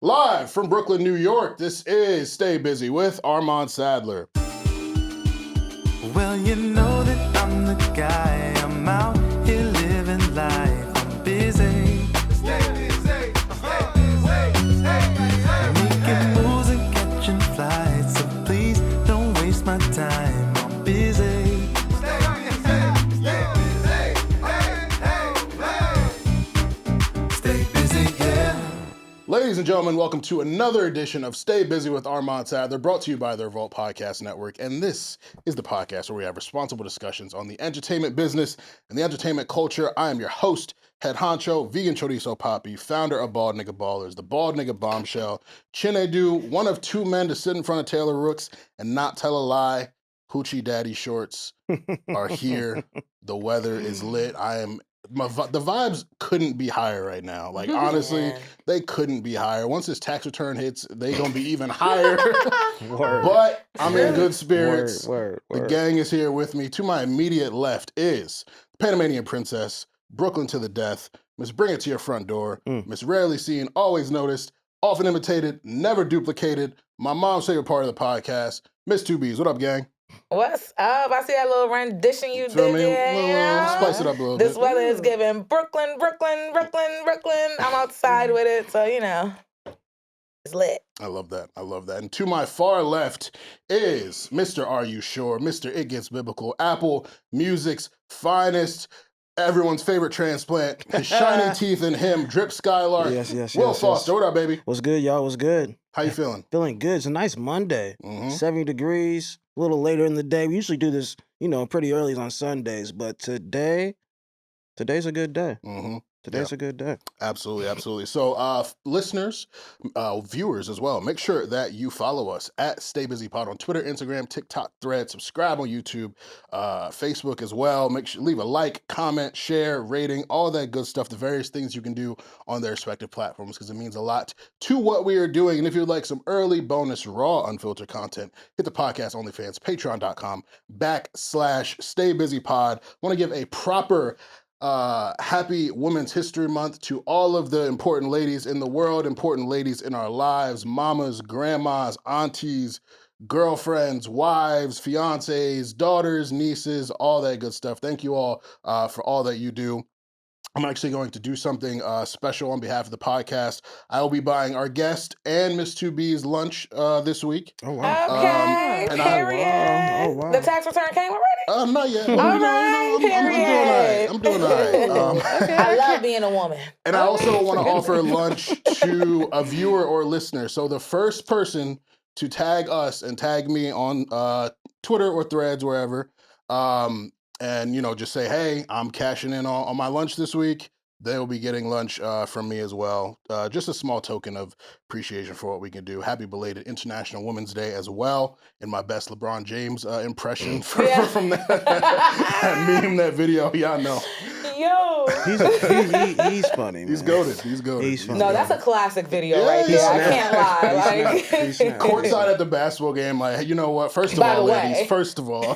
Live from Brooklyn, New York, this is Stay Busy with Armon Sadler. Well, you know that I'm the guy. I'm out here living life. I'm busy. Stay busy. Stay busy. Stay busy. Making moves and catching flights. So please don't waste my time. I'm busy. Stay busy. Stay busy. Stay busy, yeah. Ladies and gentlemen, welcome to another edition of Stay Busy with Armon Sadler, brought to you by the Revolt Podcast Network. And this is the podcast where we have responsible discussions on the entertainment business and the entertainment culture. I am your host, head honcho, vegan chorizo poppy, founder of Bald Nigga Ballers, the Bald Nigga Bombshell, Chinedu, one of two men to sit in front of Taylor Rooks and not tell a lie. Hoochie Daddy shorts are here. The weather is lit. The vibes couldn't be higher right now. Like, honestly, they couldn't be higher. Once this tax return hits, they gonna be even higher. But I'm in good spirits. Word. The gang is here with me. To my immediate left is Panamanian Princess, Brooklyn to the death, Miss Bring It to Your Front Door, Miss Rarely Seen, Always Noticed, Often Imitated, Never Duplicated, my mom's favorite part of the podcast, Miss 2Bs. What up, gang? What's up? I see that little rendition you Feel did me? there. Spice it up a little This bit. weather is giving Brooklyn. I'm outside with it, so you know, it's lit. I love that. And to my far left is Mr. Are You Sure? Mr. It Gets Biblical, Apple Music's finest, everyone's favorite transplant, his shiny teeth in him, Drip Skylark. Yes. Will Foster, what up, baby? What's good, y'all? What's good? How you feeling? Feeling good. It's a nice Monday. Mhm. 70 degrees, a little later in the day. We usually do this, pretty early on Sundays, but today's a good day. Mm-hmm. Today's a good day. Absolutely. So, listeners, viewers as well, make sure that you follow us at Stay Busy Pod on Twitter, Instagram, TikTok, Thread. Subscribe on YouTube, Facebook as well. Make sure leave a like, comment, share, rating, all that good stuff. The various things you can do on their respective platforms because it means a lot to what we are doing. And if you'd like some early bonus, raw, unfiltered content, hit the podcast OnlyFans, patreon.com/StayBusyPod. Want to give a proper happy Women's History Month to all of the important ladies in the world, important ladies in our lives, mamas, grandmas, aunties, girlfriends, wives, fiancés, daughters, nieces, all that good stuff. Thank you all for all that you do. I'm actually going to do something special on behalf of the podcast. I will be buying our guest and Miss 2B's lunch this week. Oh, wow. Okay, and period. Oh, wow. The tax return came already? Not yet. All right, period. I'm doing all right. I love being a woman. And I also want to offer lunch to a viewer or listener. So the first person to tag us and tag me on Twitter or Threads, wherever, and just say, hey, I'm cashing in on my lunch this week, they will be getting lunch from me as well. Just a small token of appreciation for what we can do. Happy belated International Women's Day as well, in my best LeBron James impression from that meme, that video. Y'all know. Yo. He's funny, man. He's goated. He's funny. No, that's a classic video right Yeah, there. I yeah. can't lie. He snapped. Courtside at the basketball game, like, hey, you know what? First of By all, the ladies, way. first of all.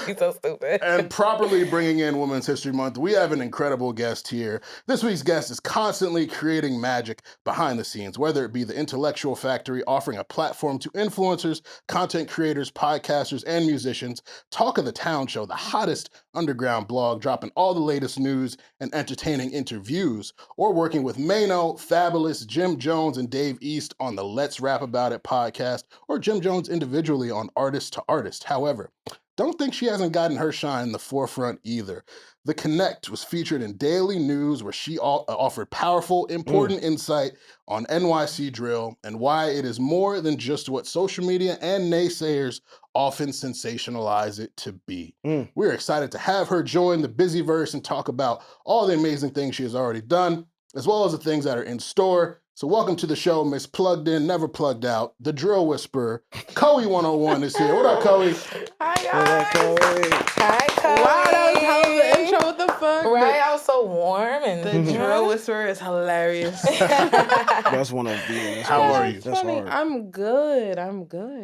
He's so stupid. And properly bringing in Women's History Month, we have an incredible guest here. This week's guest is constantly creating magic behind the scenes, whether it be the Intellectual Factory, offering a platform to influencers, content creators, podcasters, and musicians, Talk of the Town Show, the hottest underground blog, dropping all the latest news and entertaining interviews, or working with Mano, Fabulous, Jim Jones, and Dave East on the Let's Rap About It podcast, or Jim Jones individually on Artist to Artist. However, don't think she hasn't gotten her shine in the forefront either. The Connect was featured in daily news where she offered powerful, important insight on NYC drill and why it is more than just what social media and naysayers often sensationalize it to be. We're excited to have her join the Busyverse and talk about all the amazing things she has already done, as well as the things that are in store. So welcome to the show, Miss Plugged In, Never Plugged Out, the Drill Whisperer. Coey-101 is here. What up, Coey? Hi What up, guys. Coey? Hi, Coey. Wow, that was hell of an intro. What the fuck? Right, I was so warm and The drill whisperer is hilarious. That's one of them. How are you? That's funny. hard. I'm good.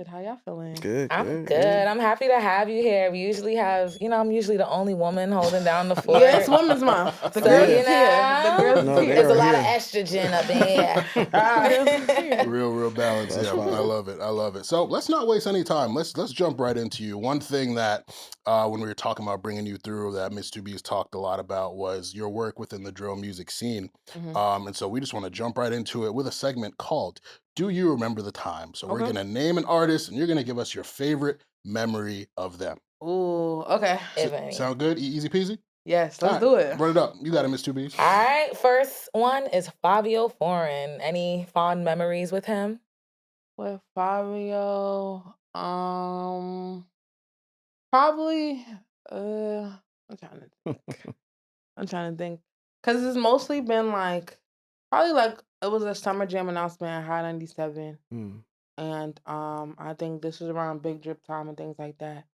How y'all feeling? Good. I'm good. I'm happy to have you here. We usually have, I'm usually the only woman holding down the fort. Yeah, it's Women's Month. The So, girls you is here. The know, girls No, is they here. There's a are lot of here. estrogen up in here. The girls is here. Real balance. That's Yeah, fine. I love it. I love it. So let's not waste any time. Let's jump right into you. One thing that when we were talking about bringing you through that Miss 2B's talked a lot about was your work within the drill music scene. And so we just want to jump right into it with a segment called Do You Remember the Time? So we're Okay. going to name an artist and you're going to give us your favorite memory of them. Ooh, okay. If any. Sound good? Easy peasy? Yes, let's All do right, it. Run it up. You got it, Miss 2B. All right, first one is Fabio Foreign. Any fond memories with him? With Fabio, probably, I'm trying to think. Because it's mostly been probably it was a Summer Jam announcement at High 97. Mm. And I think this was around Big Drip time and things like that.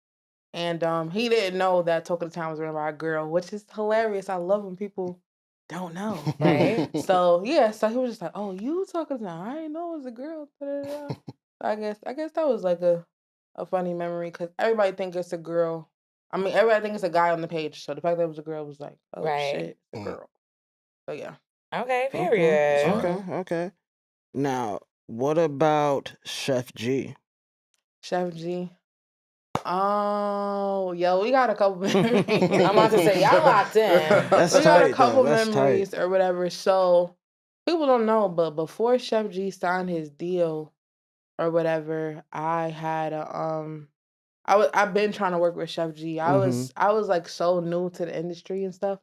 And he didn't know that Talk of the Town was written by a girl, which is hilarious. I love when people don't know. Right? So yeah, so he was just like, "Oh, you Talk of the Town? I didn't know it was a girl." Da-da-da. I guess that was like a funny memory because everybody think it's a girl. I mean, everybody think it's a guy on the page. So the fact that it was a girl was like, "Oh Right. shit, it's a girl." So yeah. Okay, period. Okay. Now, what about Chef G? Chef G. Oh, yo, we got a couple memories. I'm about to say, y'all locked in. That's We got tight, a couple though. That's memories or whatever. So people don't know, but before Chef G signed his deal or whatever, I had I've been trying to work with Chef G. I was like so new to the industry and stuff.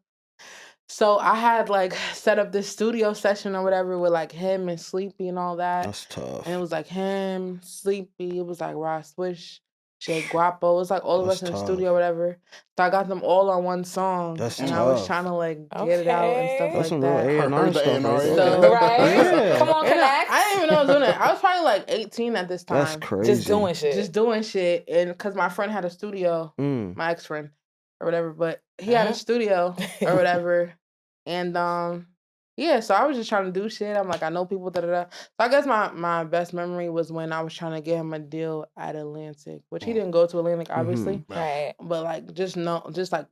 So I had set up this studio session or whatever with him and Sleepy and all that. That's tough. And it was him, Sleepy, it was Rod Swish, Jay Guapo. It was all of us That's in the tough. studio or whatever. So I got them all on one song. That's and I was tough. trying to get it out and stuff Okay. That's some like real that. A&R Heard the stuff A&R, right yeah. there. So- Right? Yeah. Come on, And connect. I didn't even know I was doing it. I was probably 18 at this time. That's crazy. Just doing shit. Just doing shit. And because my friend had a studio, Mm. my ex-friend or whatever, but he had a studio or whatever. And yeah, so I was just trying to do shit. I'm I know people, da-da-da. So I guess my best memory was when I was trying to get him a deal at Atlantic, which he didn't go to Atlantic, obviously. Right. But just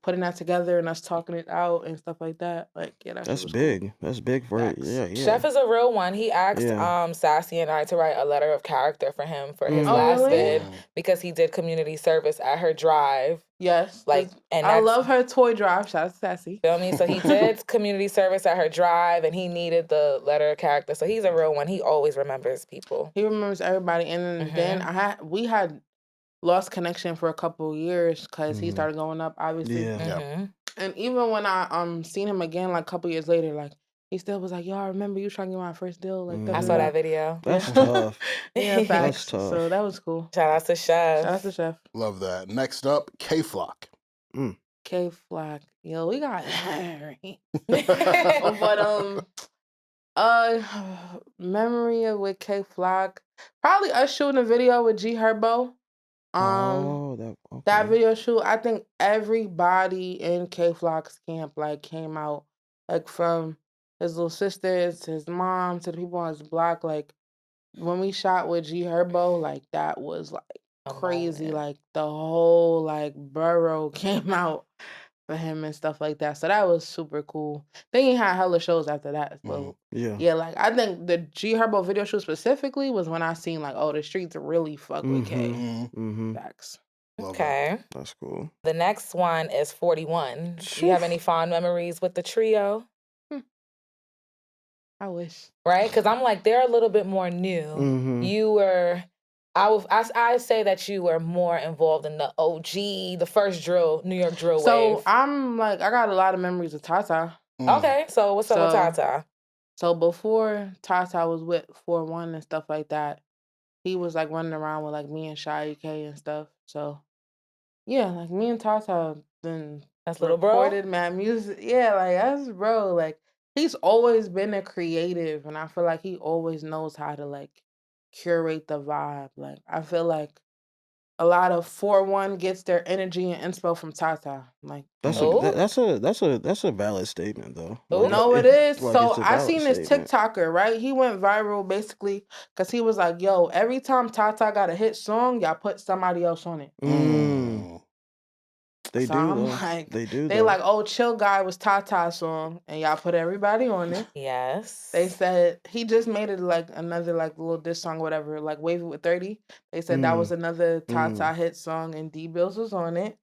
putting that together and us talking it out and stuff like that. Yeah, that shit That's was big. Cool. That's big for it. Facts. Yeah. Chef is a real one. He asked Yeah. Sassy and I to write a letter of character for him for his Mm. Oh, last really? bid because he did community service at her drive. Yes. And I that's- love her toy drive. Shout out to Sassy. Feel me? So he did community service at her drive and he needed the letter of character. So he's a real one. He always remembers people. He remembers everybody. And then we had lost connection for a couple of years because he started going up, obviously. Yeah. Mhm. And even when I seen him again a couple years later, he still was yo, I remember you trying to get my first deal. I saw that video. That's tough. Yeah, facts. That's tough. So that was cool. Shout out to Chef. Shout out to Chef. Love that. Next up, K-Flock. K Flock. Yo, we got but memory with K Flock. Probably us shooting a video with G Herbo. That video shoot, I think everybody in K Flock's camp came out. From his little sisters, his mom, to the people on his block. When we shot with G Herbo, that was crazy. moment. The whole borough came out for him and stuff like that. So that was super cool. Then he had hella shows after that. So Yeah. yeah, I think the G Herbo video shoot specifically was when I seen the streets really fuck with K. Mm-hmm. Facts. Love Okay. That's cool. The next one is 41. Do you have any fond memories with the trio? I wish. Right? Because I'm they're a little bit more new. Mm-hmm. You were, I say that you were more involved in the OG, the first New York drill So wave. I'm I got a lot of memories of Tata. Okay, so what's up with Tata? So before Tata was with 4-1 and stuff like that, he was running around with me and Shy UK and stuff. So yeah, me and Tata then That's little bro? recorded mad music. Yeah, that's bro. he's always been a creative, and I feel like he always knows how to like curate the vibe. Like I feel like a lot of 4-1 gets their energy and inspo from Tata. Like That's Ooh. that's a valid statement though. Ooh. no, it is. Like, So it's a I valid seen this statement. TikToker, right? He went viral basically because he was like, "Yo, every time Tata got a hit song, y'all put somebody else on it." Mm. They So do I'm though. like, They do. They though. like, "Oh, Chill Guy was Tata's song, and y'all put everybody on it." Yes. They said he just made it like another like little diss song, whatever, like Wavy with 30. They said that was another Tata hit song, and D Bills was on it.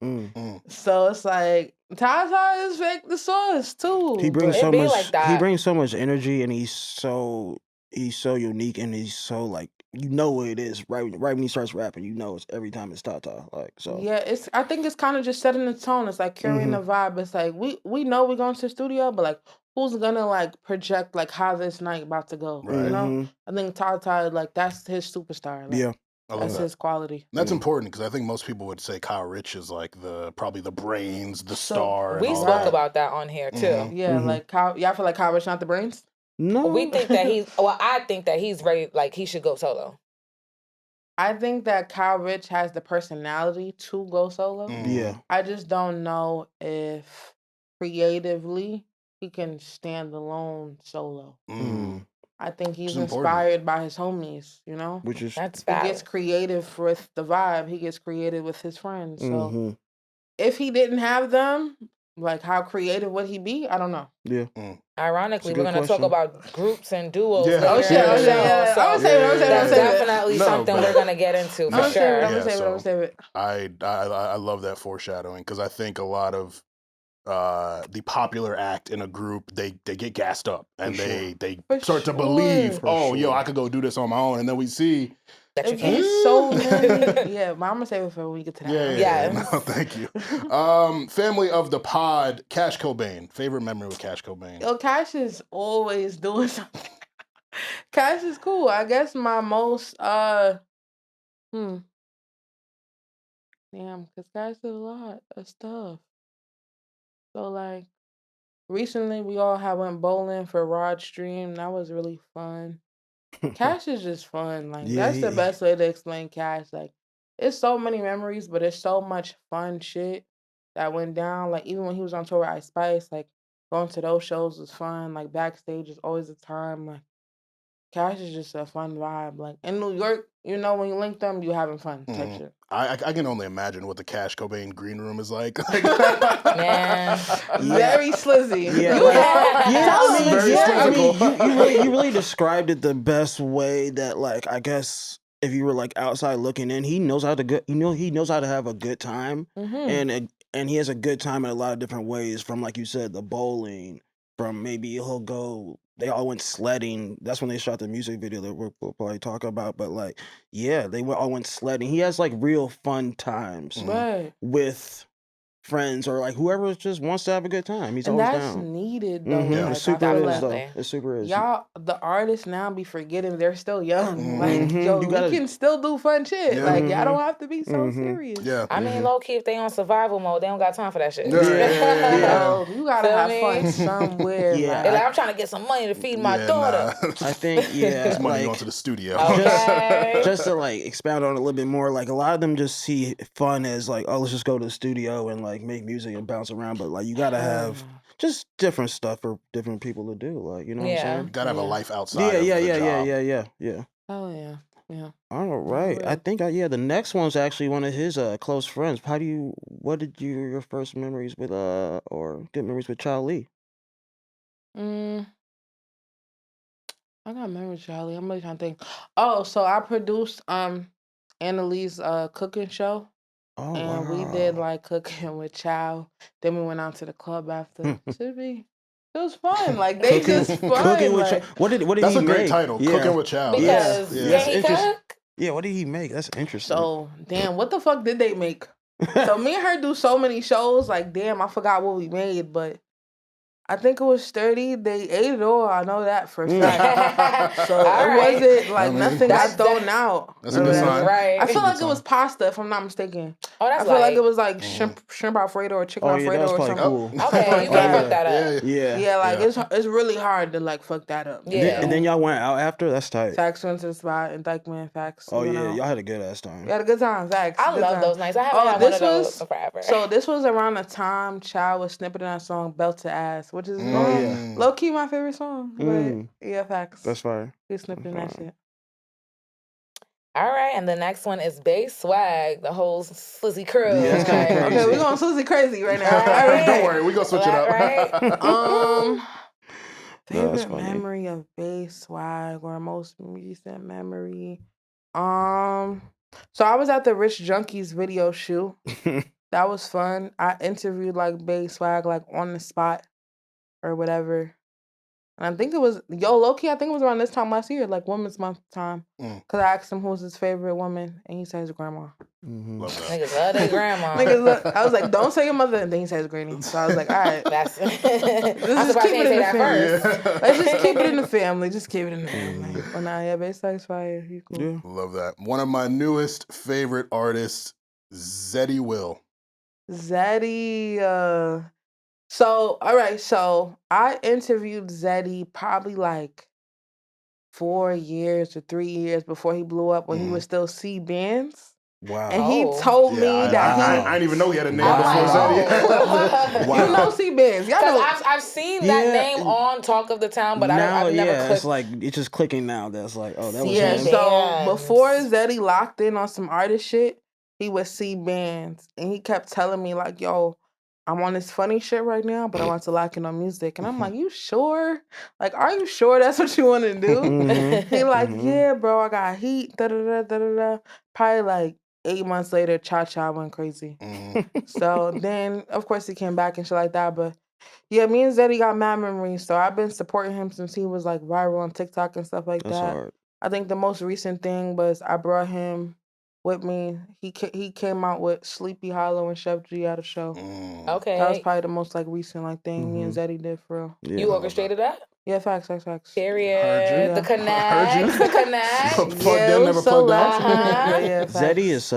So it's like Tata is fake the sauce too. He brings but- so It be much. like that. He brings so much energy, and he's so unique, and he's so like what it is right when he starts rapping. It's every time it's Tata. Like so. Yeah, I think it's kind of just setting the tone. It's like carrying the vibe. It's like we know we're going to the studio, but like who's gonna like project like how this night about to go? Right. You know, I think Tata like that's his superstar. Like, Yeah. I love that's that. his quality. And that's important because I think most people would say Kyle Rich is like probably the brains, the star. We and all spoke that. about that on here too. Mhm. Yeah, like y'all feel like Kyle Rich not the brains? No. We think that I think that he's ready. Like he should go solo. I think that Kyle Rich has the personality to go solo. Yeah. I just don't know if creatively he can stand alone solo. I think he's Which is important. inspired by his homies, you know? Which is That's He valid. gets creative with the vibe. He gets creative with his friends. So Mhm. if he didn't have them, like how creative would he be? I don't know. Yeah. Ironically, That's a we're good going to talk question. about groups and duos Yeah. later Oh, shit, in the oh, shit, show. yeah. So I'm gonna save it, I'm gonna save it, I'm that's gonna save it. definitely No, something but- we're going to get into I'm for gonna save it, sure. I'm gonna Yeah, save it, I'm so- gonna save it. I love that foreshadowing because I think a lot of the popular act in a group they get gassed up and For sure. they For start to sure. believe, For oh yo, sure. I could go do this on my own, and then we see That you It can't. be so many. Yeah, but I'm gonna save it for when we get to that. yeah, Yes. no, thank you. Family of the pod, Cash Cobain. Favorite memory with Cash Cobain. Yo, Cash is always doing something. Cash is cool. I guess my most damn, cause Cash did a lot of stuff. So like recently we all had went bowling for Rod Stream. That was really fun. Cash is just fun. Like Yeah, that's the best way to explain Cash. Like it's so many memories, but it's so much fun shit that went down. Like even when he was on tour with Ice Spice, like going to those shows was fun. Like backstage is always a time. Like Cash is just a fun vibe. Like in New York, you know, when you link them, you having fun type Mhm. shit. I can only imagine what the Cash Cobain green room is like. Man. Very slizzy. Yeah, You like- know? Yeah, Tell I us. mean, Very yeah, I mean, physical. you really described it the best way that, like, I guess if you were like outside looking in, he knows how to he knows how to have a good time, Mhm. and he has a good time in a lot of different ways. From like you said, the bowling. From maybe he'll go. They all went sledding. That's when they shot the music video that we'll probably talk about. But like, yeah, they all went sledding. He has like real fun times Right. with friends or like whoever just wants to have a good time. He's And always that's down. needed though. Mhm. Yeah. Like, It I super feel is like though. Definitely. It super is. y'all, the artists now be forgetting they're still young. Like, Mhm. yo, You we gotta- can still do fun shit. Yeah. Like, y'all Mhm. don't have to be so Mhm. serious. Yeah. I mean, low key, if they on survival mode, they don't got time for that shit. Yeah. Yo, you gotta Feel have me? fun somewhere. Yeah, They're like, like, I'm trying to get some money to feed my daughter. Nah. I think yeah, It's money like, going to the studio. Okay. just to like expound on it a little bit more, like a lot of them just see fun as like, oh, let's just go to the studio and like make music and bounce around. But like you gotta have just different stuff for different people to do. Like, you know what I'm Yeah. saying? You gotta have a Yeah. life outside Yeah, of yeah, the yeah, job. yeah. oh yeah, yeah. All right. I yeah. think the next one's actually one of his close friends. What did your first memories with or good memories with Swae Lee? I got memories, Charlie. I'm really trying to think. Oh, so I produced Annalise cooking show. Oh, And we did like cooking with Chow. Then we went out to the club after. It was fun. Like they just fun. Cooking with like, Chow. What did That's he a great make? title. Yeah. Cooking with Chow. Because Yeah. can That's he interesting. cook? Yeah, what did he make? That's interesting. so damn, what the fuck did they make? So me and her do so many shows. Like damn, I forgot what we made, but I think it was sturdy. They ate it all. I know that for a fact. So All it right. wasn't like I mean, nothing that's- got thrown out. That's a or good whatever. sign. Right. I feel That's a like good it was sign. pasta, if I'm not mistaken. Oh, that's I feel like light. it was like shrimp Alfredo or chicken Oh yeah, that Alfredo was or probably something. cool. Okay, you Yeah. can't fuck that up. Yeah. Yeah, like Yeah. it's really hard to like fuck that up. Yeah. And then y'all went out after? That's tight. Facts went to the spot and Dykeman Facts. Oh you yeah, know. y'all had a good ass time. We had a good time. Facts. I good love time. those nights. I haven't Oh, had one this of those was in forever. so. This was around the time Chow was snipping that song "Belt to Ass," which is yeah. low key my favorite song. Mm. But yeah, facts. That's fire. He snipping that shit. All right, and the next one is Bass Swag, the whole Slizzy crew. Yeah, that's kinda Like, crazy. Okay, we're going Susie crazy right now. Right. Don't worry, we gonna switch it up. Right? Favorite funny. memory of Bass Swag or most recent memory. So I was at the Rich Junkies video shoot. That was fun. I interviewed like Bass Swag like on the spot or whatever. And I think it was low-key, I think it was around this time last year, like Women's Month time. Cause I asked him who's his favorite woman, and he said his grandma. Love that. Niggas love their grandma. I was like, don't say your mother, and then he said his granny. So I was like, all right, That's. I'm just surprised keep he it didn't in say the that family. first. Let's just keep it in the family. Just keep it in the family. But nah, yeah, Bass Swag's fire. He cool. Yeah. Love that. One of my newest favorite artists, Zeddy Will. Zeddy, so all right, so I interviewed Zeddy probably like 4 years or 3 years before he blew up when he was still C Bands. Wow. And he Oh. told me I that didn't even know he had a name Wow. before Zeddy. Wow. you know C Bands. Y'all Because know I've seen that Yeah. name on Talk of the Town, but now, I've never yeah, clicked. it's like it's just clicking now. That's like, oh, that was yeah, him. so Bands. before Zeddy locked in on some artist shit, he was C Bands. And he kept telling me like, yo, I'm on this funny shit right now, but I want to lock in on music. And I'm like, you sure? Like, are you sure that's what you want to do? Mhm. He like, Mhm. yeah, bro, I got heat. Da da da da da da. Probably like 8 months later, Cha Cha went crazy. So then, of course, he came back and shit like that. But yeah, me and Zeddy got mad memories. So I've been supporting him since he was like viral on TikTok and stuff like That's that. hard. I think the most recent thing was I brought him with me. He came out with Sleepy Hollow and Chef G at a show. Okay. That was probably the most like recent like thing me and Zeddy did for real. Yeah. You orchestrated that? Yeah, facts. Period. Heard you. The Heard you. connect. The connect. Plugged Yeah, in, it never was so plugged out. Uh-huh. But yeah, facts. Zeddy is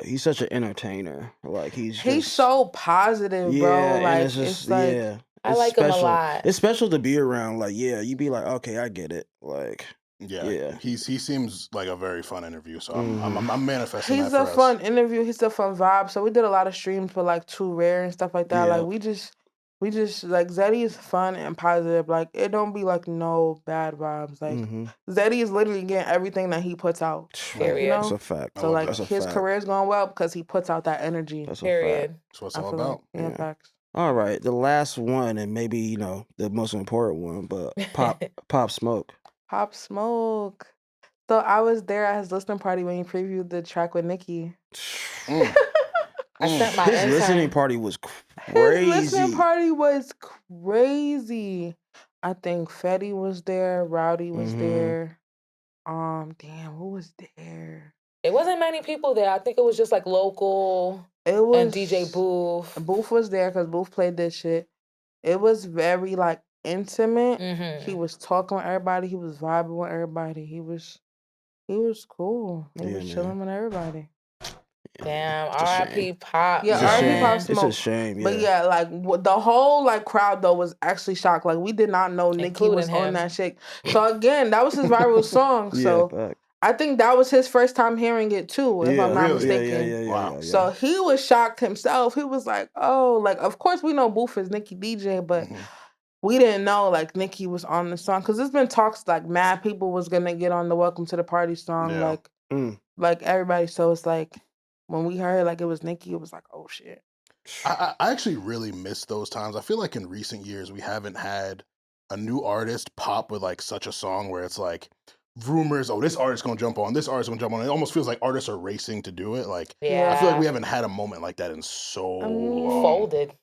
he's such an entertainer. Like he's so positive, bro. and Like it's just like yeah. I It's like him a special. lot. It's special to be around. Like yeah, you be like, okay, I get it. Like Yeah. He seems like a very fun interview. So I'm manifesting he's that a for fun us. interview. He's a fun vibe. So we did a lot of streams for like Too Rare and stuff like that. Yeah. Like we just like Zeddy is fun and positive. Like it don't be like no bad vibes. Like Zeddy is literally getting everything that he puts out. Period. You know? That's a fact. So like That's a his fact. career is going well because he puts out that energy. That's a fact. Period. That's what it's I all feel about. like, yeah, Yeah. facts. All right, the last one, and maybe the most important one, but Pop Smoke. Pop Smoke. So I was there at his listening party when he previewed the track with Nicki. I sent my His intern. listening party was His crazy. listening party was crazy. I think Fetty was there, Rowdy was there. Damn, who was there? It wasn't many people there. I think it was just like local It was and DJ Booth. Booth was there because Booth played this shit. It was very like intimate. Mm-hmm. He was talking with everybody. He was vibing with everybody. He was cool. He Yeah, was man. chilling with everybody. Damn, It's a R.I.P. shame. Pop. Yeah, It's a R.I.P. shame. Pop It's Smoke. a shame. Yeah. But yeah, like the whole like crowd though was actually shocked. Like we did not know Nicki was Including him. on that shit. So again, that was his viral song. So fact. I think that was his first time hearing it too, if I'm not really? mistaken. Yeah. So he was shocked himself. He was like, "Oh, like of course we know Booth is Nicki DJ, but we didn't know like Nicki was on the song because there's been talks like mad people was gonna get on the Welcome to the Party song, Yeah. like everybody. So it's like when we heard like it was Nicki, it was like, oh shit. I actually really miss those times. I feel like in recent years we haven't had a new artist pop with like such a song where it's like rumors, oh, this artist's gonna jump on, this artist's gonna jump on. It almost feels like artists are racing to do it. Like Yeah. I feel like we haven't had a moment like that in so long. Folded.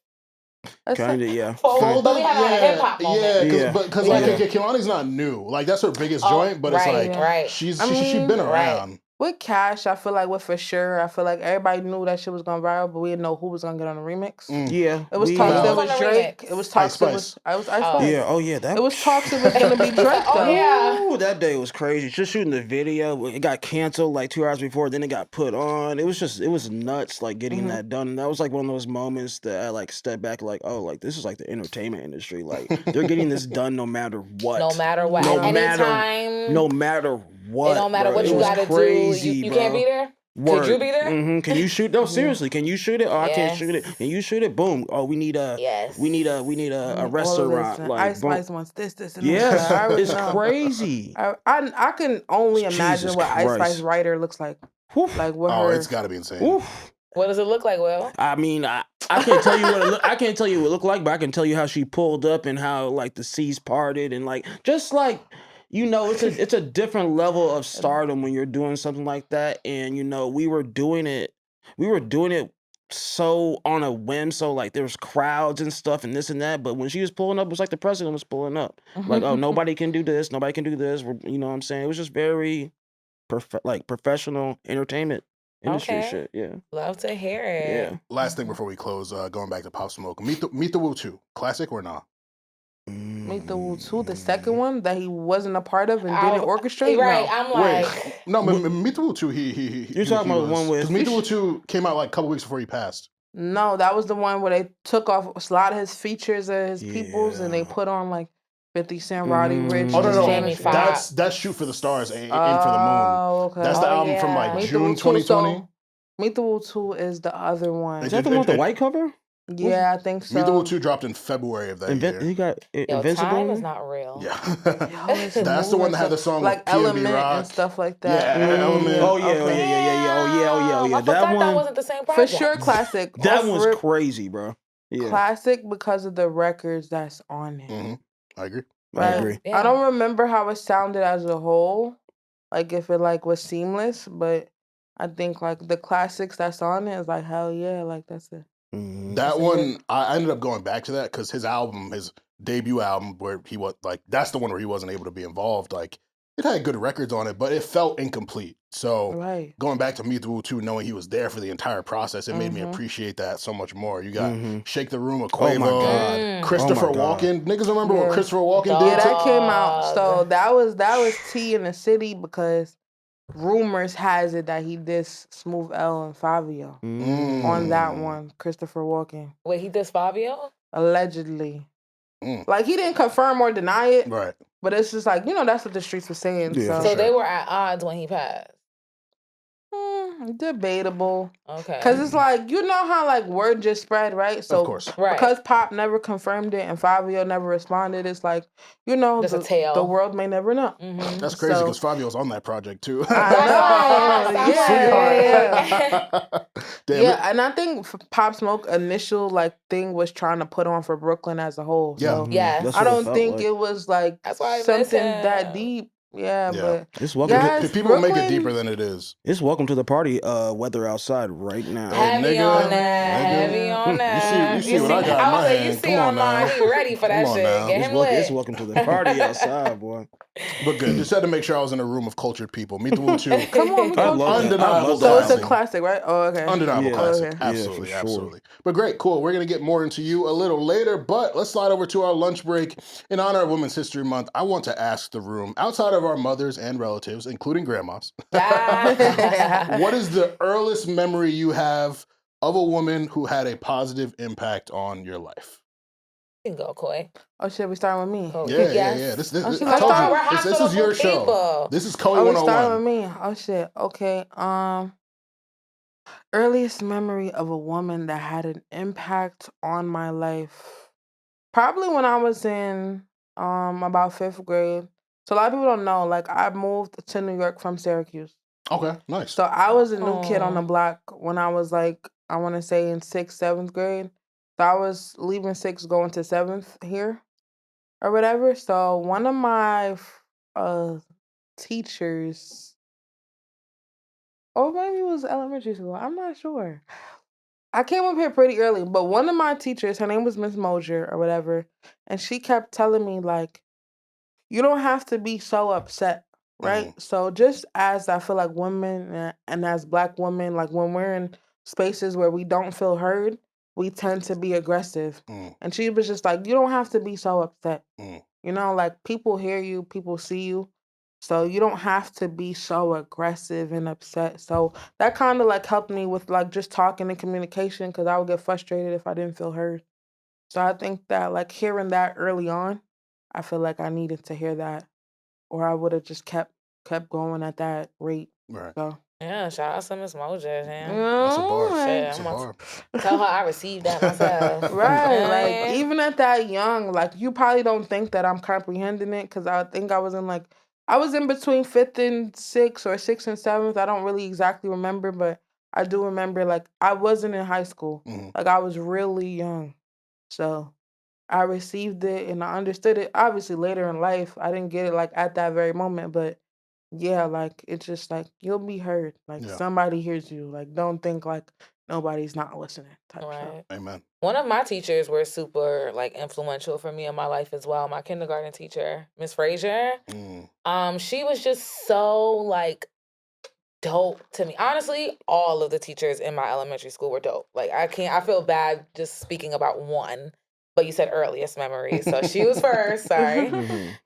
Kind of, yeah. Folded. But we haven't had a hip hop moment. Yeah, because Yeah. like Kehlani's not new. Like that's her biggest joint, but it's like right. she's I mean, been right. around. With Cash, I feel like for sure. I feel like everybody knew that shit was going viral, but we didn't know who was gonna get on the remix. Yeah, It was we, talks. Who It was was on the Drake. remix? It was Ice talks. It Spice. was Ice Oh. Spice. Yeah, oh yeah, that It was talks. It was gonna be Drake. Oh, though. yeah. Ooh, that day was crazy. Just shooting the video, it got canceled like 2 hours before. Then it got put on. It was nuts. Like getting Mhm. that done. That was like one of those moments that I like stepped back, like, oh, like this is like the entertainment industry. Like they're getting this done no matter what. No matter what. No At matter- any time. No matter what. It don't matter bro. what It you was gotta crazy, do. You bro. can't be there? Word. Could you be there? Mm-hmm. Can you shoot? No, seriously. Can you shoot it? Oh, I can't shoot it. Yes. Can you shoot it? Boom. Oh, we need a. Yes. We need a All of restaurant. this, Like Ice boom. Spice wants this, and Yes, that. I already it's know. crazy. I can only imagine Jesus what Ice Spice Christ. writer looks like. Whew. Like with Oh, her. it's got to be insane. Oof. What does it look like, Will? I mean, I can't tell you what it I can't tell you what it looked like, but I can tell you how she pulled up and how like the seas parted and like just like it's a different level of stardom when you're doing something like that. And we were doing it so on a whim, so like there's crowds and stuff and this and that. But when she was pulling up, it was like the president was pulling up. Like, oh, nobody can do this, nobody can do this. You know what I'm saying? It was just very professional entertainment industry Okay. shit. Yeah. Love to hear it. Yeah. Last thing before we close, going back to Pop Smoke. Meet the Woo 2. Classic or nah? Meet the Woo 2, the second one that he wasn't a part of and I- didn't orchestrate. Right. No. I'm like, Wait. No, Meet the Woo 2, he You're talking about the one with- Because Meet the Woo 2 came out like a couple weeks before he passed. No, that was the one where they took off a lot of his features of his peoples and they put on like 50 Cent, Roddy Ricch. Oh, no. Jamie Foxx. That's Shoot for the Stars, Aim for the Moon. Oh, okay. That's the Oh, album from yeah. like Meet the June Woo 2, 2020. so Meet the Woo 2 is the other one. Is that the one with the white cover? Yeah, I think so. Meet the Woo 2 dropped in February of that year. He got yo, Invincible. time is not real. Yeah. it's That's the one that had the song like with P&B Element Rock. and stuff like that. Yeah, Element. Oh yeah, Okay. oh yeah. I That forgot one, that wasn't the same For project. sure, classic. that Off one's rip, crazy, bro. Yeah, classic because of the records that's on it. Hmm. I agree. I Right. agree. Yeah. I don't remember how it sounded as a whole, like if it like was seamless, but I think like the classics that's on it is like hell yeah, like that's it. Mhm. That one, I ended up going back to that because his debut album, where he was like, that's the one where he wasn't able to be involved. Like, it had good records on it, but it felt incomplete. So Right. going back to Meet the Woo 2, knowing he was there for the entire process, it made me appreciate that so much more. You got Mhm. Shake the Room with Oh my Quavo, God. Christopher Oh my God. Walken. Niggas remember what Yeah. Christopher Walken Dog. did? Yeah, that came out. So Dog. that was tea in the city because rumors has it that he dissed Smooth L and Fabio on that one, Christopher Walken. Wait, he did Fabio? Allegedly. Mm. Like he didn't confirm or deny it, Right. but it's just like, that's what the streets were saying. Yeah, so So they were at odds when he passed. Debatable. Okay. Cause it's like, how like word just spread, right? So Of course. Right. because Pop never confirmed it and Fabio never responded, it's like, There's a tale. the world may never know. Mhm. That's crazy So- because Fabio's on that project too. I know. Yeah. Damn Yeah, it. and I think Pop Smoke initial like thing was trying to put on for Brooklyn as a whole. Yeah. So Yeah. That's I what don't felt think like. it was like That's why I miss something him. that deep. Yeah, Yeah. but It's welcome. Yeah. To, Yes, People make it Brooklyn- deeper than it is. it's welcome to the party. Weather outside right now. Heavy nigga, on that. nigga. Heavy on that. You see what I got in I my was like, hand. you see Come on online, now. he ready for that Come on shit. now. Get him lit. It's welcome to the party outside, boy. But good. Just had to make sure I was in a room of cultured people. Meet the Woo 2. come on, we I go. love that. Undeniable I love So that. it's a classic. classic, right? Oh, okay. Undeniable Yeah. classic. Okay. Absolutely, Yeah, for sure. absolutely. But great, cool. We're going to get more into you a little later, but let's slide over to our lunch break. In honor of Women's History Month, I want to ask the room, outside of our mothers and relatives, including grandmas, what is the earliest memory you have of a woman who had a positive impact on your life? You can go, Coy. Oh shit, we starting with me. Cool. Yeah. Yes. This, Oh, this, shit, I let's told start. you, We're this is your show. people. This is Coey Oh, we starting 101. with me. Oh shit. Okay. Earliest memory of a woman that had an impact on my life. Probably when I was in about 5th grade. So a lot of people don't know, like I moved to New York from Syracuse. Okay, nice. So I was a new kid on the Aw. block when I was like, I want to say in 6th, 7th grade. So I was leaving 6th, going to 7th here or whatever. So one of my teachers, or maybe it was elementary school, I'm not sure. I came up here pretty early, but one of my teachers, her name was Miss Mosier or whatever, and she kept telling me like, you don't have to be so upset right? So just as I feel like women and as Black women, like when we're in spaces where we don't feel heard, we tend to be aggressive. And she was just like, you don't have to be so upset. You know, like people hear you, people see you. So you don't have to be so aggressive and upset. So that kind of like helped me with like just talking and communication because I would get frustrated if I didn't feel heard. So I think that like hearing that early on, I feel like I needed to hear that or I would have just kept going at that rate. Right. So Yeah, shout out to Miss Moja, man. That's a bar. right. Shit, That's I'm a gonna bar. tell her I received that myself. Right, like Yeah. even at that young, like you probably don't think that I'm comprehending it because I think I was in between 5th and 6th or 6th and 7th. I don't really exactly remember, but I do remember like I wasn't in high school. Like I was really young. So I received it and I understood it obviously later in life. I didn't get it like at that very moment, but yeah, like it's just like you'll be heard. Like Yeah. somebody hears you. Like don't think like nobody's not listening type stuff. Right. Amen. One of my teachers were super like influential for me in my life as well. My kindergarten teacher, Miss Frazier. She was just so like dope to me. Honestly, all of the teachers in my elementary school were dope. Like I feel bad just speaking about one, but you said earliest memories. So she was first, sorry.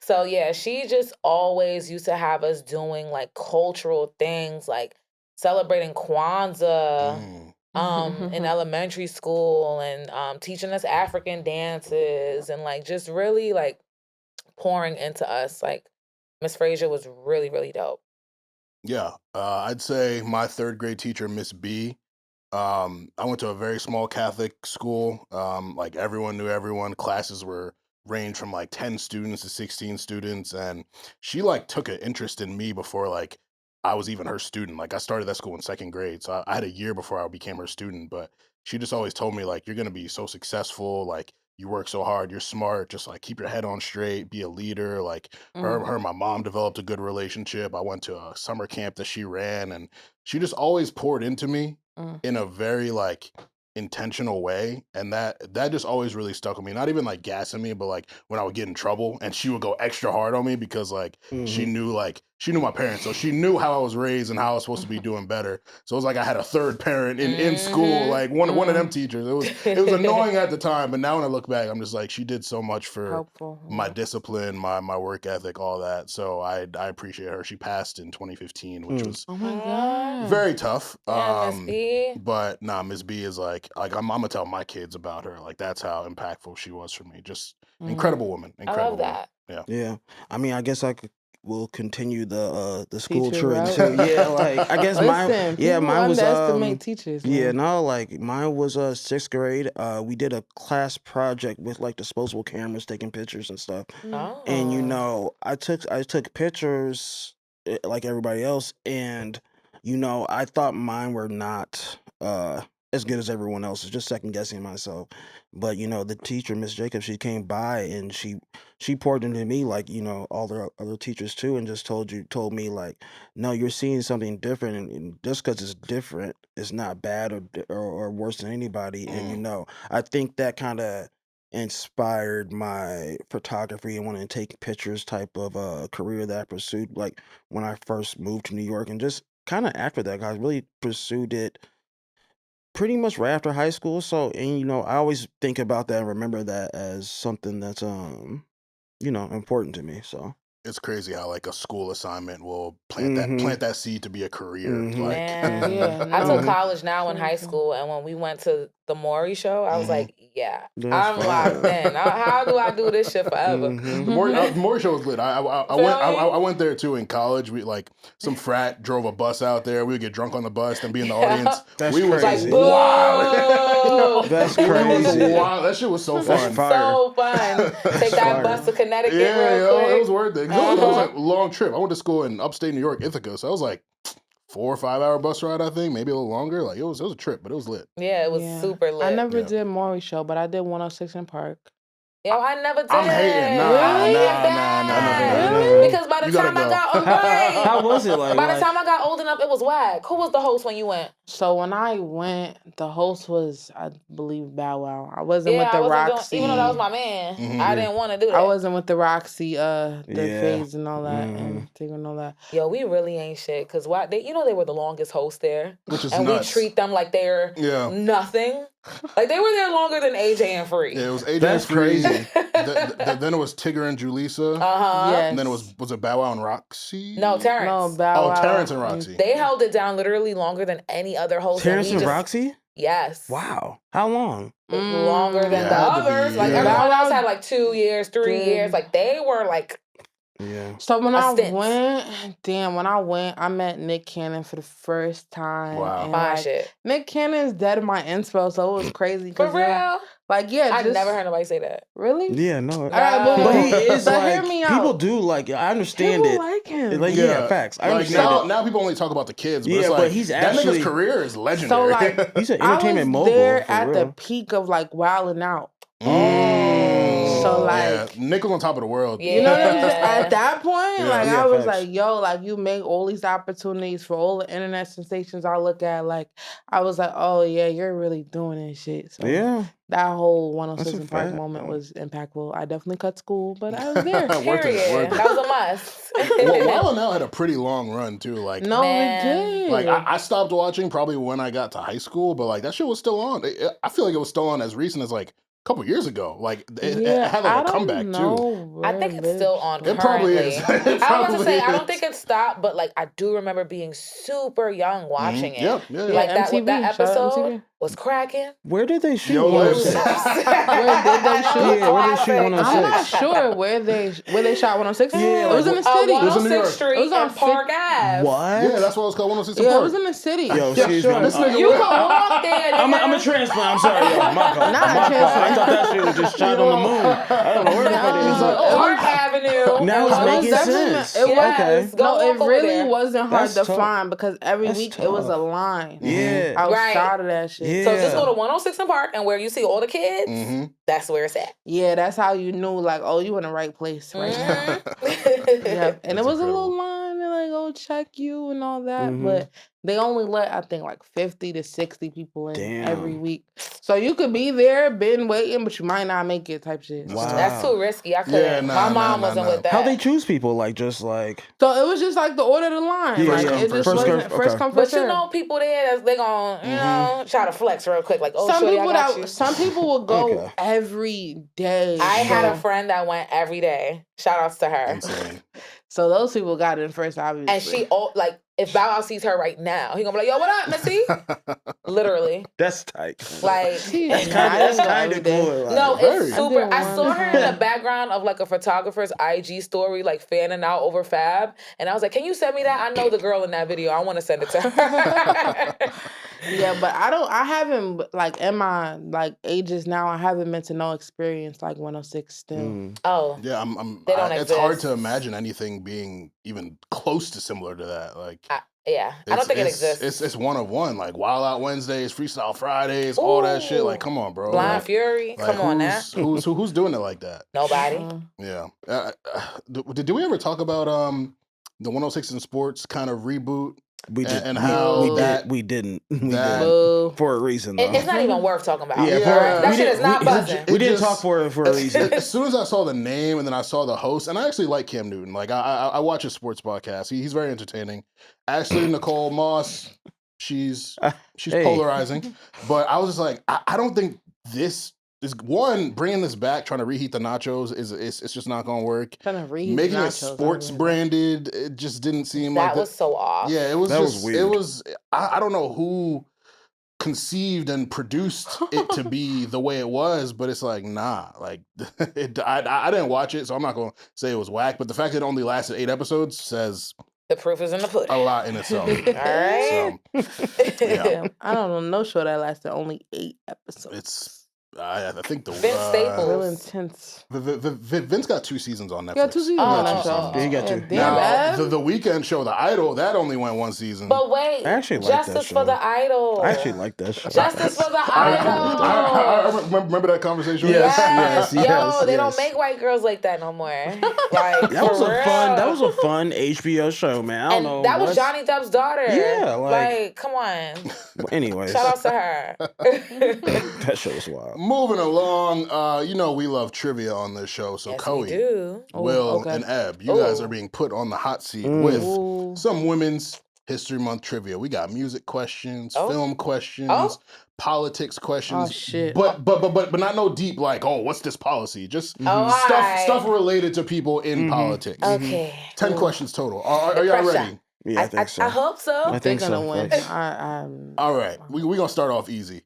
So yeah, she just always used to have us doing like cultural things like celebrating Kwanzaa in elementary school and teaching us African dances and like just really like pouring into us. Like Miss Frazier was really, really dope. Yeah, I'd say my 3rd grade teacher, Miss B. I went to a very small Catholic school. Like everyone knew everyone. Classes were ranged from like 10 students to 16 students, and she like took an interest in me before like I was even her student. Like I started that school in 2nd grade, so I had a year before I became her student. But she just always told me like you're gonna be so successful. Like you work so hard, you're smart. Just like keep your head on straight, be a leader. Like her and my mom developed a good relationship. I went to a summer camp that she ran, and she just always poured into me in a very like intentional way, and that just always really stuck with me. Not even like gassing me, but like when I would get in trouble and she would go extra hard on me because like she knew my parents, so she knew how I was raised and how I was supposed to be doing better. So it was like I had a 3rd parent in school, like one of them teachers. It was annoying at the time, but now when I look back, I'm just like she did so much for Helpful. my discipline, my work ethic, all that. So I appreciate her. She passed in 2015, which was Oh my god. very tough. Yeah, Miss B. But nah, Miss B is like I'm gonna tell my kids about her. Like that's how impactful she was for me. Just incredible woman. I Incredible love that. woman. Yeah. I mean, I guess will continue the school Teacher trend route. too. Yeah, like I guess Listen, mine was underestimate teachers. yeah, Man. no, like mine was 6th grade. We did a class project with like disposable cameras taking pictures and stuff. Oh. And you know, I took pictures like everybody else, and you know, I thought mine were not as good as everyone else's, just second guessing myself. But you know, the teacher, Miss Jacobs, she came by and she poured into me like, you know, all the other teachers too, and just told me like, no, you're seeing something different, and just because it's different, it's not bad or worse than anybody. And you know, I think that kind of inspired my photography and wanting to take pictures type of career that I pursued like when I first moved to New York, and just kind of after that, I really pursued it pretty much right after high school. So, and you know, I always think about that and remember that as something that's you know, important to me. So It's crazy how like a school assignment will plant that seed to be a career. Like Man. Yeah, I took no. college now in So high true. school, and when we went to the Maury show, I was like, yeah, That's I'm fire. locked in. How do I do this shit forever? Mhm. the more show was lit. I Feel me? went there too in college. We like some frat drove a bus out there. We would get drunk on the bus, then be in the audience. That's we was crazy. Like, wild. boo! That's We was crazy. wild. That shit was so That's fun. fire. So fun. Take that fire. bus to Connecticut Yeah, real quick. it was worth it. 'Cause it was like a long trip. I went to school in upstate New York, Ithaca, so it was like 4 or 5 hour bus ride. I think maybe a little longer. Like it was a trip, but it was lit. Yeah, it was Yeah. super lit. I never Yeah. did Maury show, but I did 106 in Park. Yo, I never did. I'm hating. Nah, Really? nah. Because by the You gotta time I go. got right, How was it like? by the time I got old enough, it was whack. Who was the host when you went? So when I went, the host was, I believe, Bow Wow. I wasn't Yeah, with the I wasn't Roxy. doing, even though that was my man. Mhm. I didn't want to do that. I wasn't with the Roxy, the Yeah. phase and all that, and Tigger and all that. Yo, we really ain't shit. Cause why? They were the longest hosts there, Which is and nuts. we treat them like they're nothing. Like they were there longer than AJ and Free. Yeah, it was AJ That's and Free. crazy. Then it was Tigger and Julissa. Yes. And then it was it Bow Wow and Roxy? No, Terrence. No, Bow Wow. Terrence and Roxy. They held it down literally longer than any other host. Terrence we and just- Roxy? Yes. Wow. How long? Longer than Yeah, the it had to be, others. Like yeah. everyone else had like 2 years, 3 years. Like they were like. Yeah. So when A I stint. went, I met Nick Cannon for the first time. Wow. And Fine like, shit. Nick Cannon's dead in my inspo, so it was crazy. For 'cause, real? Like, yeah, I just, never heard nobody say that. Really? Yeah, no. All right, But he is but like, hear me out. people do like, I understand People it. like him. Like, yeah, facts. I Like understand now people only talk about the kids, but Yeah, it's like, but he's that actually- nigga's career is So legendary. like, it. He's an I entertainment was mogul. there for at real. the peak of like wilding out. So like- Nick was on top of the world. Yeah. You know what I'm saying? At that point, Yeah. like Yeah, I was facts. like, yo, like you make all these opportunities for all the internet sensations I look at. Like I was like, oh yeah, you're really doing this shit. So Yeah. that whole 106 That's a in Park fact. moment was impactful. I definitely cut school, but I was there. Worth it, Period. worth it. That was a must. Wild 'N Out had a pretty long run too. Like, No, Man. it did. like I stopped watching probably when I got to high school, but like that shit was still on. I feel like it was still on as recent as like a couple years ago. Like it had like I a don't comeback know too. I where think it's Liv- still on It probably currently. is. It I was about to probably say, I don't is. think it stopped, but like I do remember being super young watching it. Yeah. Like Yeah, that, MTV, that shout out episode MTV. was cracking. Where did they shoot? Yo, 106? Where did they shoot? Yeah, where they shoot I'm not 106? sure where they shot 106. Yeah, it was in the like, city. It was in New 106th York. Street It was on and Park Ave. What? Yeah, that's why it's called 106 in Yeah, it Park. was in the city. Yo, excuse me. This nigga You went- can walk there. I'm nigga. a transplant. I'm sorry, yo. My fault. Nah, My fault. I transplant. thought that shit was just shot on the moon. I don't know where the fuck it is. Nah. Park Avenue. Now it's It was making definitely- sense. it was- Okay. Go No, it walk over really there. wasn't hard That's to tough. find because every That's week it was a tough. line Yeah. outside of that shit. Yeah. So just go to 106 in Park, and where you see all the kids, Mhm. that's where it's at. Yeah, that's how you knew, like, oh, you in the right place right now. Mhm. Yeah, and That's it was a incredible. little line and like, oh, check you and all that, Mhm. but they only let I think like 50 to 60 people in every Damn. week, so you could be there, been waiting, but you might not make it type shit. Wow. That's too risky. I couldn't. Yeah, My mom nah, wasn't nah. with that. How they choose people? Like, just like. So it was just like the order of the line. Yeah, like, yeah. it just First wasn't come- first okay. come first But you serve. know, people there, they gonna, you know, try to flex real quick. Like, oh, some shorty, I people got you. some people would go Okay. every day. I had a so- friend that went every day. Shout outs to her. Insane. So those people got it in first, obviously. And she, like, if Bow Wow sees her right now, he gonna be like, yo, what up, Missy? Literally. That's tight. Like, That's Nah, kind I of didn't go every day. good. Like, no, very. it's I super. did I one saw her in the time. background of like a photographer's IG story, like fanning out over Fab. And I was like, can you send me that? I know the girl in that video. I want to send it to her. Yeah, but I haven't, like, in my, like, ages now, I haven't been to no experience like 106 still. Mm. Oh. Yeah, They don't it's hard exist. to imagine anything being even close to similar to that. Like, Yeah. I don't think it exists. It's one of one. Like Wild Out Wednesdays, Freestyle Fridays, all that shit. Like, Ooh. come on, bro. Blind Like, Fury. like, Come on now. who's doing it like that? Nobody. Yeah. Did we ever talk about the 106 in Sports kind of reboot? We just And how that- we didn't that- Boo. for a reason though. It's not even worth talking about. Yeah, That we shit is didn't- not we- buzzing. we didn't just- talk for it for a reason. As soon as I saw the name and then I saw the host, and I actually like Cam Newton. Like I watch his sports podcast. He's very entertaining. Ashley Nicole Moss, she's Hey. polarizing. But I was just like, I don't think this is one bringing this back, trying to reheat the nachos is it's just not gonna work. Trying to read Making it nachos, sports I mean. branded, it just didn't seem like That was so off. Yeah, it was That was just weird. it was. I don't know who conceived and produced it to be the way it was, but it's like nah, like I didn't watch it, so I'm not gonna say it was whack. But the fact that it only lasted 8 episodes says The proof is in the pudding. a lot in itself. All right. So yeah, I don't know no show that lasted only 8 episodes. it's I think the Vince Staples. Real intense. Vince got 2 seasons on Netflix. Yeah, 2 seasons on that two show. seasons. Yeah, he got Yeah, 2. damn, Now, Ev. the Weekend show, The Idol, that only went 1 season. But wait, I actually like that Justice show. for the Idol. I actually like that show. Justice for the I Idol. remember that conversation. Yes, Yes. yes, Yo, they yes. don't make white girls like that no more. Like That was for a fun. real. That was a fun HBO show, man. I don't And know. that was what's- Johnny Depp's daughter. Yeah, like- come on. Anyways, Shout out to her. that show was wild. Moving along, you know we love trivia on this show, so Yes, we Coey, do. Will, okay. and Eb, you guys Ooh. are being put on the hot seat with Ooh. some Women's History Month trivia. We got music questions, Oh. film questions, Oh. politics questions. Oh, shit. But not no deep like, oh, what's this policy? Just Oh, stuff alright. related to people in politics. Okay. 10 questions total. Are y'all pressure. ready? Yeah, I think so. I hope so. I They're think gonna so. win. Thanks. All right, we gonna start off easy.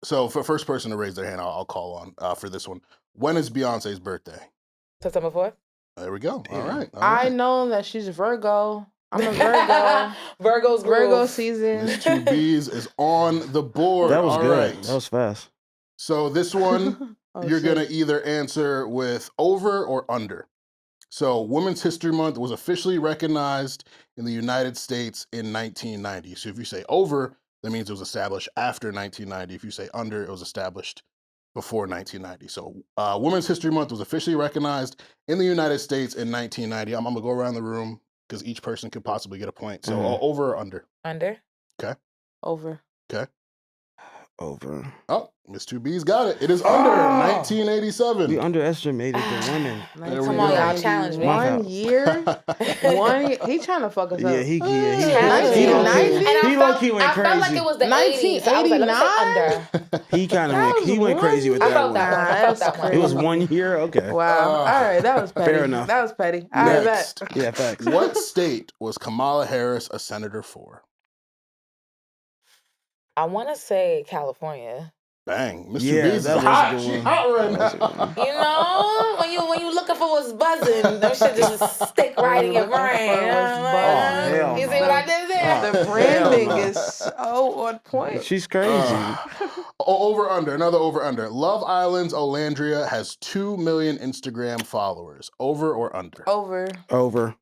So for first person to raise their hand, I'll call on for this one. When is Beyonce's birthday? September 4th. There we go. All right. I know that she's Virgo. I'm a Virgo. Virgo's groove. Virgo season. Miss 2B's is on the board. That was All good. right. That was fast. So this one, Oh, you're shit. gonna either answer with over or under. So Women's History Month was officially recognized in the United States in 1990. So if you say over, that means it was established after 1990. If you say under, it was established before 1990. So Women's History Month was officially recognized in the United States in 1990. I'm gonna go around the room because each person could possibly get a point. So Mhm. over or under? Under. Over. Over. Oh, Miss 2B's got it. It is under 1987. We underestimated the women. There we Come on, go. y'all challenge me. My 1 fault. year. 1 year. He trying to fuck us Yeah, up. he Challenge he me. low-key- 1990? And I he felt, low-key went I felt like crazy. it was the 80s. I was like, let me say under. He kind That of was he went crazy with one- that I felt one. that one. I felt that one. It was 1 year. Okay. Wow. All right, that was petty. Fair enough. That was petty. All right, Next. bet. Yeah, facts. What state was Kamala Harris a senator for? I want to say California. Bang. Miss Yeah, 2B's is that was a hot. good She one. hot right That was a good now. one. You know, when you looking for what's buzzing, them shit just stick right in your Looking for brain. what's buzzing. hell You no. see what I did there? The Oh, branding hell no. is so on point. She's crazy. Over under, another over under. Love Island's Olandria has 2 million Instagram followers. Over or under? Over. Over.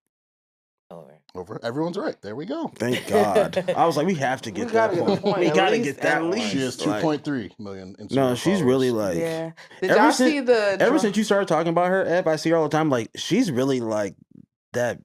Over. Over. Everyone's right. There we go. Thank God. I was like, we have to get We that gotta get one. a point, We at gotta least- get that at one. least. She has Like, 2.3 million Instagram no, she's followers. really like. Yeah. Did ever y'all since- see the? Ever since you started talking about her, Ev, I see her all the time. Like, she's really like that.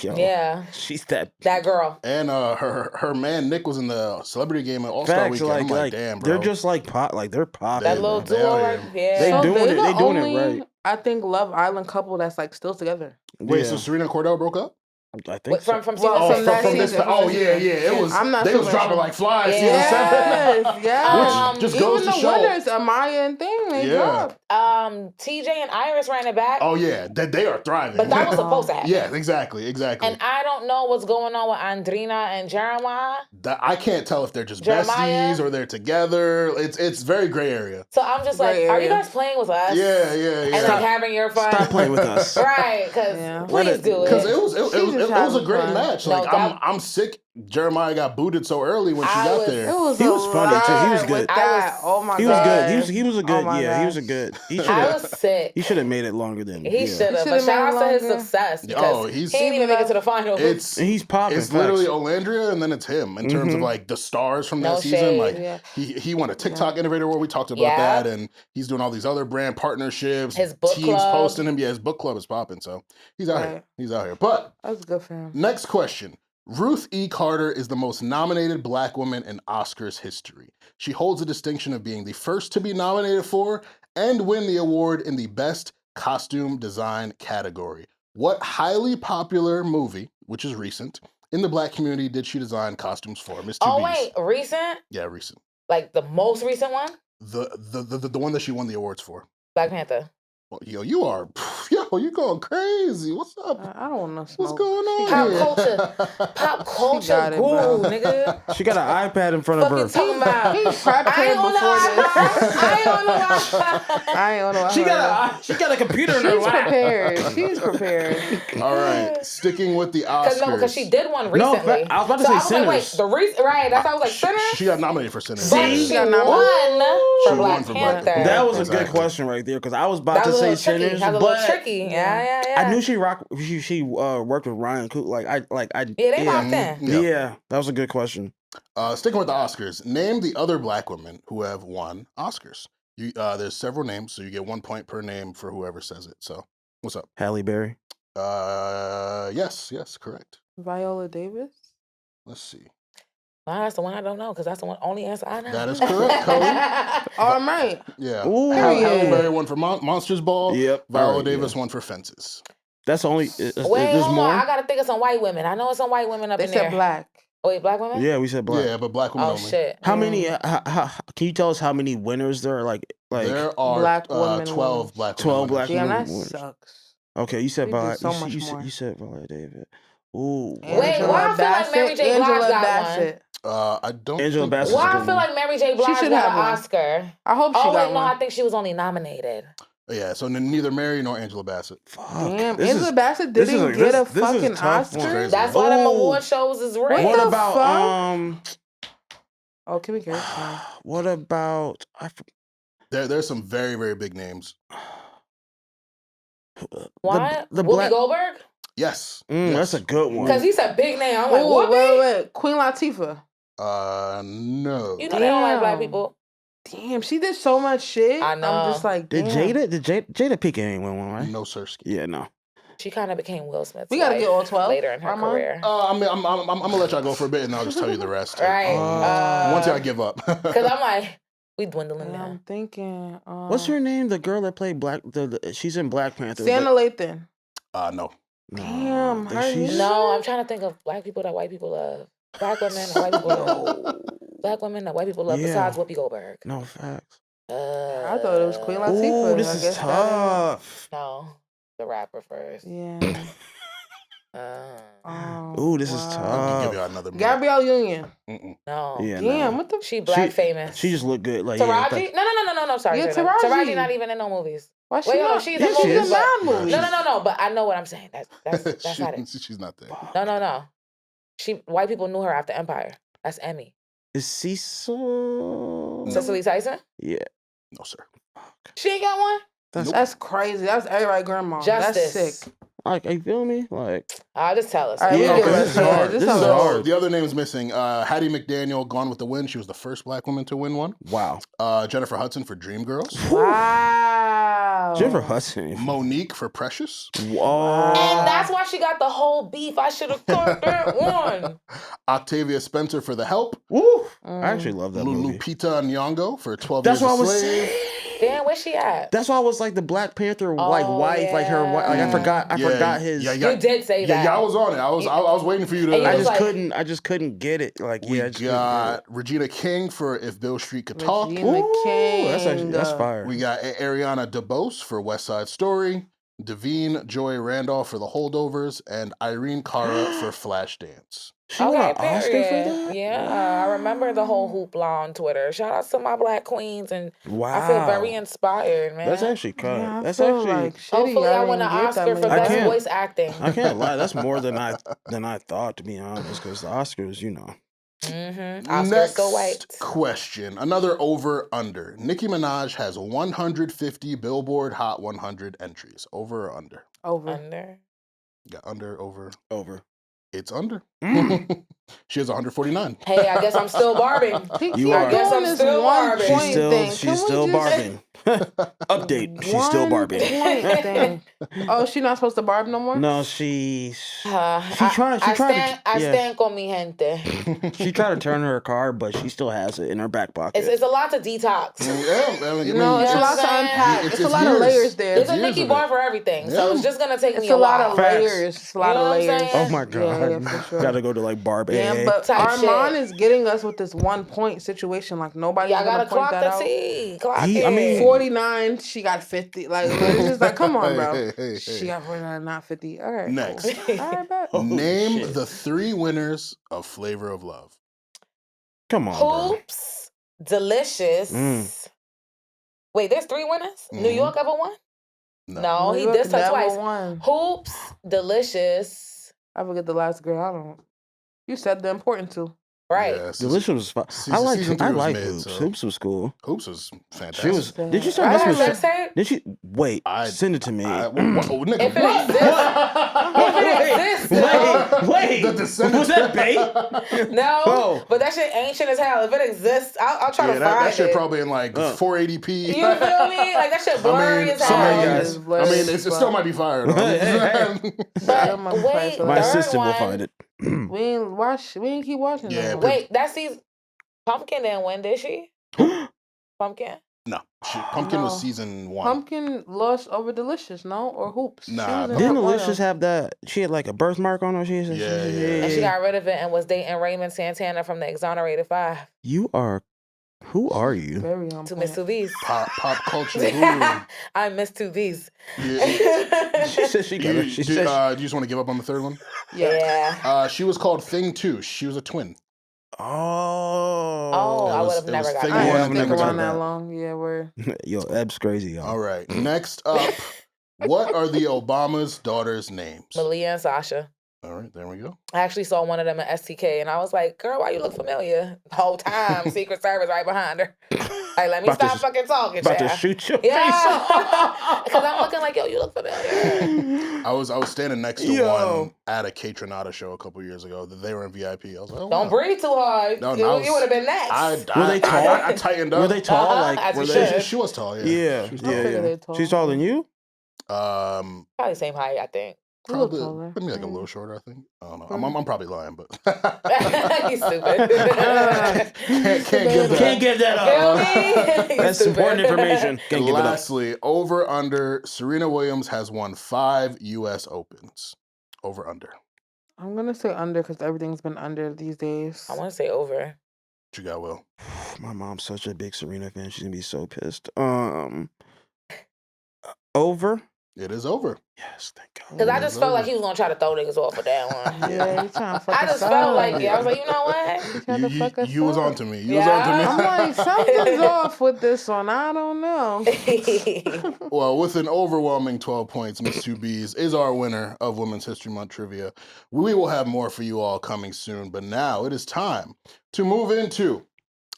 Yo, Yeah, she's that. that girl. And her man Nick was in the celebrity game at All Star Facts, Weekend. I'm like, damn, bro. they're just like pop. Like they're popping. That Yeah, little they duo, out right? here. Yeah. They So doing they're it. the They doing it only, right. I think Love Island couple that's like still together. Wait, Yeah. so Serena Cordell broke up? I think Wait, from so. season Well, Oh, from six. that from this. season, Oh from yeah, this yeah. season. It was. I'm not They so was much dropping on- like flies. Yeah. Season 7. Yes, yes. Which just Even goes to the show. winners, Amaya and Thing, they Yeah. dropped. TJ and Iris ran it back, Oh yeah, they are thriving. but that was supposed to happen. yeah, exactly. And I don't know what's going on with Andrina and Jeremiah. I can't tell if they're just Jeremiah? besties or they're together. It's very gray area. So I'm just like, Gray are you area. guys playing with us? Yeah, And yeah. like having your fun? Stop playing with us. Right, because Yeah. please Let it- do Because it. it was a great fun. match. No, Like that- I'm sick. Jeremiah got booted so early when she I got was- there. It was He was a funny, too. He was lot good. with I that. was- Oh my He god. was good. He was a good. Oh my Yeah, he was a gosh. good. He should I have. was sick. He should have made it longer than. He yeah. should have. He But should've shout out made to his longer. success because Oh, he's- he didn't even make it to the finals. It's And he's popping. It's literally facts. Olandria, and then it's him in terms of Mhm. like the stars from that No season. shade. Like Yeah. he won a TikTok innovator where we talked about Yeah. that, and he's doing all these other brand partnerships. His book teams club. posting him. Yeah, his book club is popping, so he's out here. Right. He's out here. But That was good for him. next question. Ruth E. Carter is the most nominated Black woman in Oscars history. She holds the distinction of being the first to be nominated for and win the award in the Best Costume Design category. What highly popular movie, which is recent, in the Black community did she design costumes for? Miss 2B's. Oh wait, recent? Yeah, recent. Like the most recent one? The one that she won the awards for. Black Panther. Well, yo, you are, yeah, Yo, you going crazy? What's up? I don't want no smoke. What's going on Pop here? culture got it, guru, bro. nigga. She got an iPad in front of Fuck you her. talking about? He prepped I ain't her on the before iPad. this. I ain't on the iPad. I ain't on no. She got a computer in her She's lap. prepared. She's prepared. All right, sticking with the Oscars. Because she did one No, recently. I was about to say like, wait, Sinners. the right? That's why I was like, Sinners. She got nominated for Sinners. But See? she got won nominated. for She Black won for Black Panther. Panther. That was a Exactly. good question right there because I was about That to was a say little tricky. Sinners, That was a little but tricky. Yeah. I knew she worked with Ryan Coogler. Yeah, they locked in. Yeah, that was a good question. Sticking with the Oscars, name the other Black women who have won Oscars. There's several names, so you get 1 point per name for whoever says it. So, what's up? Halle Berry. Yes, correct. Viola Davis. Let's see. Well, that's the one I don't know because that's the only answer I know. That is correct, Coey. Oh, I'm right. Yeah. Ooh. Halle Period. Berry won for Monsters Ball. Yep. Viola Alright, Davis yeah. won for Fences. That's the only. Wait, There's hold more. on. I gotta think of some white women. I know it's some white women up They in there. said black. Oh, wait, black women? Yeah, we said black. Yeah, but Black women Oh only. shit. How many? Can you tell us how many winners there are? Like There are Black women 12 winners. Black 12 women black Damn, women that winners. sucks. Okay, you said We do Viola. so much more. You said Viola David. Ooh. Wait, why I feel like Mary J. Blige Angela got Bassett. I don't Angela think Bassett's Why a I good feel one. like Mary J. Blige should got have an one. Oscar. I hope she Oh, got wait, no, one. I think she was only nominated. Yeah, so neither Mary nor Angela Bassett. Fuck. Damn, This Angela is- Bassett this is didn't a- get a this is a fucking tough one. Oscar. Crazy. That's why them Ooh. award shows is rigged. What the about fuck? Oh, Kimmy K. What about There's some very, very big names. Why? the Whoopi black? Goldberg? Yes. That's a good one. Because he said big name. I'm like, Oh, what? wait. Queen Latifah. No. You know they don't like black Damn. people. Damn, she did so much shit. I know. I'm just like, damn. Did Jada Pinkett ain't win one, right? No, Sirski. Yeah, no. She kind of became Will Smith's We gotta wife get all 12, later in her Armon? career. I mean, I'm gonna let y'all go for a bit, and I'll just tell you the rest. Right. Once y'all give up. Because I'm like, we dwindling Yeah, now. I'm thinking. What's her name? The girl that played Black. She's in Black Panther. Santa Lathan. No. No, Damn, I think her she's- name? No, I'm trying to think of black people that white people love. Black women that white people love. Black women that white people love Yeah. besides Whoopi Goldberg. No facts. I thought it was Queen Latifah. Ooh, this I is guess that tough. No, the rapper first. Yeah. Ooh, this is I'll tough. give y'all another minute. Gabrielle Union. No. Yeah, Damn, no. what the? She black famous. She just looked good. Like Taraji? No. Sorry. Yeah, Taraji. Taraji. Taraji not even in no movies. Why she Wait, not? no, she's Yeah, in she movies. is. but- movie. No. But I know what I'm saying. That's not it. She's not there. No. White people knew her after Empire. That's Emmy. Is Cecil? Cicely Tyson? Yeah. No, sir. She ain't got one? That's crazy. That's everybody grandma. Justice. That's sick. Like, you feel me? Like, I'll just tell us. All right, Yeah, we get this it. is hard. This This is is hard. So the other name is missing. Hattie McDaniel, Gone with the Wind. She was the first black woman to win one. wow. Jennifer Hudson for Dreamgirls. Wow. Jennifer Hudson. Monique for Precious. Whoa. And that's why she got the whole beef. I should have thought that one. Octavia Spencer for The Help. Woo. I actually love that movie. Lupita Nyong'o for 12 That's Years what I a was Slave. saying. Damn, where's she at? That's why I was like the Black Panther wife, like her wife. Like I forgot his. Yeah, You did say that. Yeah, I was on it. I was waiting for you to. And you I was just like- couldn't. I just couldn't get it. Like We yeah, I just couldn't get got Regina King for If Bill Street Could Talk. Regina Ooh, King. that's fire. We got Ariana DeBose for West Side Story, Davine Joy Randolph for The Holdovers, and Irene Cara for Flashdance. She won an Okay, Oscar for period. that. Yeah, I remember the whole hoopla on Twitter. Shout out to my black queens, and Wow. I feel very inspired, man. That's actually cut. Yeah, I That's feel actually. like shitty. Hopefully, I win an didn't get that Oscar for many. I best can't- voice acting. I can't lie. That's more than I thought, to be honest. Because the Oscars, you know. Mm-hmm. Oscars Next go white. question. Another over-under. Nicki Minaj has 150 Billboard Hot 100 entries. Over or under? Over. Under. Got under, over. Over. It's under. Mm. She has 149. Hey, I guess I'm still barbing. You are. I guess I'm still barbing. She's still barbing. Update. She's still barbing. Thing. Oh, she not supposed to barb no more? No, she I tried to- yeah. stand con mi gente. She tried to turn her car, but she still has it in her back pocket. It's a lot to detox. Yeah, I mean, You know, it's a lot to unpack. It's a lot of layers there. There's a years Nicki of bar it. for everything, so Yeah. it's just gonna take me It's a lot while. of Facts. layers. It's a lot You know of what I'm layers. saying? Oh my god! Yeah, for sure. Gotta go to like Barb Yeah, but type Armon shit. is getting us with this 1 point situation. Like nobody's Y'all gonna gotta point clock that the out. T. Clock He- it. I mean, 49, she got 50. Like it's just like, come on, bro. Hey. She got 49, not 50. All right, Next. cool. All right, bet. Holy Name shit. the 3 winners of Flavor of Love. Come on, bro. Hoops, Delicious. Wait, there's 3 winners? New Mhm. York ever won? No, New he York dissed her never twice. won. Hoops, Delicious. I forget the last girl. I don't. You said the important two. Right. Yeah, Delicious was fun. season 3 I was like mid, Hoops. so Hoops was cool. Hoops was fantastic. She was. Did you I start I messing have with? sex tape. Did she? Wait. I- Send it to me. Nigga, If it what? exists, Wait. The Descendants. Was that bait? No, Oh. but that shit ancient as hell. If it exists, I'll try Yeah, to that find shit it. probably in like 480p. You feel me? Like that shit blurry as hell. It still might be fire though. Hey. That might be But fire, wait, so My third assistant will one- find it. We ain't watch. We ain't keep watching. Yeah, that. but- Wait, that season. Pumpkin didn't win, did she? Pumpkin. No, Pumpkin was No. season 1. Pumpkin lost over Delicious, no, or Hoops. Nah, She was in Didn't the Delicious final. have that? She had like a birthmark on her. Yeah. And she got rid of it and was dating Raymond Santana from the Exonerated 5 You are. Who are you? Very on to point. Miss Tuvis. Pop culture guru. I Miss Tuvis. Yeah. She said she got it. She do said. you just want to give up on the third one? Yeah. She was called Thing 2. She was a twin. Oh. I It would have was never got Thing I one ain't and stick Thing around 2. that long. Yeah, we're. Yo, Eb's crazy, y'all. All right. Next up, what are the Obama's daughters' names? Malia and Sasha. All right, there we go. I actually saw one of them at STK and I was like, girl, why you look familiar? The whole time, Secret Service right behind her. Like, let me About to- stop fucking talking, About to child. shoot your Yeah. face. Because I'm looking like, yo, you look familiar. I was standing next to Yo. one at a Kate Renata show a couple years ago. They were in VIP. I was like, oh, Don't wow. breathe too hard. No, you I was- would have been next. Were they tall? I tightened up. Were they tall? Uh-huh, Like, as were you they? should. She was tall. Yeah. Yeah, She was yeah, figure yeah. they're tall. She's taller than you? Probably same height, I think. A little Probably taller. maybe like a Yeah. little shorter. I think. I don't know. I'm probably lying, but You stupid. can't give that. Can't give that Feel up. me? You That's stupid. important information. Can't give it up. Lastly, over under. Serena Williams has won 5 U.S. Opens. Over under. I'm gonna say under because everything's been under these days. I want to say over. What you got, Will? My mom's such a big Serena fan. She's gonna be so pissed. Over? It is over. Yes, thank God. Because I It just is felt like over. he was going to try to throw niggas off of that one. Yeah, you trying to fuck I us just felt like up. it. I was like, you know what? You trying to fuck us You was up. on to me. You Yeah. was on to me. I'm like, something's off with this one. I don't know. Well, with an overwhelming 12 points, Miss 2Bs is our winner of Women's History Month trivia. We will have more for you all coming soon, but now it is time to move into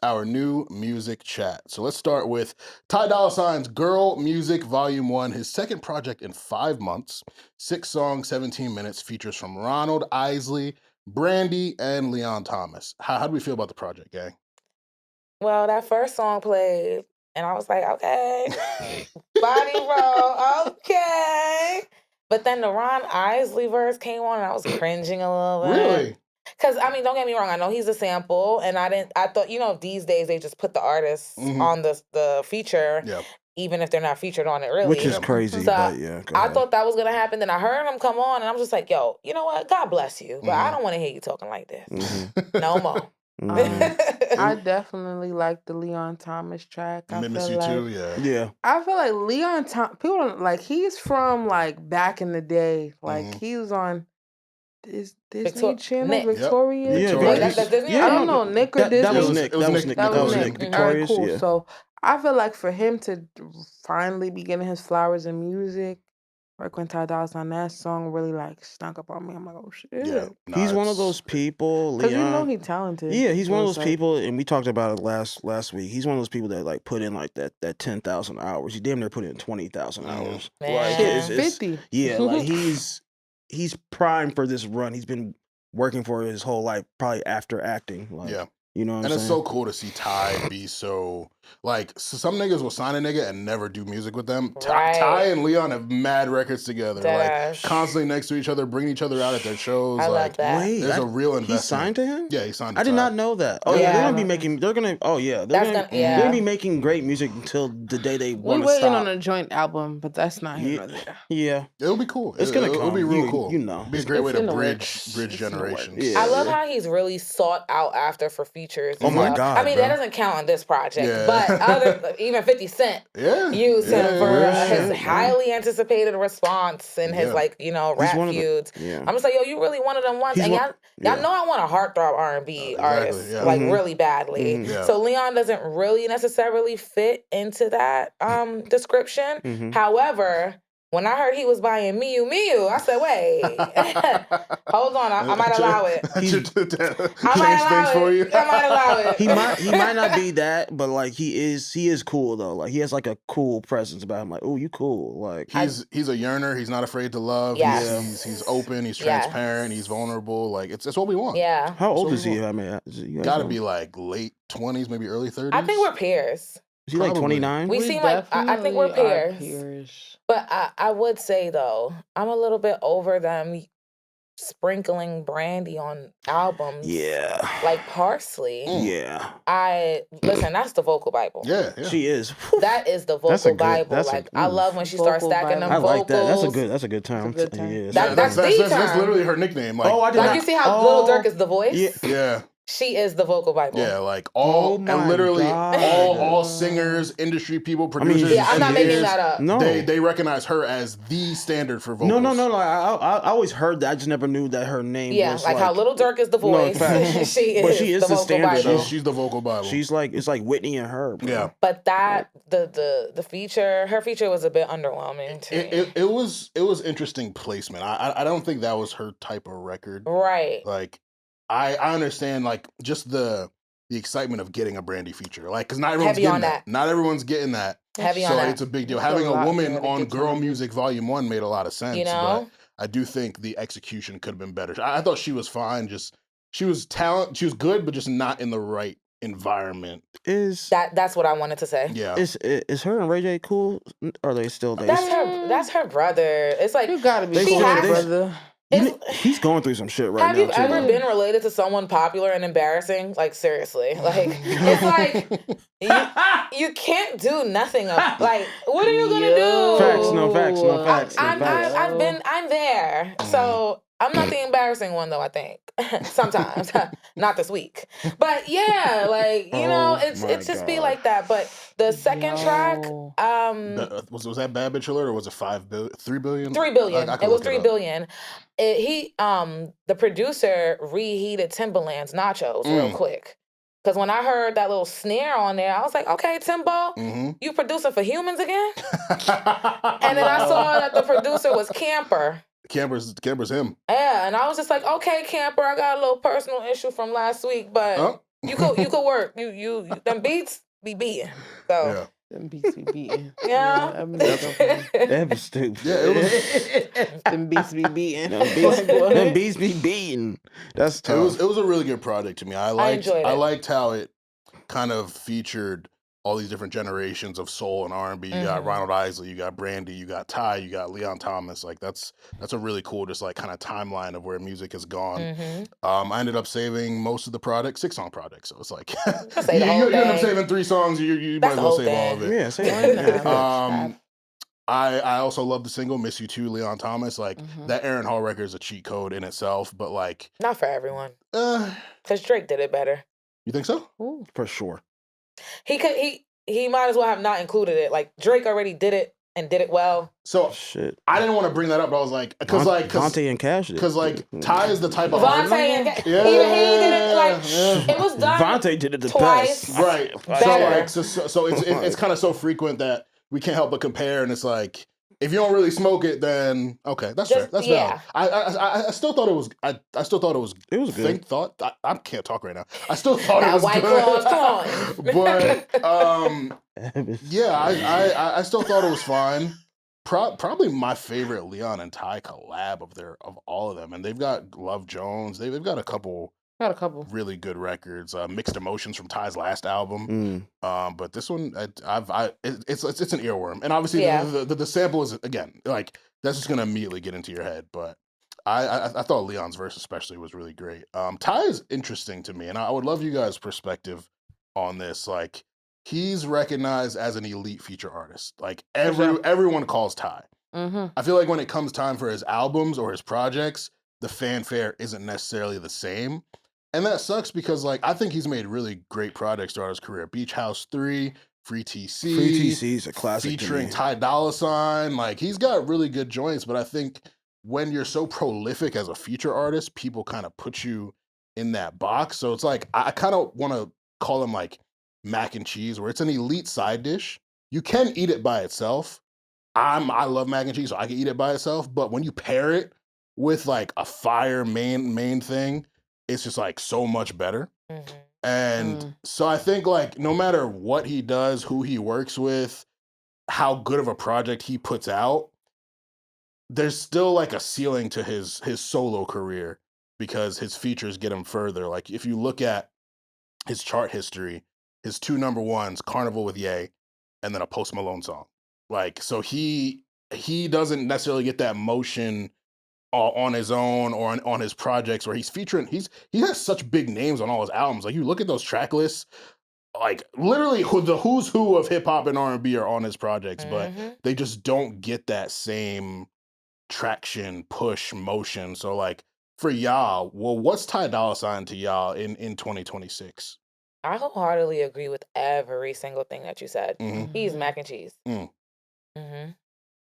our new music chat. So let's start with Ty Dolla Sign's Girl Music Volume 1, his second project in 5 months. 6 songs, 17 minutes, features from Ronald Isley, Brandy, and Leon Thomas. How do we feel about the project, gang? Well, that first song played, and I was like, okay. Body roll, okay. But then the Ron Isley verse came on, and I was cringing a little bit. Really? Because, I mean, don't get me wrong. I know he's a sample, and I thought, these days they just put the artists Mhm. on the feature, Yeah. even if they're not featured on it, really. Which is Yeah. crazy, So, but yeah. Go I ahead. thought that was going to happen. Then I heard him come on, and I was just like, yo, you know what? God bless you. But I Mhm. don't want to hear you talking like this. Mhm, No more. mhm. I definitely like the Leon Thomas track. I Miss feel you like too, yeah. Yeah. I feel like Leon Thomas. People don't like. He's from like back in the day. Like Mhm. he was on Disney Victor- Channel, Nick. Yep. Victoria. Yeah, Victoria. That's Disney? I don't know, Nick or that Disney. was It was- Nick. it was That was Nick. Nick. That That was was Nick. Nick. All right, Victorious. cool. Yeah. So I feel like for him to finally be getting his flowers in music, like when Ty Dolla Sign that song really like stunk up on me. I'm like, oh shit. Yeah. Nah, He's one of it's- those people, Because you know Leon. he's talented. Yeah, he's So one of it's those like- people, and we talked about it last week. He's one of those people that like put in like that 10,000 hours. He damn near put in 20,000 Mhm. hours. Man. Like, Shit, it's- it's- 50. Yeah, like he's primed for this run. He's been working for his whole life, probably after acting. Like, Yeah. You know what I'm And saying? it's so cool to see Ty be so like some niggas will sign a nigga and never do music with them. Right. Ty and Leon have mad records together, like Deadass. constantly next to each other, bringing each other out at their shows. I like love that. Wait, there's a real investment. He signed to him? Yeah, he signed to I did Ty. not know that. Oh yeah, Yeah. they're gonna be making. They're gonna. Oh yeah, they're That's gonna. yeah. They're gonna be making great music until the day they We want to waiting stop. on a joint album, but that's not here Yeah. nor there. Yeah, It'll be cool. It's gonna It'll come. be real You- cool. you know. It'll be a great way It's to in the bridge works. It's in the generations. works. Yeah. I love how he's really sought out after for features. Oh and my stuff. God, I mean, bro. that doesn't count on this project, Yeah. but even 50 Cent Yeah. used him for real his shit, man. highly anticipated response and his Yeah. rap one of the- feuds. yeah. I'm just like, yo, you really one of them ones, He's and one- y'all yeah. know I want a heartthrob R&B Exactly, artist yeah. like Mhm. really badly. Mhm. Yeah. So Leon doesn't really necessarily fit into that description. Mhm. However, when I heard he was buying Miu, I said, wait, hold on, I might allow it. Change I might allow things for it. you. I might allow it. He might not be that, but like he is cool though. Like he has like a cool presence about him. Like, oh, you cool. Like He's a yearner. He's not afraid to love. Yes. He's open. He's Yes. transparent. He's vulnerable. Like it's what we want. Yeah. how old So is he? what? I mean, you guys Got to know? be like late 20s, maybe early 30s. I think we're peers. Is he like probably. 29? We seem like I think we're definitely are peers. But I would say though, I'm a little bit over them sprinkling brandy on albums. Yeah. Like Parsley. Yeah. Listen, that's the vocal Bible. Yeah. She is. That is the That's a vocal good- Bible. that's a- Like I oof. love when she starts Vocal stacking them Bible. I like that. vocals. That's a good term. That's a good term. Yeah, That- that's the that's term. literally her nickname. Like, Oh, I did Like not. you see how Oh. Little Dirk is the voice? Yeah. yeah, She is the vocal Bible. yeah, like Oh all my and literally God. all singers, industry people, I mean, producers. Yeah, I'm not making engineers, that up. No. They recognize her as the standard for vocals. No. Like, I always heard that. I just never knew that her name Yeah, was like how Little Dirk is the No, voice. facts. she is But she is the the vocal standard. Bible. She's the vocal Bible. She's like, it's like Whitney and her. Bro. yeah. But that the feature, her feature was a bit underwhelming to me. It was interesting placement. I don't think that was her type of record. Right. Like I understand like just the excitement of getting a Brandy feature. Like cuz not everyone's Heavy getting on that. Not everyone's getting that. Heavy So on that. it's a big deal. It's a Having a lot woman more to on get Girl to. Music Volume 1 made a lot of sense, You know? but I do think the execution could have been better. I thought she was fine, just she was good but just not in the right environment. That's what I wanted to say. Yeah. Is her and Ray J cool? Or are they still dating? That's her brother. It's like You gotta be They cool, still- brother. He's going through some shit right have now you too. ever though. been related to someone popular and embarrassing? Like seriously, like it's like you can't do nothing. Like what are you gonna do? Facts, no facts, no facts. no facts. I'm there. So I'm not the embarrassing one though, I think. Sometimes. Not this week. But yeah, like, you know, Oh it's my just be God. like that. But the second track, Yo. Was that Bad Bitch Alert or was it 3 billion? 3 billion. I could It was look 3 up. billion. The producer reheated Timbaland's nachos real quick. Because when I heard that little snare on there, I was like, okay, Timbo, Mm-hmm. you producing for humans again? And then I saw that the producer was Camper. Camper's him. Yeah, and I was just like, okay, Camper, I got a little personal issue from last week, but Oh. you could work. You them beats be beating. So Yeah. Them beats be beating. yeah. I mean, that's so funny. That was stupid. Yeah, it was. Them beats be beating. Them beats be beating. That's tough. It was a really good project to me. I enjoyed it. liked how it kind of featured all these different generations of soul and R&B. You got Mhm. Ronald Isley, you got Brandy, you got Ty, you got Leon Thomas. Like that's a really cool just like kind of timeline of where music has gone. Mhm. I ended up saving most of the product, 6-song project. So it's like say the whole you end up thing. saving 3 songs. You That's might the as well whole save all of thing. it. Yeah, say Why that. not? I also love the single "Miss You Too," Leon Thomas. Like Mhm. that Aaron Hall record is a cheat code in itself, but like, Not for everyone. you Because Drake did it better. think so? Ooh. For sure. He might as well have not included it. Like Drake already did it and did it well. So Shit. I didn't want to bring that up, but I was like, because Vontae and Cash did. Ty is the type of Vontae and he did it like yeah. it was done. Vontae did it the twice. best. Right. Better. So it's kind of so frequent that we can't help but compare, and it's like if you don't really smoke it, then okay, that's fair. Just- That's yeah. valid. I still thought it was. I still thought it was. It was good. I can't talk right now. I still thought it Now was White good. Claws, come on. But yeah, I still thought it was fine. Probably my favorite Leon and Ty collab of all of them, and they've got Love Jones. They've got a couple Got a couple. really good records. Mixed Emotions from Ty's last album. But this one, it's an earworm, and obviously Yeah. the sample is, again, like, that's just gonna immediately get into your head. But I thought Leon's verse especially was really great. Ty is interesting to me, and I would love you guys' perspective on this. Like, he's recognized as an elite feature artist. Like, everyone calls Ty. I feel like when it comes time for his albums or his projects, the fanfare isn't necessarily the same. And that sucks because, like, I think he's made really great projects throughout his career. Beach House 3, Free TC. Free TC is a classic to Featuring me. Ty Dolla Ign. Like, he's got really good joints, but I think when you're so prolific as a feature artist, people kind of put you in that box. So it's like, I kind of want to call him like mac and cheese, where it's an elite side dish. You can eat it by itself. I love mac and cheese, so I can eat it by itself. But when you pair it with like a fire main thing, it's just like so much better. And so I think, like, no matter what he does, who he works with, how good of a project he puts out, there's still like a ceiling to his solo career because his features get him further. Like, if you look at his chart history, his 2 number ones, Carnival with Ye, and then a Post Malone song. Like, so he doesn't necessarily get that motion on his own or on his projects where he's featuring. He has such big names on all his albums. Like, you look at those track lists, like, literally the who's who of hip hop and R&B are on his projects, but they just don't get that same traction, push, motion. So, like, for y'all, well, what's Ty Dolla Ign to y'all in 2026? I wholeheartedly agree with every single thing that you said. He's mac and cheese.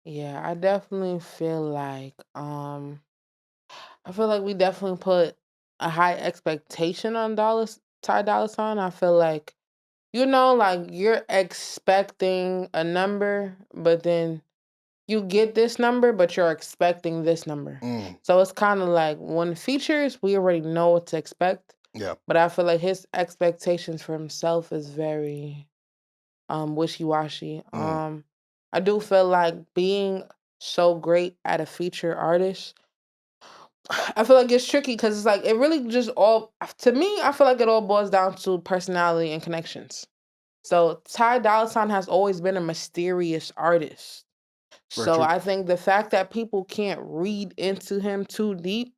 Yeah, I definitely feel like we definitely put a high expectation on Ty Dolla Ign. I feel like, like, you're expecting a number, but then you get this number, but you're expecting this number. So it's kind of like, when features, we already know what to expect. Yeah. But I feel like his expectations for himself is very wishy-washy. I do feel like being so great at a feature artist, I feel like it's tricky because it's like, it really just to me, I feel like it all boils down to personality and connections. So Ty Dolla Ign has always been a mysterious artist. So I think the fact that people can't read into him too deep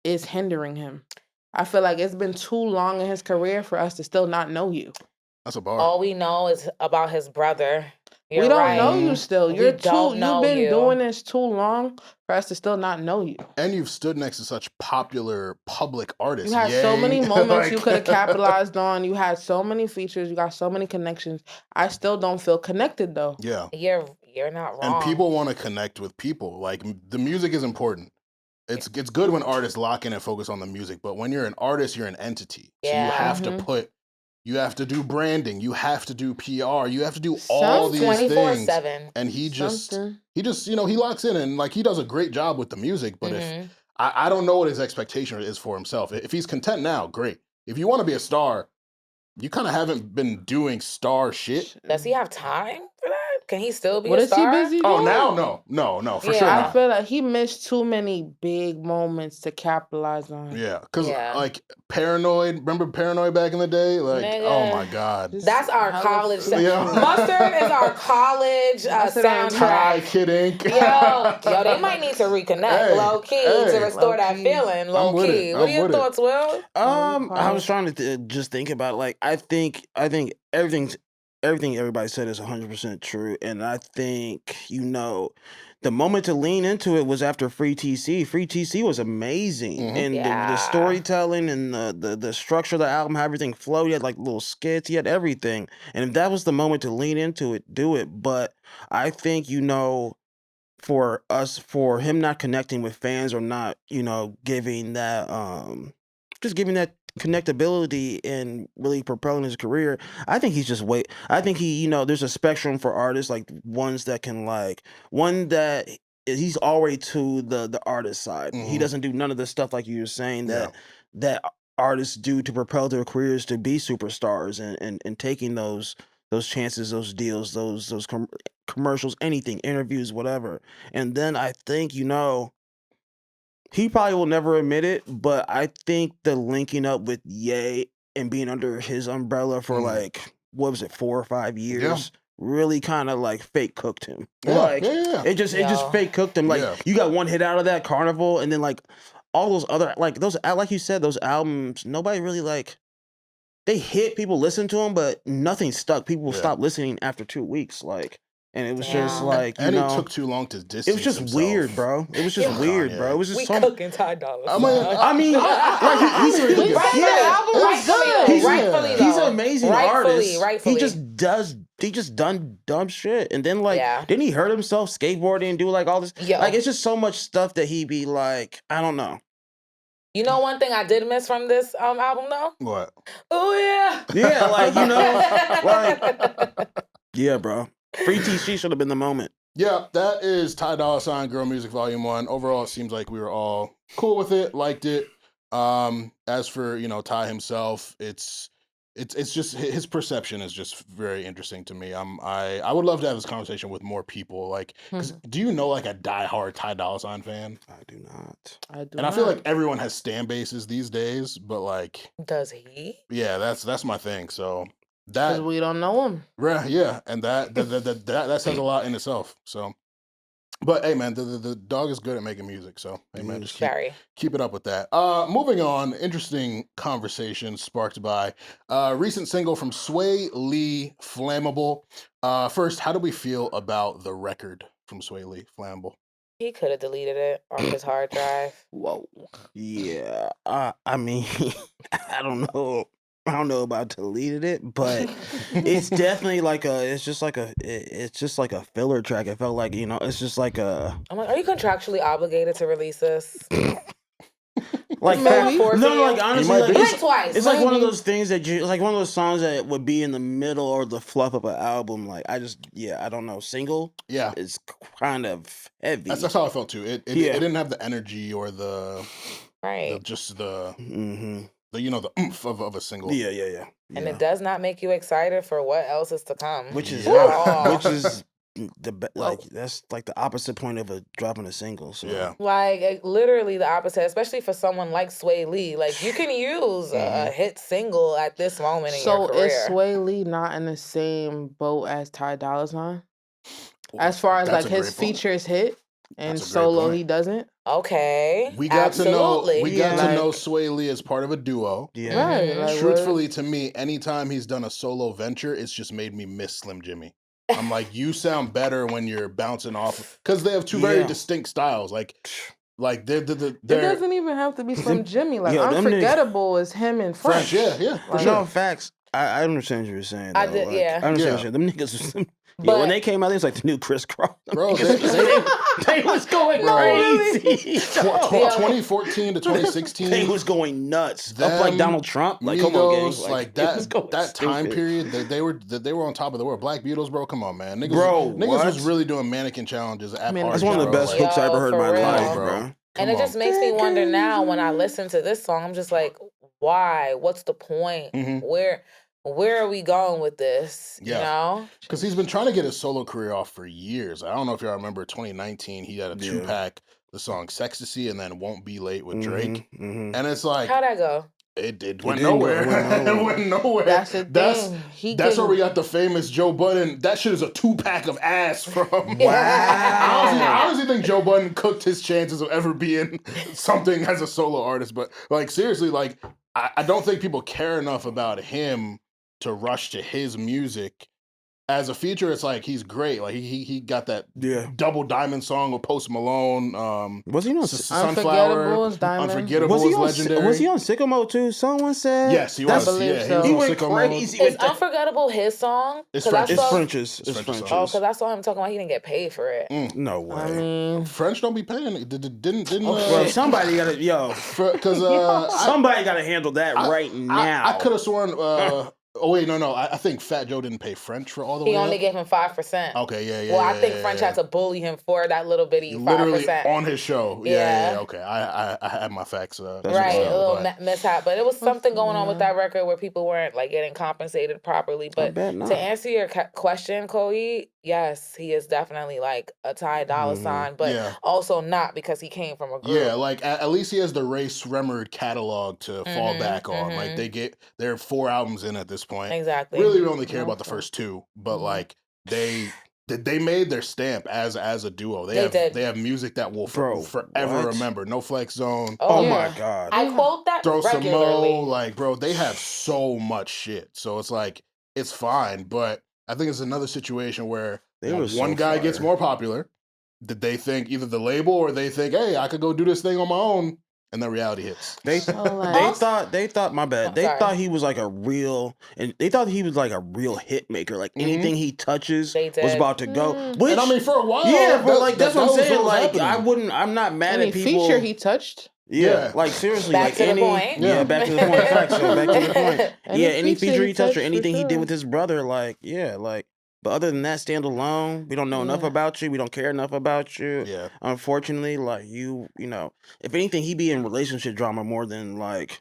is hindering him. I feel like it's been too long in his career for us to still not know you. That's a bar. All we know is about his brother. We don't know you still. You've been doing this too long for us to still not know you. And you've stood next to such popular public artists. You had so many moments you could have capitalized on. You had so many features. You got so many connections. I still don't feel connected, though. Yeah. You're not wrong. And people want to connect with people. Like, the music is important. It's good when artists lock in and focus on the music, but when you're an artist, you're an entity. So you have to you have to do branding, you have to do PR, you have to do all these things. 24/7. And he just he locks in, and, like, he does a great job with the music, but if I don't know what his expectation is for himself. If he's content now, great. If you want to be a star, you kind of haven't been doing star shit. Does he have time for that? Can he still be a star? What is he busy Oh, doing? now? No, for sure not. I feel like he missed too many big moments to capitalize on. Yeah, because, like, Paranoid, remember Paranoid back in the day? Like, oh my God. That's our college. Mustard is our college soundtrack. Try kidding. Yo, they might need to reconnect, low key, to restore that feeling, low key. What are your thoughts, Will? I was trying to just think about it. Like, I think everything everybody said is 100% true, and I think, the moment to lean into it was after Free TC. Free TC was amazing, and the storytelling and the structure of the album, how everything flowed. He had, like, little skits, he had everything, and if that was the moment to lean into it, do it. But I think, for him not connecting with fans or not, giving that just giving that connectability and really propelling his career, I think he's just I think there's a spectrum for artists, like, ones that can, like, one that he's already to the artist side. He doesn't do none of the stuff, like you were saying, that artists do to propel their careers to be superstars, and taking those chances, those deals, those commercials, anything, interviews, whatever. And then I think, He probably will never admit it, but I think the linking up with Ye and being under his umbrella for like, what was it, 4 or 5 years, really kind of like fake cooked him. It just fake cooked him. Like you got one hit out of that Carnival, and then like all those other like you said, those albums, nobody really like. They hit, people listen to them, but nothing stuck. People stopped listening after 2 weeks, like. And it was just like, and it took too long to distance. It was just himself. weird, bro. It was just weird, bro. It was just we so. cooking Ty Dolla. He's an amazing artist. Rightfully. He just done dumb shit, and then like, didn't he hurt himself skateboarding and do like all this? Like, it's just so much stuff that he be like, I don't know. You know, one thing I did miss from this album though. What? Oh yeah. Yeah, like yeah, bro. Free TC should have been the moment. Yeah, that is Ty Dolla $ign Girl Music Volume 1. Overall, it seems like we were all cool with it, liked it. As for, Ty himself, it's just his perception is just very interesting to me. I would love to have this conversation with more people. Like, 'cause do you know like a diehard Ty Dolla $ign fan? I do not. I feel like everyone has stan bases these days, but like, does he? Yeah, that's my thing. So. Because we don't know him. Right, yeah, and that says a lot in itself. So, but hey, man, the dog is good at making music. So, hey, man, just keep it up with that. Moving on, interesting conversation sparked by recent single from Swae Lee, "Flammable." First, how do we feel about the record from Swae Lee, "Flammable"? He could have deleted it off his hard drive. Whoa. Yeah. I mean, I don't know. I don't know about deleted it, but it's definitely like it's just like a filler track. It felt like, it's just like a. I'm like, are you contractually obligated to release this? Like honestly, twice. It's like one of those things that like one of those songs that would be in the middle or the fluff of an album. Like I don't know. Single, it's kind of heavy. That's how I felt too. It didn't have the energy or the the oomph of a single. Yeah. And it does not make you excited for what else is to come. Which is that's like the opposite point of dropping a single. So. Yeah. Like literally the opposite, especially for someone like Swae Lee. Like you can use a hit single at this moment in your career. So is Swae Lee not in the same boat as Ty Dolla $ign? As far as like his features hit and solo he doesn't? Okay. We got to know Swae Lee as part of a duo. Yeah. Right. Like, truthfully, to me, anytime he's done a solo venture, it's just made me miss Slim Jimmy. I'm like, you sound better when you're bouncing off, because they have two very distinct styles. Like they're it doesn't even have to be Slim Jimmy. Like Unforgettable is him and French. Yeah. For sure. Facts. I understand what you're saying. Though. I did. I understand what you're saying. Them niggas. But when they came out, it was like the new Criss Cross. Bro, they was going crazy. 2014 to 2016. They was going nuts. Up like Donald Trump. Like, come on, gang. Like that time period that they were on top of the world. Black Beatles, bro. Come on, man. Niggas was really doing mannequin challenges at that's one of the best hooks I ever heard in my life, bro. And it just makes me wonder now when I listen to this song, I'm just like, why? What's the point? Where are we going with this? You know? Because he's been trying to get his solo career off for years. I don't know if y'all remember 2019, he had a 2-pack, the song Sextasy and then Won't Be Late with Drake. And it's like... How'd that go? It went nowhere. It went nowhere. That's the thing. That's where we got the famous Joe Budden. That shit is a 2-pack of ass from. Wow. I honestly think Joe Budden cooked his chances of ever being something as a solo artist. But like seriously, like I don't think people care enough about him to rush to his music. As a feature, it's like he's great. Like he got that double diamond song with Post Malone. Was he on Sunflower? Unforgettable is legendary. Was he on Sicko Mode too? Someone said. Yes, he was. He went crazy. Is Unforgettable his song? It's French. It's French's. Oh, because I saw him talking about he didn't get paid for it. No way. I mean, French don't be paying. Didn't. Well, somebody got to somebody got to handle that right now. I could have sworn. Oh wait, no. I think Fat Joe didn't pay French for all the way. He only up. gave him 5%. Okay, yeah. Well, I think French had to bully him for that little bitty 5%. Literally on his show. Yeah. Okay, I had my facts. Right, a little mishap, but it was something going on with that record where people weren't like getting compensated properly. But to answer your question, Coey, yes, he is definitely like a Ty Dolla sign, but Yeah. also not because he came from a group. Yeah, like at least he has the Ray Sremmurd catalog to fall back on. Like they're 4 albums in at this point. Exactly. Really, we only care about the Okay. first 2, but like they made their stamp as a duo. They did. They have music that we'll Bro, forever what? remember. No Flex Zone. Oh Yeah. my god. I quote that Throw some regularly. Mo, like bro, they have so much shit. So it's like it's fine, but I think it's another situation where They when were so one guy gets fire. more popular, did they think either the label or they think, hey, I could go do this thing on my own, and then reality hits. They like- they thought my bad. I'm They sorry. thought he was like a real, and they thought he was like a real hit maker. Like anything he touches They was did. about to go. Which And I mean, for a while, yeah, but like that's what I'm was saying. was Like happening. I'm not mad Any at people. feature he touched. Yeah, like seriously, Back like to the any point. yeah, back to the point. Facts, so back to the point. Any Yeah, any feature feature he he touched or touched, for anything he did sure. with his brother, like yeah, like. But other than that, stand alone. We don't know enough Yeah. about you. We don't care enough about you. Yeah. Unfortunately, like you know, if anything, he be in relationship drama more than like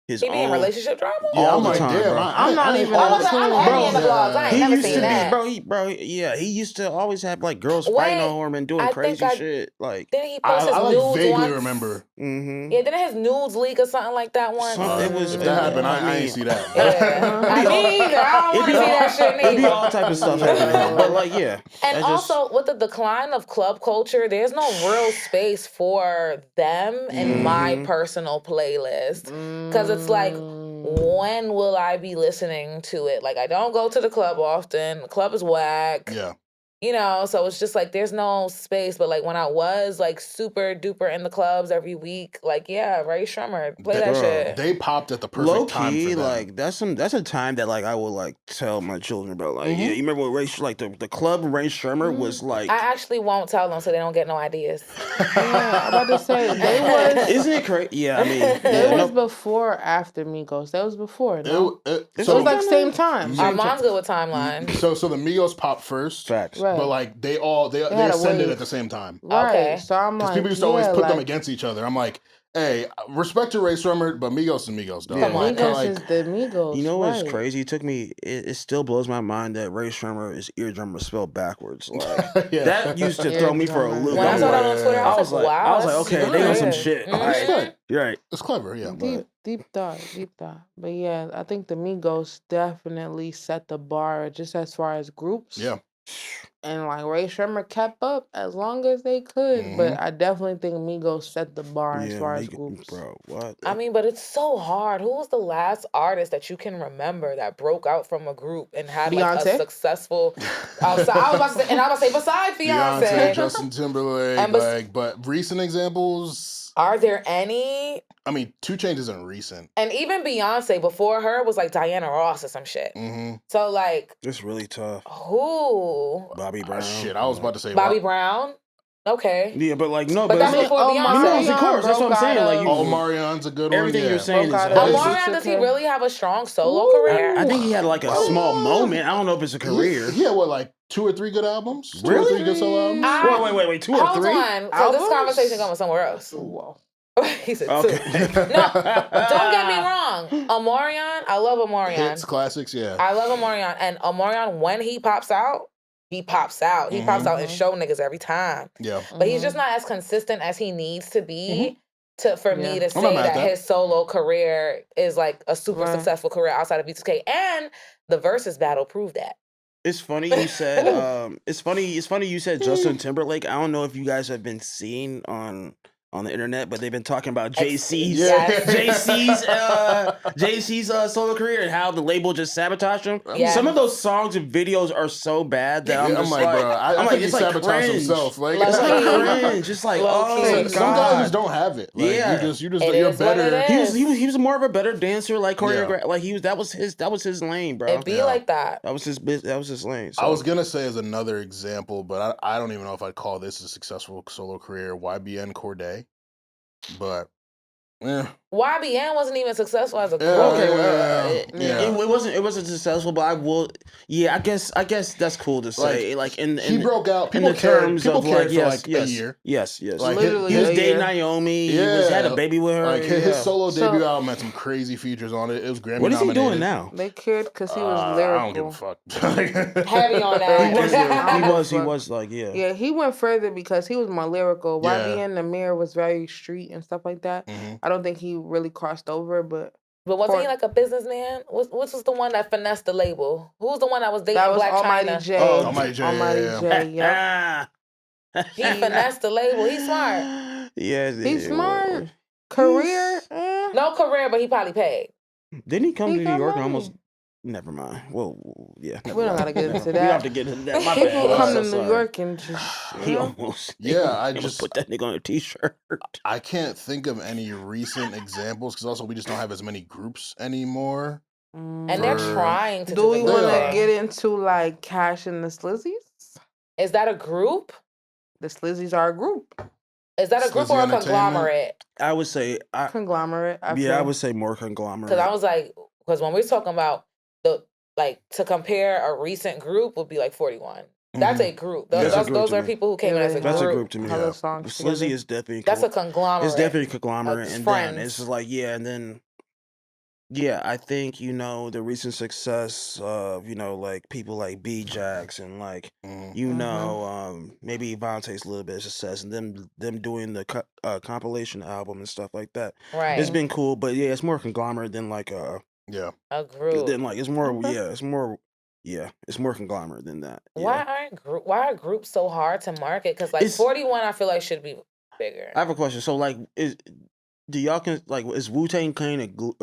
his He be in own. relationship drama? Yeah, all I'm the like, time, damn, bro. I'm not even I'm on the heavy in the blogs. I ain't He never used seen to that. be, yeah. He used to always have like girls fighting Wait, on him and doing I think crazy I- shit. Like, Didn't he post his I nudes like vaguely once? remember. mm-hmm. Yeah, didn't his nudes leak or something like that once? It was If that happened, I mean, ain't see that. Yeah. I It'd be me either. I don't It'd want to be see all- that shit It'd be neither. all type of stuff happening. But like, yeah. And I just- also, with the decline of club culture, there's no real space for them in my Mhm. personal playlist. Because it's like, when will I be listening to it? Like, I don't go to the club often. The club is whack. Yeah. You know, so it's just like there's no space. But like when I was like super duper in the clubs every week, like yeah, Ray Shremmer, play that Bro, shit. They popped at the perfect Low time key, for them. like that's a time that like I will like tell my children about. Like, Mm-hmm. yeah, you remember what the club Ray Shremmer was like? I actually won't tell them so they don't get no ideas. Yeah, I'm about to say they was. Isn't it crazy? Yeah, I mean, It yeah, was no, before or after Migos. That was before. No, It it was like same time. Armon's good with timelines. so the Migos popped first, facts. Right. but like they had a ascended wave. at the same time. Right. Okay. So I'm Because like, people used to always yeah, put them like, against each other. I'm like, hey, respect to Ray Sremmurd, but Migos and Migos, dog. Yeah. Like, Migos like, is the Migos. You know what's right. crazy? It took me. It still blows my mind that Ray Shremmer is eardrum was spelled backwards. Like yeah. that used to throw me for a Eardrum. loop. When I I'm saw that like, on Twitter, I was like, wow. I was like, that's okay, they on some good. shit. Mhm. All right, Respect. you're right. It's clever, yeah. Deep thought. But yeah, I think the Migos definitely set the bar just as far as groups. Yeah. And like Ray Shremmer kept up as long as they could, but I definitely think Migos set the bar as far as groups. Bro, what? I mean, but it's so hard. Who was the last artist that you can remember that broke out from a group and had like a Beyonce? successful? I was about to say, besides Beyonce, Beyonce, Justin Timberlake, And but recent examples, are there any? I mean, 2 Chainz isn't recent. And even Beyonce before her was like Diana Ross or some shit. Mm-hmm. So like, It's really tough. who? Bobby Brown. Shit, I was about to say Bobby Brown. Okay. Yeah, but like no, But but that's it's- before Omarion Beyonce. No, it's of course. That's what I'm saying. Like you, Oh, Marion's a good everything one. you're Yeah. saying is. Broke out is- of- Omarion, does he really have a strong solo Ooh. career? I think he had like a small moment. I don't know if it's a career. Yeah, what, like 2 or 3 good albums? 2 or Really? 3 good solo albums? Wait, 2 or Hold 3? on, because this Albums? conversation going somewhere else. Whoa. He said Okay. 2. No, don't get me wrong. Omarion, I love Omarion. Hits, classics, yeah. I love Omarion. And Omarion, when he pops out, he pops out. He pops out and show niggas every time. Yeah. But he's just not as consistent as he needs to be for me Yeah. to I'm say not mad at that that. his solo career is like a super Right. successful career outside of B2K. And the Versus battle proved that. It's funny you said. It's funny you said Justin Timberlake. I don't know if you guys have been seeing on the internet, but they've been talking about JC's Yeah. JC's solo career and how the label just sabotaged him. Yeah. Some of those songs and videos are so bad that I'm Yeah, just I'm like, bro, I think he it's like sabotaged cringe. himself. Like, It's like Low-key. cringe. Just like Low-key. oh my some guys god. just don't have it. Like, Yeah. you just It you're is what better. it is. He was more of a better dancer, like choreographer. Like that was his lane, bro. It be Yeah. like that. That was his lane. So. I was gonna say as another example, but I don't even know if I'd call this a successful solo career. YBN Cordae, but yeah, YBN wasn't even successful as a group. Okay, yeah. it wasn't successful, but I will. Yeah, I guess that's cool to say. Like he broke out. in People the terms cared of for like a year. Yes. Like Literally he was a dating year. Naomi. Yeah, He had a baby with her. Like his solo So- debut album had some crazy features on it. It was Grammy What is he nominated. doing now? They cared because he was lyrical. I don't give a fuck. Heavy on that. He was like Yeah, he went further because he was more lyrical. Yeah. YBN the Mirror was very street and stuff like that. Mhm. I don't think he really crossed over, but But wasn't he like a businessman? Which was the one that finessed the label? Who was the one that was dating that was Black Almighty China? J. Oh, Almighty J, Almighty yeah. J, yep. He finessed the label. He's smart. Yeah, He's smart. Career? No career, but he probably paid. Didn't he come He to New got York? money. Almost. Never mind. Well, yeah. We don't gotta get into We that. don't have to get into that. My People bad. come to So New sorry. York and just He you know? almost. Yeah, I he almost just- put that nigga on a t-shirt. I can't think of any recent examples because also we just don't have as many groups anymore. And they're For- trying to Do we the want group to thing. get into like Cash and the Slizzies? Is that a group? The Slizzies are a group, Is that a group Slizzy or a Entertainment? conglomerate? I would say. conglomerate. I Yeah, I feel. would say more conglomerate. Because I was like, because when we're talking about to compare a recent group would be like 41. That's a group. That's a group Those to are me. people who came in as a That's group. a group to me. Hella Yeah. songs Slizzy together. is definitely. That's a conglomerate. It's definitely a conglomerate, Like and friends. then it's just like and then. Yeah, I think the recent success of like people like B-Jax and like Mhm. maybe Vontae's a little bit of success and them doing the compilation album and stuff like that. Right. It's been cool, but yeah, it's more conglomerate than like Yeah. a group. then like it's more Okay. it's more conglomerate than that. Why are groups so hard to market? Because like It's- 41, I feel like should be bigger. I have a question. So like do y'all is Wu-Tang Clan a group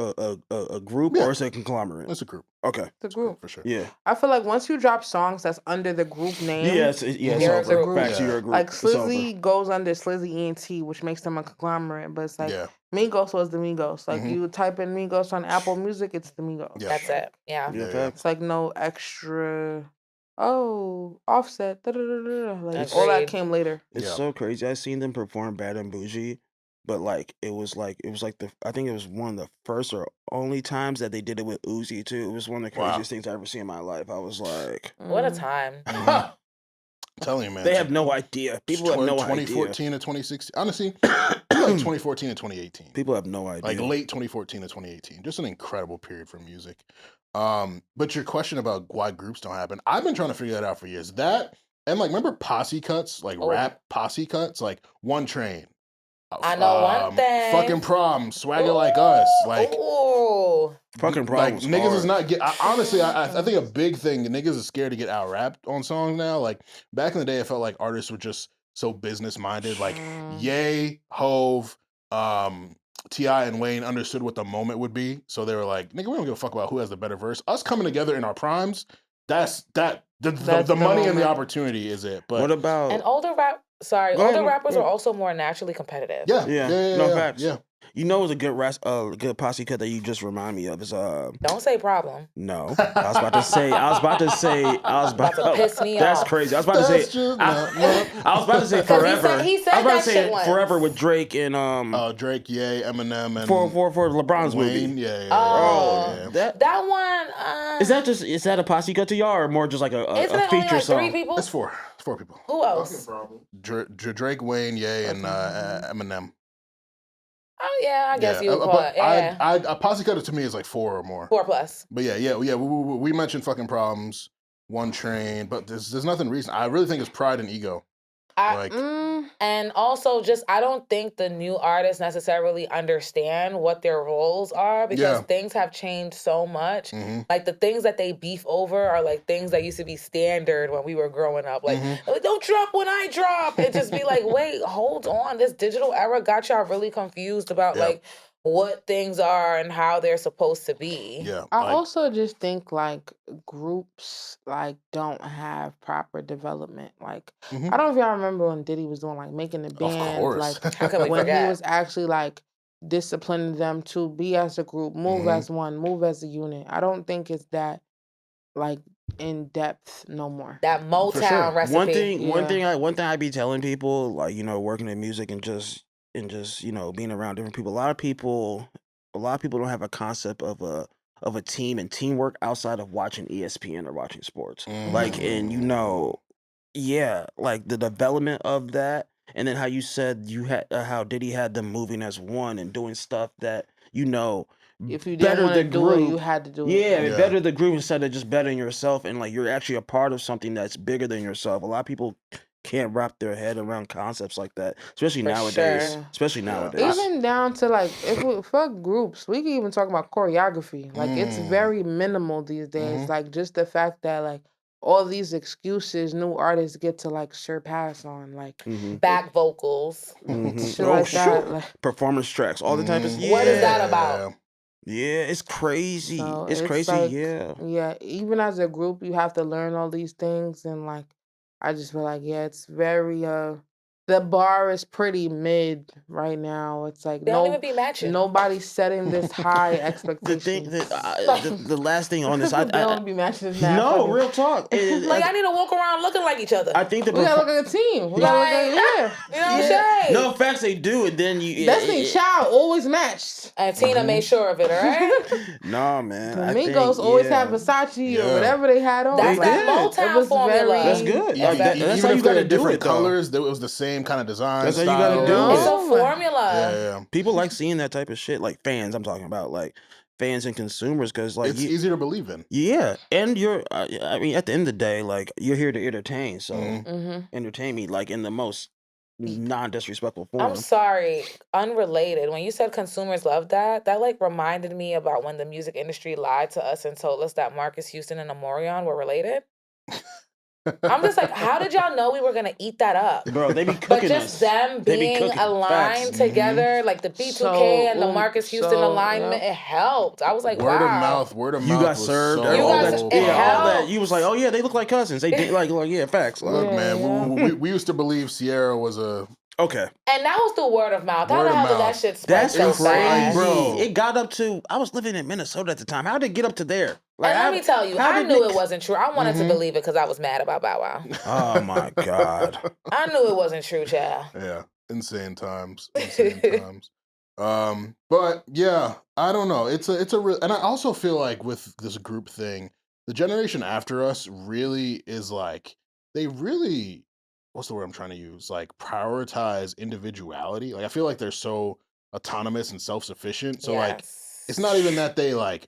Yeah. or is it a conglomerate? It's a group. Okay. The group. For sure. Yeah. I feel like once you drop songs that's under the group name, Yes, You're a it's over. group. Facts, Yeah. you're a group. like It's over. Slizzy goes under Slizzy ENT, which makes them a conglomerate. But it's like Yeah. Migos was the Migos. Like Mhm. you type in Migos on Apple Music, it's the Migos. Yeah. That's it. Yeah. Yeah, Yeah. facts. It's like no extra. Oh, Offset. Like It's- all that Agreed. came later. It's Yeah. so crazy. I seen them perform Bad and Bougie, but like it was like I think it was one of the first or only times that they did it with Uzi too. It was one of the Wow. craziest things I ever seen in my life. I was like, What a Mhm. time. Mhm. Telling you, man. they have no idea. People have no idea. 2014 to 2016. Honestly, like 2014 to 2018. People have no idea. Like late 2014 to 2018. Just an incredible period for music. But your question about why groups don't happen, I've been trying to figure that out for years. That and like remember posse cuts, like Oh. rap posse cuts, like One Train. I know one thing. Fucking Prom, Swagger Like Us, like Ooh. Fucking like Problem was niggas is hard. not get. Honestly, I think a big thing niggas is scared to get out rapped on songs now. Like back in the day, I felt like artists were just so business minded. Like Ye, Hove, T.I. and Wayne understood what the moment would be, so they were like, "Nigga, we don't give a fuck about who has the better verse." Us coming together in our primes, that's the That's the money and the moment. opportunity is it. But What about And older Go ahead, rappers go are ahead. also more naturally competitive. yeah, no facts. yeah. it was a good posse cut that you just remind me of is Don't say problem. no. I was about to say About to piss me That's off. crazy. I was about to That's say just I was about to say 'Cause forever. he said I was about that to say shit once. forever with Drake and Drake, Ye, Eminem, and for LeBron's Wayne. movie. Yeah. Oh. yeah. That That one. is that a posse cut to y'all or more just like a Isn't it only feature like song? 3 people? It's four people. Who else? Drake, Wayne, Ye, and Eminem. Oh yeah, I guess you would call but it. Yeah. a posse cutter to me is like 4 or more. 4+. But yeah. We mentioned fucking Problems, One Train, but there's nothing recent. I really think it's pride and ego. Like, And also, just I don't think the new artists necessarily understand what their roles are because Yeah. things have changed so much. mhm, Like the things that they beef over are like things that used to be standard when we were growing up. Like, mhm. don't drop when I drop. It just be like, wait, hold on. This digital era got y'all really confused about Yeah. like what things are and how they're supposed to be. Yeah. I like, also just think like groups like don't have proper development. Like Mhm. I don't know if y'all remember when Diddy was doing like making the band, course. like How can we when forget? he was actually like disciplining them to be as a group, move Mhm. as one, move as a unit. I don't think it's that like in depth no more. That Motown sure. recipe. One thing Yeah. I be telling people, like, working in music and just, and just being around different people. A lot of people don't have a concept of a team and teamwork outside of watching ESPN or watching sports. Like, and yeah, like the development of that, and then how you said you had how Diddy had them moving as one and doing stuff that If you didn't better want the to do it, you group. had to do it. Yeah, Yeah. better the group instead of just bettering yourself, and like you're actually a part of something that's bigger than yourself. A lot of people can't wrap their head around concepts like that, especially For nowadays. sure. Especially Yeah. nowadays. Even down to like, if we fuck groups, we can even talk about choreography. Like, it's very minimal these days. Like, just the fact that like all these excuses new artists get to like surpass on, like Back vocals. shit like that. Like, Performance tracks, all the type of What is that about? Yeah, it's crazy. so It's crazy. like, Yeah. even as a group, you have to learn all these things, and like, I just feel like, it's very the bar is pretty mid right now. It's like They don't even be matching. nobody's setting this high The expectations. thing, the last thing on this, They don't be matching this mad no fucking- real talk. Like, I need to walk around looking like each other. I think the We gotta look at the team. We gotta look at You know what I'm saying? no facts they do, and then you. Destiny Child always matched. And Tina made sure of it, all right? No man, The I Migos think, always yeah. have Versace Yeah. or whatever they had on. That's Like, that did. it Motown was formula. very- That's good. Yeah, Like, that's even how you if they gotta had do different it, though. colors, it was the same kind of design. That's how you gotta style. do It's it. a formula. Yeah. People like seeing that type of shit, like fans. I'm talking about, like fans and consumers, because like It's easy to believe in. yeah, and you're. I mean, at the end of the day, like you're here to entertain, so entertain me, like in the most non-disrespectful form. I'm sorry, unrelated. When you said consumers love that like reminded me about when the music industry lied to us and told us that Marcus Houston and Amorion were related. I'm just like, how did y'all know we were gonna eat that up? Bro, they be But cooking just us. them They be being cooking. aligned Facts. together, like the B2K So, and the Marcus Houston alignment, it helped. I was like, Word wow. of mouth. You got was served. So all that, it all that. helps. You was like, oh yeah, they look like cousins. They did like yeah, facts. Look, Yeah, man, we used to believe Sierra was a. Okay, And that was the word of mouth. How Word the of hell did that mouth. shit spread that's so crazy, fast? bro. It got up to. I was living in Minnesota at the time. How did it get up to there? Like, And let me tell you, I did knew it wasn't true. I wanted to believe it because I was mad about Bow Wow. Oh my god. I knew it wasn't true, child. Yeah, insane times. But yeah, I don't know. It's a real, and I also feel like with this group thing, the generation after us really is like they really, what's the word I'm trying to use? Like prioritize individuality. Like I feel like they're so autonomous and self-sufficient. So like it's not even that they like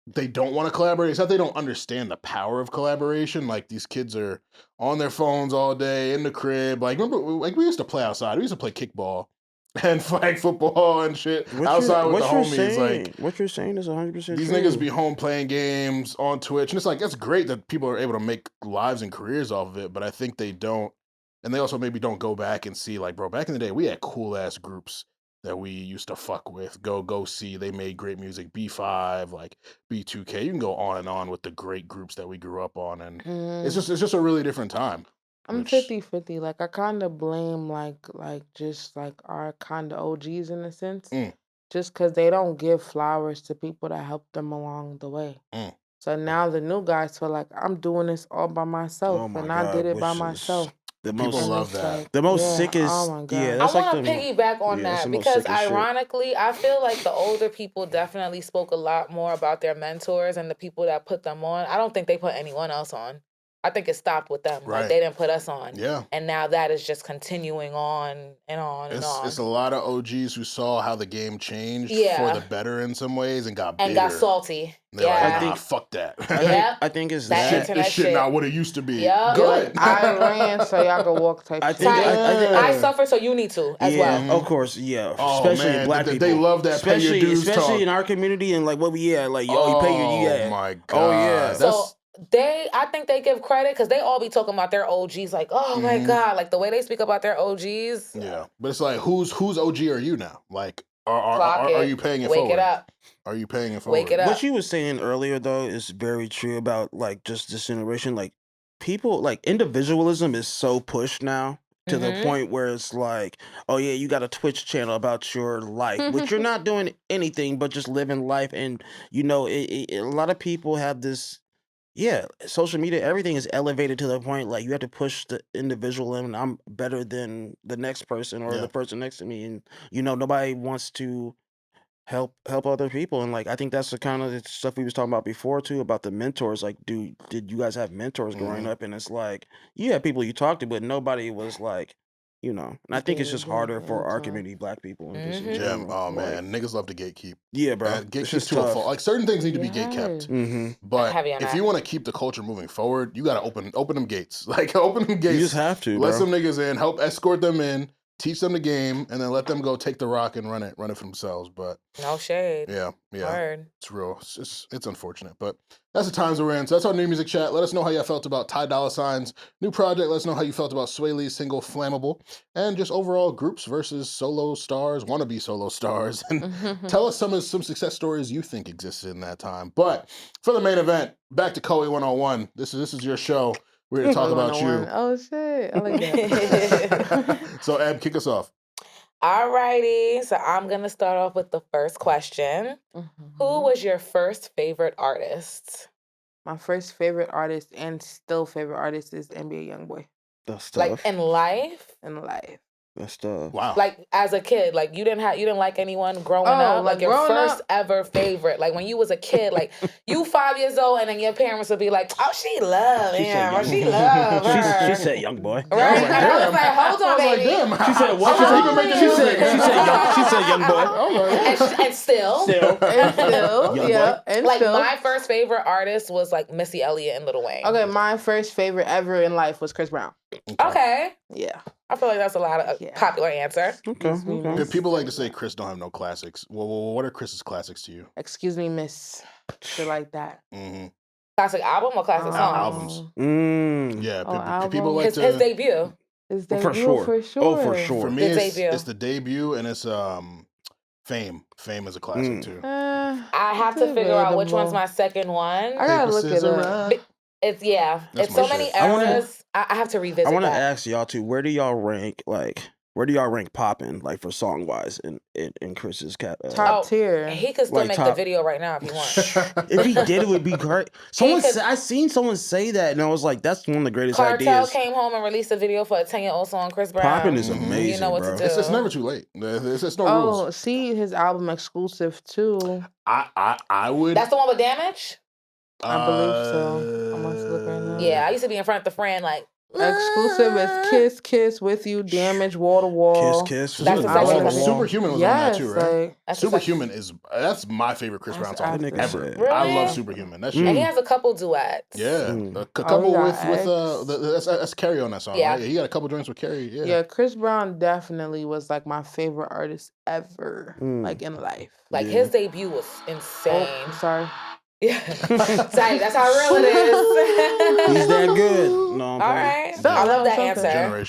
they don't want to collaborate. It's that they don't understand the power of collaboration. Like these kids are on their phones all day in the crib. Like remember, like we used to play outside. We used to play kickball and flag football and shit outside with the homies. Like what you're saying is 100% these true. niggas be home playing games on Twitch, and it's like that's great that people are able to make lives and careers off of it. But I think they don't, and they also maybe don't go back and see like, bro, back in the day we had cool ass groups that we used to fuck with. Go see. They made great music. B5, like B2K. You can go on and on with the great groups that we grew up on, and it's just a really different time. I'm which- 50-50. Like, I kind of blame just like our kind of OGs in a sense, just because they don't give flowers to people that helped them along the way. So now the new guys feel like I'm doing this all by myself, Oh my and I God, did it which by is myself. The People most, love It's that. like, the most yeah, sickest. Oh my God. Yeah, I that's like want to piggyback on yeah, that's that the most because sickest shit. ironically, I feel like the older people definitely spoke a lot more about their mentors and the people that put them on. I don't think they put anyone else on. I think it stopped with them. Right. Like they didn't put us on. Yeah. And now that is just continuing on and on and on. It's a lot of OGs who saw how the game changed Yeah. for the better in some ways and got and bitter. got salty. They're Yeah. like, nah, fuck that. Yeah. I think it's That that. internet This shit shit. not what it used to be. Yep. Good. I ran so y'all could walk type I shit. think- I suffer, so you need to as Yeah, well. of course, yeah. Oh, Especially man, black they people. love that pay your dues especially talk. in our community and like what we like yo, you pay your Oh my god. Oh yeah, So I think they give credit because they all be talking about their OGs like, oh my God, like the way they speak about their OGs. Yeah, but it's like whose OG are you now? Like, Clock are it. you paying it Wake forward? it up. Are you paying it forward? Wake it up. What you was saying earlier though is very true about like just this generation. Like people, like individualism is so pushed now to the point where it's like, oh yeah, you got a Twitch channel about your life, which you're not doing anything but just living life. And you know, a lot of people have this yeah, social media, everything is elevated to the point like you have to push the individual in. I'm better than the next person or Yeah. the person next to me, and nobody wants to help other people. And like I think that's the kind of the stuff we was talking about before too about the mentors. Like, did you guys have mentors growing up? And it's like you had people you talked to, but nobody was like. And I think it's just harder for our community, Black people, and just in Yeah. general. Oh like, man, niggas love to gatekeep. yeah, bro, And it's gatekeep just to a tough. fault. Like certain things need to be gatekept. Mm-hmm. But Heavy on if that. you want to keep the culture moving forward, you gotta open them gates. Like open them gates. You just have to, let bro. some niggas in, help escort them in, teach them the game, and then let them go take the rock and run it for themselves. But No shade. yeah, Word. it's real. It's unfortunate, but that's the times we're in. So that's our new music chat. Let us know how y'all felt about Ty Dolla Sign's new project. Let us know how you felt about Swae Lee's single "Flammable," and just overall groups versus solo stars, wannabe solo stars, and tell us some success stories you think existed in that time. But for the main event, back to Coey 101. This is your show. We're here to talk about you. Oh shit! I like that. So Eb, kick us off. Alrighty, so I'm gonna start off with the first question. Who was your first favorite artist? My first favorite artist and still favorite artist is NBA YoungBoy That's tough. Like in life? in life. That's tough. Wow. Like as a kid, like you didn't like anyone growing up? Like your growing first up- ever favorite. Like when you was a kid, like you 5 years old and then your parents would be like, oh, she love She him said or she young boy. love her. She said young boy. Right? I was like, And I was damn. like, hold on, I was like, baby. damn. She said what? How you been making She music? said young boy. And still. Still. And still, Young yeah, boy. and Like still. my first favorite artist was like Missy Elliott and Lil Wayne. Okay, my first favorite ever in life was Chris Brown. Okay. Yeah. I feel like that's a lot of Yeah. popular answer. Okay. Excuse me, Okay. miss. People like to say Chris don't have no classics. Well, what are Chris's classics to you? Excuse me, miss. Shit like that. Mm-hmm. Classic album or classic song? Albums. Yeah. Yeah, people like His to. debut. His For debut, sure. for sure. Oh, for sure. For me, His it's, debut. it's the debut and it's Fame. Fame is a classic too. I have to figure out which one's my second one. I gotta Paper, look it scissor, up. rock. It's That's it's my so many shit. I wanna- eras. I have to revisit I want to that. ask y'all too. Where do y'all rank Poppin', like for song wise in Chris's cat? Top tier. He could still Like make the top- video right now if he wants. If he did, it would be great. I seen someone say that, and I was like, "That's one of the greatest Cartel ideas." came home and released a video for a 10-year-old song, Chris Brown. Poppin' is Mhm. amazing, You know what bro. to do. It's never too late. It's no Oh, rules. see his album exclusive too. I would. That's the one with Damage? I believe so. I must look right now. Yeah, I used to be in front of the friend like, Exclusive is Kiss, Kiss with You, Damage, Wall to Wall. Kiss. That's the I second like one. it. Superhuman was Yes, on that too, right? like That's the Superhuman that's my favorite Chris Brown That's song after. That nigga ever. said- Really? I love Superhuman. That shit. and he has a couple duets. Yeah, Mm. a couple got with that's Carrie on that song, Yeah. right? Yeah, he got a couple joints with Carrie. Yeah. yeah, Chris Brown definitely was like my favorite artist ever, Mm. like in life. Like Yeah. his debut was insane. Oh, I'm sorry. Yeah. Sorry, that's how real it is. He's that good. No, I'm All playing. right. Still, I love that something. answer.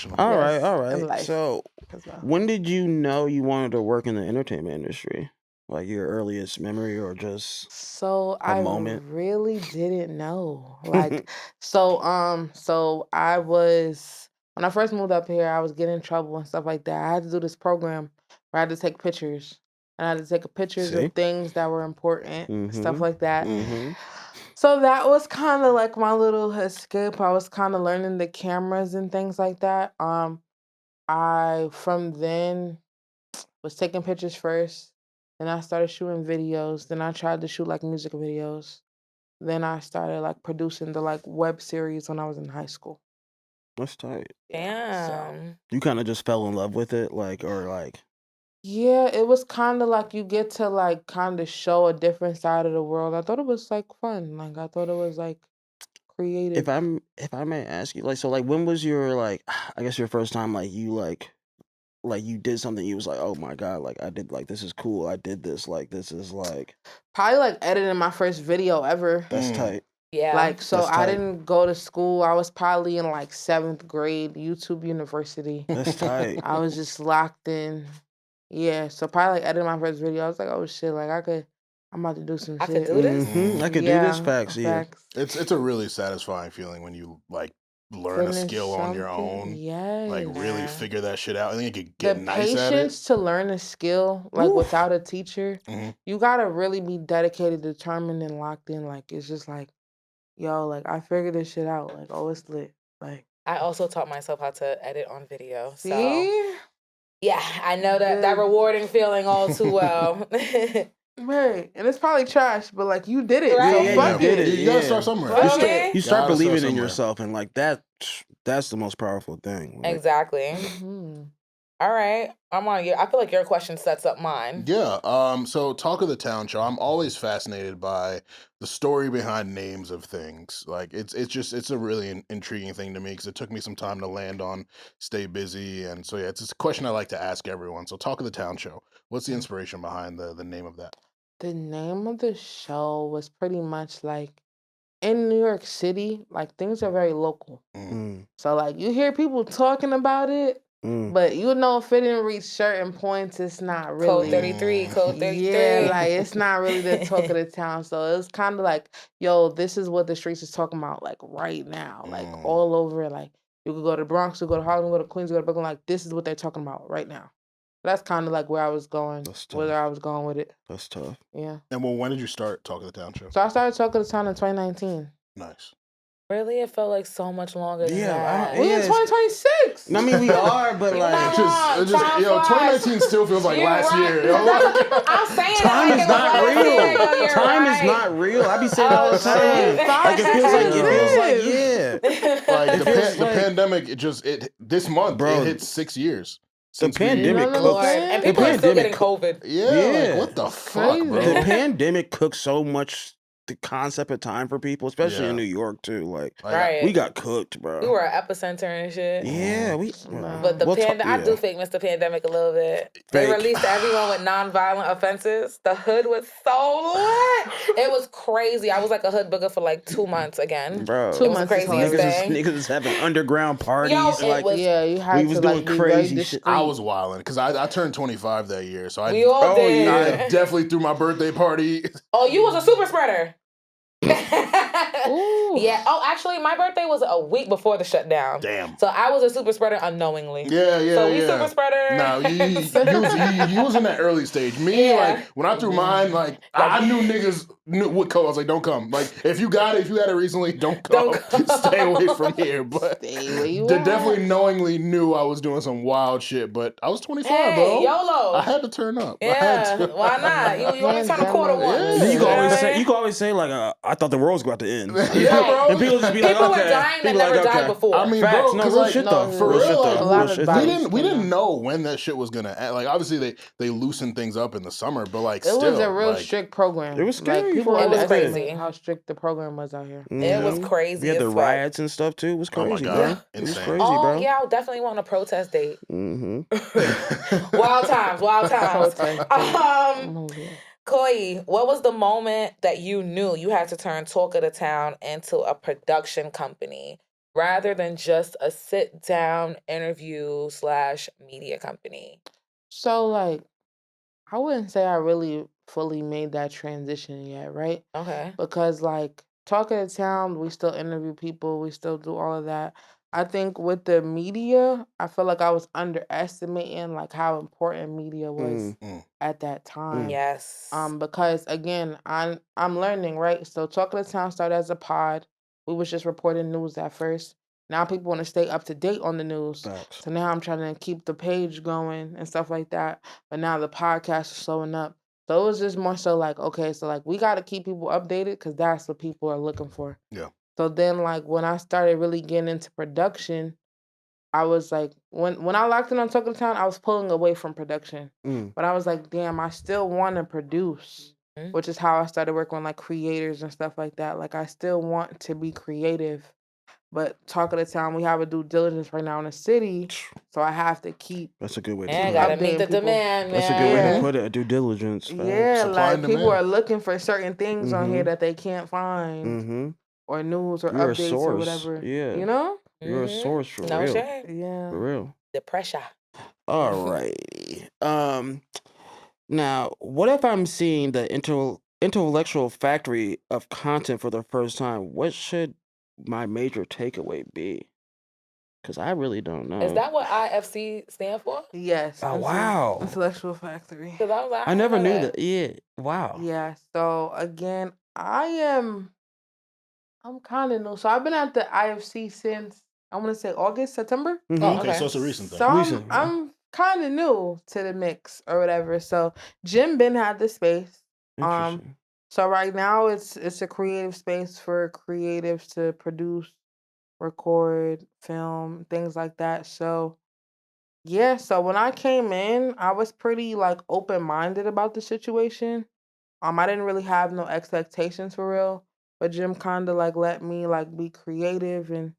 Generational. All Yes, right. in life. So, Chris Brown. when did you know you wanted to work in the entertainment industry? Like your earliest memory, or just So I moment? really didn't know. Like so I was when I first moved up here, I was getting in trouble and stuff like that. I had to do this program where I had to take pictures. And I had to take pictures See? of things that were important, stuff Mhm. like that. Mm-hmm. So that was kind of like my little escape. I was kind of learning the cameras and things like that. I from then was taking pictures first. Then I started shooting videos. Then I tried to shoot like music videos. Then I started like producing the like web series when I was in high school. That's tight. Damn. You kind of just fell in love with it, like. Yeah, it was kind of like you get to like kind of show a different side of the world. I thought it was like fun. Like I thought it was like creative. If I may ask you, like, so like when was your like I guess your first time like you did something you was like, oh my god, like I did, like this is cool, I did this, like this is like Probably like editing my first video ever. that's tight. Yeah. Like so That's I tight. didn't go to school. I was probably in like 7th grade, YouTube University. That's tight. I was just locked in. Yeah, so probably like editing my first video. I was like, oh shit, like I'm about to do some I could shit. do this? Mhm. I could do this. Facts. Yeah. It's a really satisfying feeling when you like learn a Finish skill on your something. own. Yes. Like really Yeah. figure that shit out, and then you could The get nice at it. patience to learn a skill, like Oof. without a teacher, Mhm. you gotta really be dedicated, determined, and locked in. Like it's just like yo, like I figured this shit out. Like, oh, it's lit. Like, I also taught myself how to edit on video. So see, yeah, I know that Good. rewarding feeling all too well. right, and it's probably trash, but like you did it, Right. so Yeah, fuck you did it. it. You gotta Yeah. start somewhere. Fuck You start, it. you start Gotta start believing in somewhere. yourself, and like that's the most powerful thing. Like, Exactly. Mhm. All right. I'm on you. I feel like your question sets up mine. Yeah. So Talk of the Town show. I'm always fascinated by the story behind names of things. Like it's a really intriguing thing to me because it took me some time to land on, stay busy, and so yeah, it's a question I like to ask everyone. So Talk of the Town show. What's the inspiration behind the name of that? The name of the show was pretty much like in New York City, like things are very local. mm, So like you hear people talking about it, mm. but you know if it didn't reach certain points, it's not Code really. 33, code 33. Yeah, like it's not really the talk of the town. So it's kind of like, yo, this is what the streets is talking about, like right now, like Mm. all over. Like you could go to the Bronx, you go to Harlem, go to Queens, go to Brooklyn. Like this is what they're talking about right now. That's kind of like where I was going, That's where tough. I was going with it. That's tough. Yeah. And well, when did you start Talk of the Town show? So I started talking to the town in 2019. Nice. Really? It felt like so much longer than Yeah, that. We in Yes. 2026. I mean, we are, but You're like, not wrong. It just Time yo, flies. 2019 still feels like You're last right. year. Yo. I'm saying time it like is it was not last real. year. Yo, you're Time right. is not real. I be saying it all the Oh, time. shit. Like it feels like yeah. Like It feels the like- pandemic, this month Bro, it hit 6 years. The since we- pandemic You know cooks. what I'm saying? And The people are still pandemic getting COVID. Yeah, Yeah. like what the fuck, Crazy. bro? The pandemic cooked so much the concept of time for people, especially Yeah. in New York too. Like Right. we got cooked, bro. We were an epicenter and shit. Yeah, we. Nah. But the We'll talk- I do yeah. fake Mr. Pandemic a little bit. They Fake. released everyone with non-violent offenses. The hood was so lit. It was crazy. I was like a hood booger for like 2 months again. Bro, Two It was the months is craziest hilarious. thing. niggas is having underground parties. it like was- Yeah, you had we was to doing like be crazy very shit. discreet. I was wilding because I turned 25 that year, so I We all Oh, did. yeah. I definitely threw my birthday party. Oh, you was a super spreader. Ooh. Yeah. Oh, actually, my birthday was a week before the shutdown. Damn. So I was a super spreader unknowingly. Yeah, yeah, So we yeah. super spreader. No, you was in that early stage. Me, Yeah. like when I threw mine, like I knew niggas knew what code. I was like, don't come. Like if you got it recently, don't come. Don't come. Stay away from here. But Stay where you they at. definitely knowingly knew I was doing some wild shit. But I was 25, Hey, bro. YOLO. I had to turn up. I Yeah, had to. why not? You only turn a quarter Yeah. once. Yeah. Then you can always know say, what I you can always say like, I thought the world was about to end. Yeah, bro. And people just be like, People okay. were dying that People never like, died okay. before. I mean, Facts, bro, no, 'cause, real like, shit no, though. for real, shit like, though. a lot Real of shit bodies. though. we didn't know when that shit was gonna end. Like obviously they loosened things up in the summer, but like It still, was a real like, strict program. It was scary Like, people for a little underestimate bit. how strict the program was out here. It was Mhm. crazy We had the as fuck. riots and stuff too. It was Oh my crazy, God. bro. Yeah. It was Insane. crazy, Oh bro. yeah, I would definitely want a protest date. Mm-hmm. Wild times, wild times. Protest. Yeah. Coey, what was the moment that you knew you had to turn Talk of the Town into a production company rather than just a sit-down interview / media company? So like, I wouldn't say I really fully made that transition yet, right? Okay. Because like Talk of the Town, we still interview people, we still do all of that. I think with the media, I feel like I was underestimating like how important media was at that time. Yes. Because again, I'm learning, right? So Talk of the Town started as a pod. We was just reporting news at first. Now people want to stay up to date on the news. Facts. So now I'm trying to keep the page going and stuff like that. But now the podcast is slowing up. So it was just more so like, okay, so like we got to keep people updated because that's what people are looking for. Yeah. So then like when I started really getting into production, I was like, when I locked in on Talk of the Town, I was pulling away from production. But I was like, damn, I still want to produce, which is how I started working on like creators and stuff like that. Like I still want to be creative. But Talk of the Town, we have a due diligence right now in the city, so I have to keep. That's a good way to Yeah, put gotta it. meet the Updating people. demand, man. That's a good way Yeah. to put it. A due diligence. Facts. Yeah, Supply like and people demand. are looking for certain things on here that they can't find, Mm-hmm. or news or You're a updates or source. whatever. Yeah. You know? You're a Mhm. source for No real. shade. Yeah. For real. The pressure. Alrighty. Now, what if I'm seeing the intellectual factory of content for the first time? What should my major takeaway be? Because I really don't know. Is that what IFC stand for? Yes. Oh, wow. Intellectual Factory. Because I was like, I never know knew that. Yeah. Wow. Yeah. So again, I am I'm kind of new. So I've been at the IFC since, I want to say September. Oh, Okay, okay. so it's a recent thing. So Recent, yeah. I'm kind of new to the mix or whatever. So Jim Ben had the space. Interesting. So right now it's a creative space for creatives to produce, record, film, things like that. So yeah, so when I came in, I was pretty like open-minded about the situation. I didn't really have no expectations for real, but Jim kind of like let me like be creative and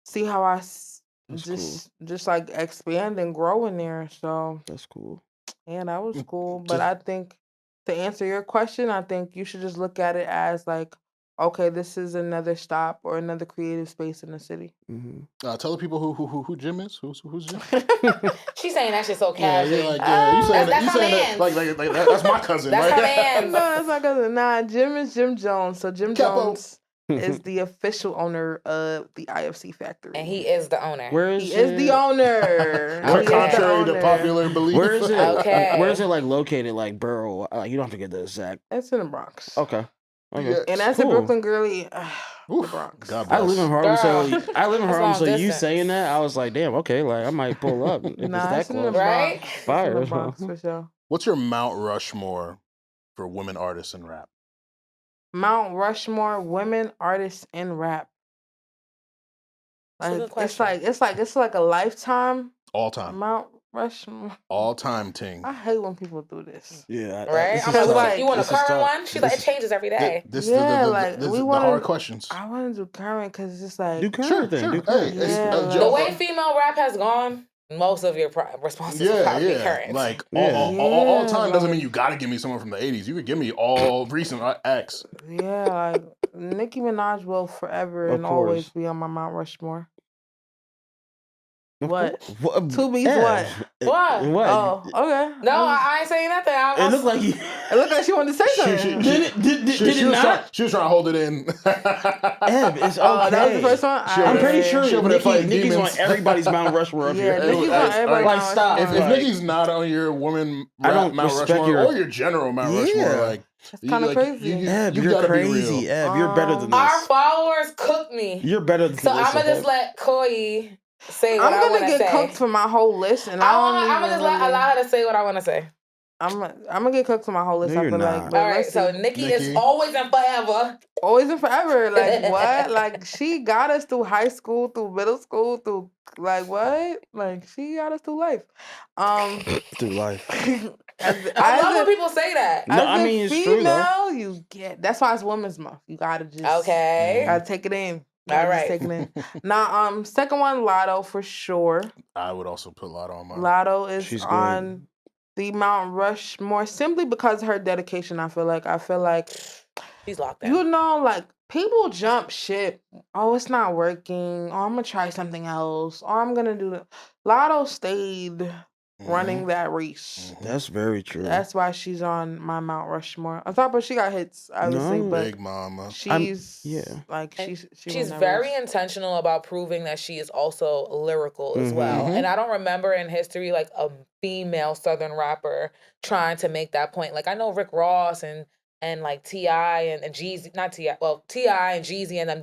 see how That's cool. just like expand and grow in there. So That's cool. yeah, that was cool. But Just- I think to answer your question, I think you should just look at it as like, okay, this is another stop or another creative space in the city. Tell the people who Jim is. Who's Jim? She's saying that shit so Yeah, casually. you're like, yeah, you saying That's you my saying mans. that like that's my cousin. That's like, my mans. No, that's not cousin. Nah, Jim is Jim Jones. So Jim Capo. Jones is the official owner of the IFC factory. And he is the owner. Where is He is the owner. Okay. He is the Contrary to owner. popular belief. Where is it? Okay. Where is it like located? Like borough? Like you don't have to get the exact. It's in the Bronx. Okay. Okay. Yeah. And that's Cool. a Brooklyn girly. The Oof, Bronx. God I bless. live in Harlem, so Girl, I live in that's Harlem. long So you distance. saying that, I was like, damn, okay, like I might pull up if Nah, it's it's that in the close. Right? Bronx. It's in Fire. the Bronx for sure. What's your Mount Rushmore for women artists in rap? Mount Rushmore women artists in rap. That's a good question. It's like a lifetime All time. Mount Rushmore. All time ting. I hate when people do this. Yeah. Right? This I'm is Cause like, tough. like- you want a This is current tough. one? She's like, it changes every day. This Yeah, like, this we is the wanna- hard questions. I want to do current because it's just like Do current Sure, thing. sure. Do current. Hey, it's, Yeah, Joe- like- The way female rap has gone, most of your responses will yeah, probably be yeah. current. Like Yeah. all time doesn't like- mean you got to give me someone from the '80s. You could give me all recent acts. yeah, like Nicki Minaj will forever Of and always course. be on my Mount Rushmore. Of What? course. What? Two beats, Yeah. What? What? Oh, okay. No, I ain't saying nothing. It looked like you. It looked like she wanted to say something. Did She it was not? she was trying to hold it in. Ebb, it's okay. Oh, that was the first one. She I'm over pretty there- sure she over there fighting Nikki's on demons. everybody's Mount Rushmore up Yeah, here. Nicki's Hey, on everybody's like, Mount stop. If Rushmore. Like- Nicki's not on your woman I don't Mount respect Rushmore your- or your general Mount Rushmore, Yeah. like That's kinda crazy. Ebb, you you're gotta be crazy. real. Ebb, you're better than Our this. followers cook me. You're better than So this. I'm going to just Ebb. let Coey say what I'm I want gonna to get say. cooked for my whole list, and I'm I'm going to just allow her to say what I want to say. I'm gonna get cooked for my whole list. No, I you're feel not. like. But All right, let's so see. Nikki Nikki. is always and forever. Always and forever. Like what? Like she got us through high school, through middle school, through like what? Like she got us through life. Through life. I love when people say that. No, I as a mean, it's true, though. female, you get. That's why it's Women's Month. You gotta just Okay. Gotta take it in. All Gotta just right. take it in. Now, second one, Lotto for sure. I would also put Lotto on mine. Lotto is She's good. on the Mount Rushmore simply because of her dedication. I feel like She's locked in. you know, like people jump ship. Oh, it's not working. Oh, I'm gonna try something else. Oh, I'm gonna do that. Lotto stayed running that race. That's very true. That's why she's on my Mount Rushmore. On top of she got hits, obviously, No. but Big Mama. she's yeah. like And she She's won that very race. intentional about proving that she is also lyrical as well. Mhm. And I don't remember in history like a female Southern rapper trying to make that point. Like I know Rick Ross and like T.I. and Jeezy, not T.I., well, T.I. and Jeezy and them,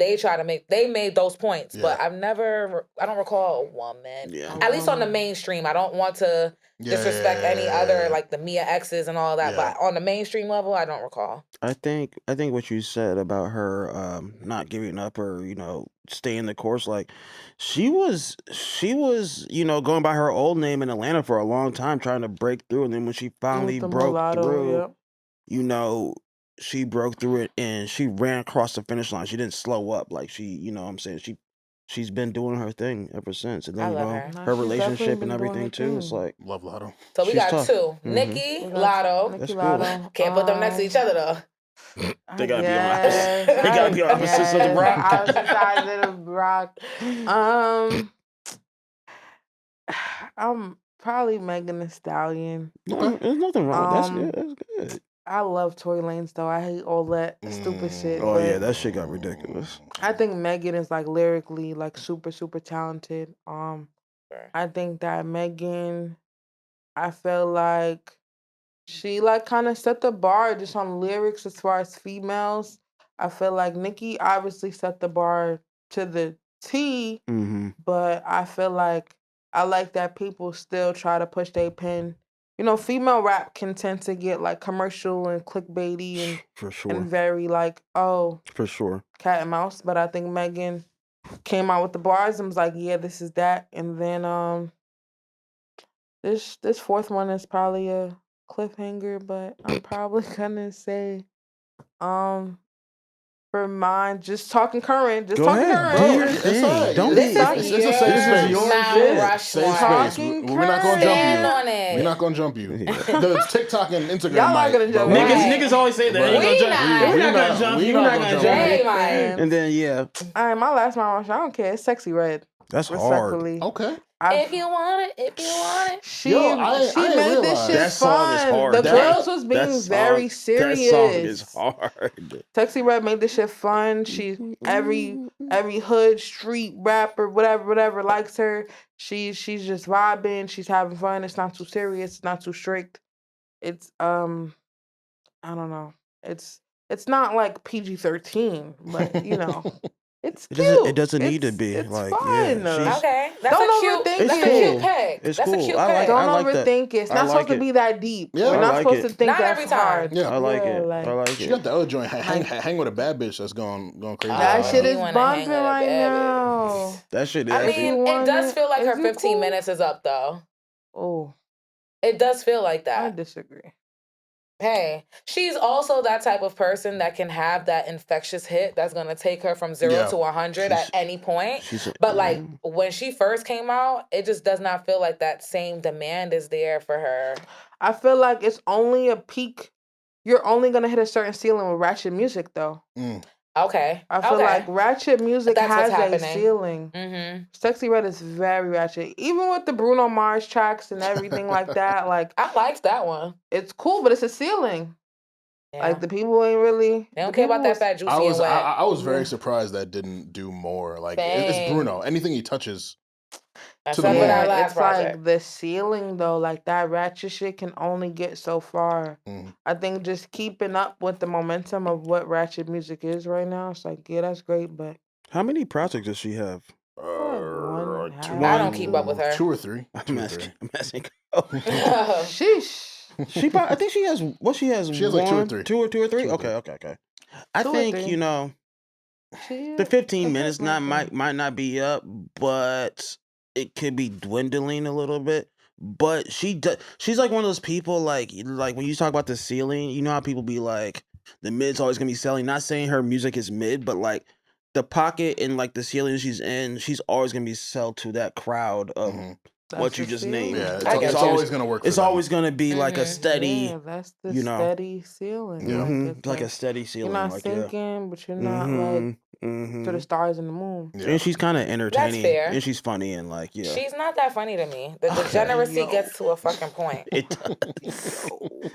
they made those points. But I don't recall a woman. Yeah. At least on the mainstream. I don't want to disrespect any other, like the Mia X's and all that. Yeah. But on the mainstream level, I don't recall. I think what you said about her not giving up or staying the course, like she was going by her old name in Atlanta for a long time trying to break through, and then when she finally With the broke mulatto, through, yep. she broke through it and she ran across the finish line. She didn't slow up, like she's been doing her thing ever since, and I then love Nah, her she's relationship definitely and been doing everything her too. It's thing. like Love Lotto. So we She's got tough. two. Mhm. Nikki, We got Lotto. Nicki That's cool. Lotto. Can't put them next to each other though. They gotta be on Yes, opposite. They gotta be on opposites of the rock. Opposite sides of the rock. I'm probably Megan Thee Stallion. No, there's nothing wrong. Um, That's good. I love Tory Lanez though. I hate all that stupid shit. Oh but yeah, that shit got ridiculous. I think Megan is like lyrically like super talented. I think that Megan, I feel like she like kind of set the bar just on lyrics as far as females. I feel like Nicki obviously set the bar to the T, but I feel like I like that people still try to push their pen. You know, female rap can tend to get like commercial and clickbaity and For sure. and very like, oh, For sure. cat and mouse. But I think Megan came out with the bars and was like, yeah, this is that. And then this fourth one is probably a cliffhanger, but I'm probably gonna say for mine, just talking current. Just Go talking ahead. current. Do your thing. Don't This be. is It's a safe space. your This Mount Safe Rushmore. space. Talking We're not gonna jump Stand you. on it. We're not gonna jump you. The TikTok and Instagram. Y'all not might, gonna but jump we- me. Right. Niggas always say that. Right. Ain't gonna We jump. not. We're not gonna jump. we We're not not gonna gonna jump. jump. Hey, man. And then yeah, All right, my last one, I don't care. It's Sexy Red. that's hard. Respectfully. Okay. If you want it, if you want it. She Yo, I she didn't made this realize. shit That song fun. is hard. The That- girls was being That very serious. That song is hard. Sexy Red made this shit fun. She every hood street rapper, whatever likes her. She's just vibing. She's having fun. It's not too serious. It's not too strict. It's I don't know. It's not like PG-13, but you know, it's cute. It doesn't need to It's- be it's like fun. yeah. Okay. That's Don't a cute, overthink that's a it. cute pick. It's That's cool. a cute I like- pick. Don't I like that. overthink it. It's I not like supposed to it. be that deep. Yeah. We're I not like supposed it. to think Not that's every time. hard. Yeah. I like it. like- I like She it. got the other joint. Hang, Like- hang with a bad bitch. That's going crazy. That Oh, shit you is wanna hang bumping with a right bad now. That shit is I actually. mean, want it does it. feel like her Is it 15 cool? minutes is up, though. Oh, It does feel like I that. disagree. Hey, she's also that type of person that can have that infectious hit that's going to take her from 0 Yeah. to 100 at any point. She's a- But like when she first came out, it just does not feel like that same demand is there for her. I feel like it's only a peak. You're only gonna hit a certain ceiling with ratchet music, though. Okay. I feel like ratchet music That's what's has a happening. ceiling. Mm-hmm. Sexy Red is very ratchet, even with the Bruno Mars tracks and everything like that. Like I liked that one. it's cool, but it's a ceiling. Yeah. Like the people ain't really. They don't the care about people that was- fat juicy I was and wet. I was very surprised that didn't do more. Like it's Same. Bruno. Anything he touches. Except to the for moon. that Yeah, last it's project. like the ceiling though. Like that ratchet shit can only get so far. Mm. I think just keeping up with the momentum of what ratchet music is right now, it's like, yeah, that's great, but How many projects does she have? one and a half. I don't keep up with her. 2 or 3. I'm asking. I'm asking. Sheesh. She probably, I think she has. What she has? She has like 2 or one, 3. 2 or 3. 2 or Okay. I 2 or think 3. you know She the is. 15 That's minutes my not thing. might not be up, but it could be dwindling a little bit. But she's like one of those people like when you talk about the ceiling, you know how people be like the mid's always gonna be selling. Not saying her music is mid, but like the pocket and like the ceiling she's in, she's always gonna be sell to that crowd of what That's you the just ceiling. named. Yeah, I it's, get it's you. always gonna work. It's for them. always gonna be like a Mhm. steady, Yeah, that's the you know. steady ceiling. Yeah. mhm, it's like a steady ceiling. you're not like sinking, but you're not Mhm, like mhm. to the stars and the moon. Yeah. And she's kind of entertaining, fair. and she's funny, and like yeah, She's not that funny to me. The degeneracy Yo. gets to a fucking point. it does.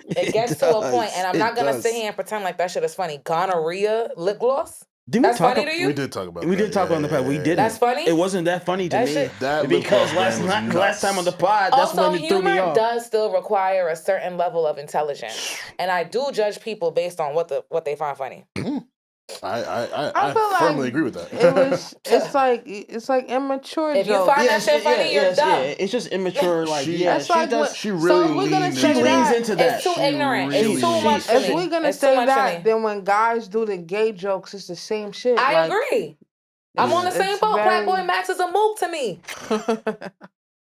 It gets to a point, and I'm It not gonna does. sit here and pretend like that shit is funny. Gonorrhea lip gloss? Didn't we That's talk? funny to you? We did talk about. We that. did talk on the pod. We didn't. That's funny? It wasn't that funny to That me shit- That lip because gloss brand was last nuts. time on the pod, that's Also, when it threw me humor off. does still require a certain level of intelligence, and I do judge people based on what they find funny. I feel like firmly agree with that. It was. It's like immature If you jokes. find that shit funny, you're dumb. Yeah, it's just immature. Like She- yeah, That's she like does. what- She so really we're gonna leaned say She into leans that. into that. It's too She ignorant. really It's too leans much for If me. we're gonna It's too say much for that, me. then when guys do the gay jokes, it's the same shit. I Like, agree. I'm on the same it's boat. Black very- Boy Max is a mook to me.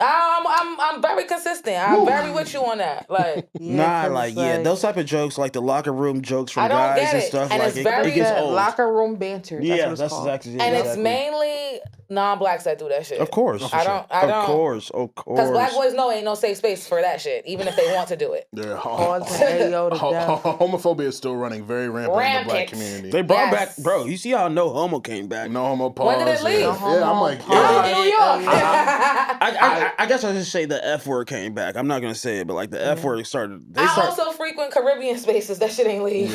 I'm very consistent. I'm very with you on that. Like Nah, 'cause like it's yeah, those type of jokes, like the locker room jokes from I don't guys get and it. stuff, And like it's it very- gets that old. locker room banter. That's Yeah, what it's that's called. exactly. and exactly. it's mainly non-blacks that do that shit. Of course, I don't. of course. Because black boys know ain't no safe space for that shit, even if they want to do it. Yeah, Pause and Ayo to death. homophobia is still running very rampant in the black Rampant. community. They brought Yes. back, bro. You see how No Homo came back? No homo pause. When did it leave? Yeah, No I'm like, homo yeah. Oh, New York. I guess I should say the F word came back. I'm not gonna say it, but like the F word started. They I started. also frequent Caribbean spaces. That shit ain't leave.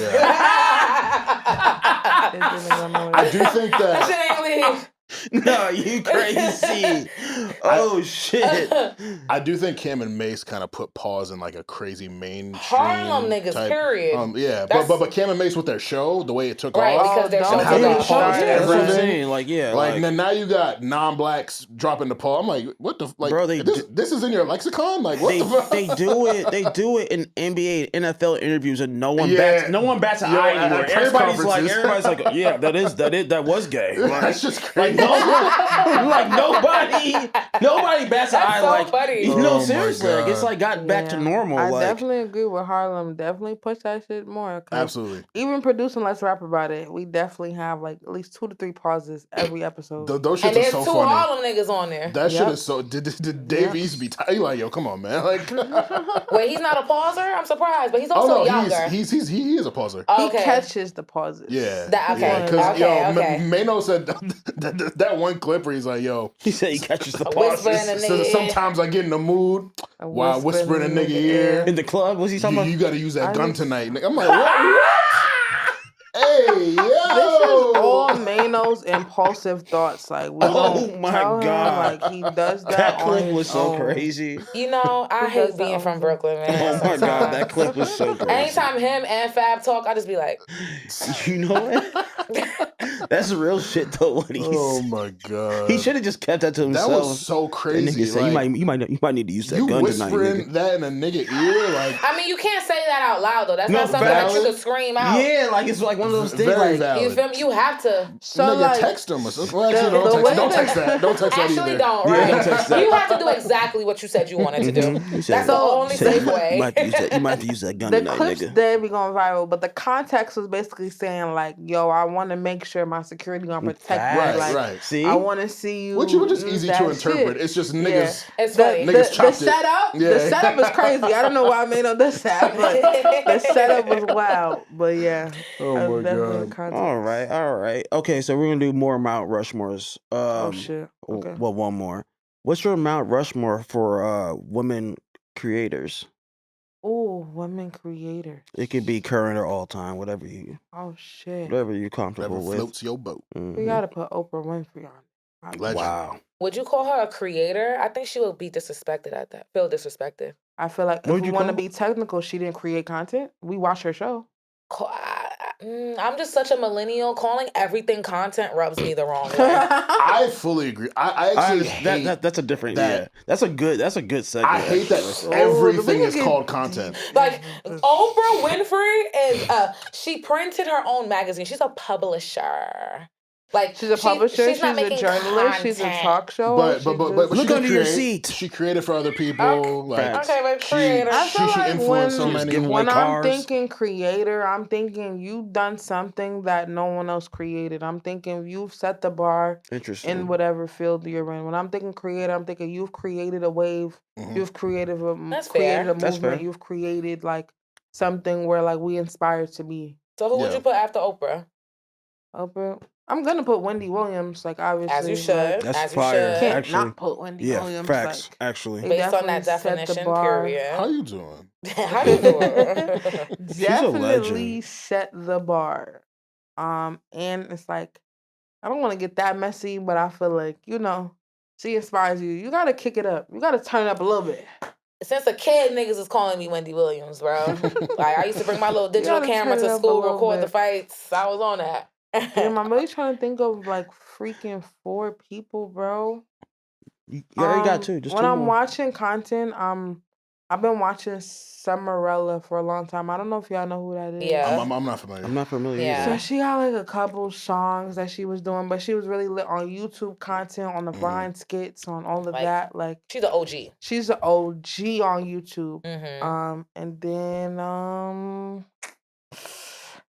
I do think That that shit ain't leave. No, you crazy. Oh shit! I do think Cam and Mace kind of put pause in like a crazy mainstream Harlem niggas, type. period. Yeah, That's- but Cam and Mace with their show, the way it took Right, off, because their don't show and get how me they Yeah, paused started. That's what I'm everything. saying. Like, yeah, Like now you got non-blacks dropping the pause. I'm like, what the like? Bro, this is in your lexicon? Like what the fuck? they do it in NBA, NFL interviews, and no one Yeah. bats an Yo, eye at anymore. press Everybody's conferences. like, yeah, that was gay. Like, That's just like crazy. like nobody bats an That's eye. so like, funny. you know, Oh my seriously, like it's God. like got back to Yeah. normal. I like, definitely agree with Harlem. Definitely push that shit more. 'Cause Absolutely. even producing Let's Rap About It, we definitely have like at least 2 to 3 pauses every episode. Those shits And are there's so two funny. Harlem niggas on there. That shit Yep. is so. Did Dave Yep. East be tight? You like, yo, come on, man. Like, Wait, he's not a pauser? I'm surprised, but he's also younger. he is a pauser. He Okay. catches the pauses. Yeah. That- okay, Yeah, because okay. Mano said that one clip where he's like, yo, he said he catches the A pauses whisper in the so nigga. sometimes I get in the mood A while whispering in a nigga ear. in the club. Was he talking about? You got to use that I gun just- tonight. Nigga. I'm like, what? Hey, yo. This is all Mano's impulsive thoughts. Like we Oh don't my tell God. him, like he does that. That on clip his was so own. crazy. You know, I Who hate does that being on from his- Brooklyn, man. Oh my God, sometimes. that clip was so crazy. Anytime him and Fab talk, I just be like, You know what? That's real shit though. What he Oh said. my God. He should have just kept that to That himself. was so That crazy. nigga said, Like, you might need to use that you gun tonight, whispering nigga. that in a nigga ear, like, I mean, you can't say that out loud, though. That's No, not something that you valid. could scream out. Yeah, like it's like one of those things. very Like, valid. You feel me? You have to. So nigga, like, text him or something. Well, actually, the way don't that- text that. Don't text that Actually, either. don't, Yeah, right? don't text that. You have to do exactly what you said you wanted to do. Mhm. You said- That's the only you said safe you way. might have to use that. You might have to use that gun the tonight, clips nigga. did be going viral, but the context was basically saying like, "Yo, I want to make sure my security gonna protect me. Right, Like, right. See, I want to see you." Which was just use easy that to interpret. shit. It's just Yeah. niggas. It's The, funny. Niggas the, the chopped it. setup, Yeah. the setup is crazy. I don't know why I made on this set, but the setup was wild. But yeah, Oh that was my definitely the God. context. all right. Okay, so we're gonna do more Mount Rushmores. Oh shit. Okay. Well, one more. What's your Mount Rushmore for women creators? Oh, women creator. It could be current or all time, whatever you're Whatever comfortable with. floats your boat. We Mhm. gotta put Oprah Winfrey on. it. Legend. Wow. Would you call her a creator? I think she would be disrespected at that. Feel disrespected. I feel like What would if we you want to call- be technical, she didn't create content. We watch her show. I'm just such a millennial. Calling everything content rubs me the wrong way. I fully agree. I actually hate That's a different. that. Yeah, that's a good segue. I hate that actually. everything we is can called get content. Like Oprah Winfrey is she printed her own magazine. She's a publisher. Like She's a publisher. She's not a making journalist. She's a content. talk show. But she she Look did under your create. seat. She created for other people. Okay. Like Facts. Okay, but creator. I feel she like influenced so when- many. Giving when away I'm cars. thinking creator, I'm thinking you've done something that no one else created. I'm thinking you've set the bar Interesting. in whatever field you're in. When I'm thinking creator, I'm thinking you've created a wave. Mhm. You've created a That's created fair. a That's movement. fair. You've created like something where like we inspired to be. So who would Yeah. you put after Oprah? Oprah. I'm gonna put Wendy Williams, like obviously. As you should. like, That's As you fire. should. can't Actually, not put Wendy yeah, Williams. facts. Like, Actually, they Based on that definitely set the definition, bar. period. How you doing? How you doing? Definitely legend. set the bar. And it's like I don't want to get that messy, but I feel like she inspires you. You gotta kick it up. You gotta turn it up a little bit. Since a kid, niggas is calling me Wendy Williams, bro. Like I used to bring my little digital gotta camera turn it to up a school, little record the bit. fights. I was on that. Damn, I'm really trying to think of like freaking 4 people, bro. you already got two. Just when two I'm more. watching content, I've been watching Summerella for a long time. I don't know if y'all know who that is. Yeah. I'm not familiar. I'm not familiar. Yeah. So Either. she got like a couple songs that she was doing, but she was really lit on YouTube content, on the Mhm. Vine skits, on all of Like- that. Like She's an OG. she's an OG on YouTube. Mm-hmm. And then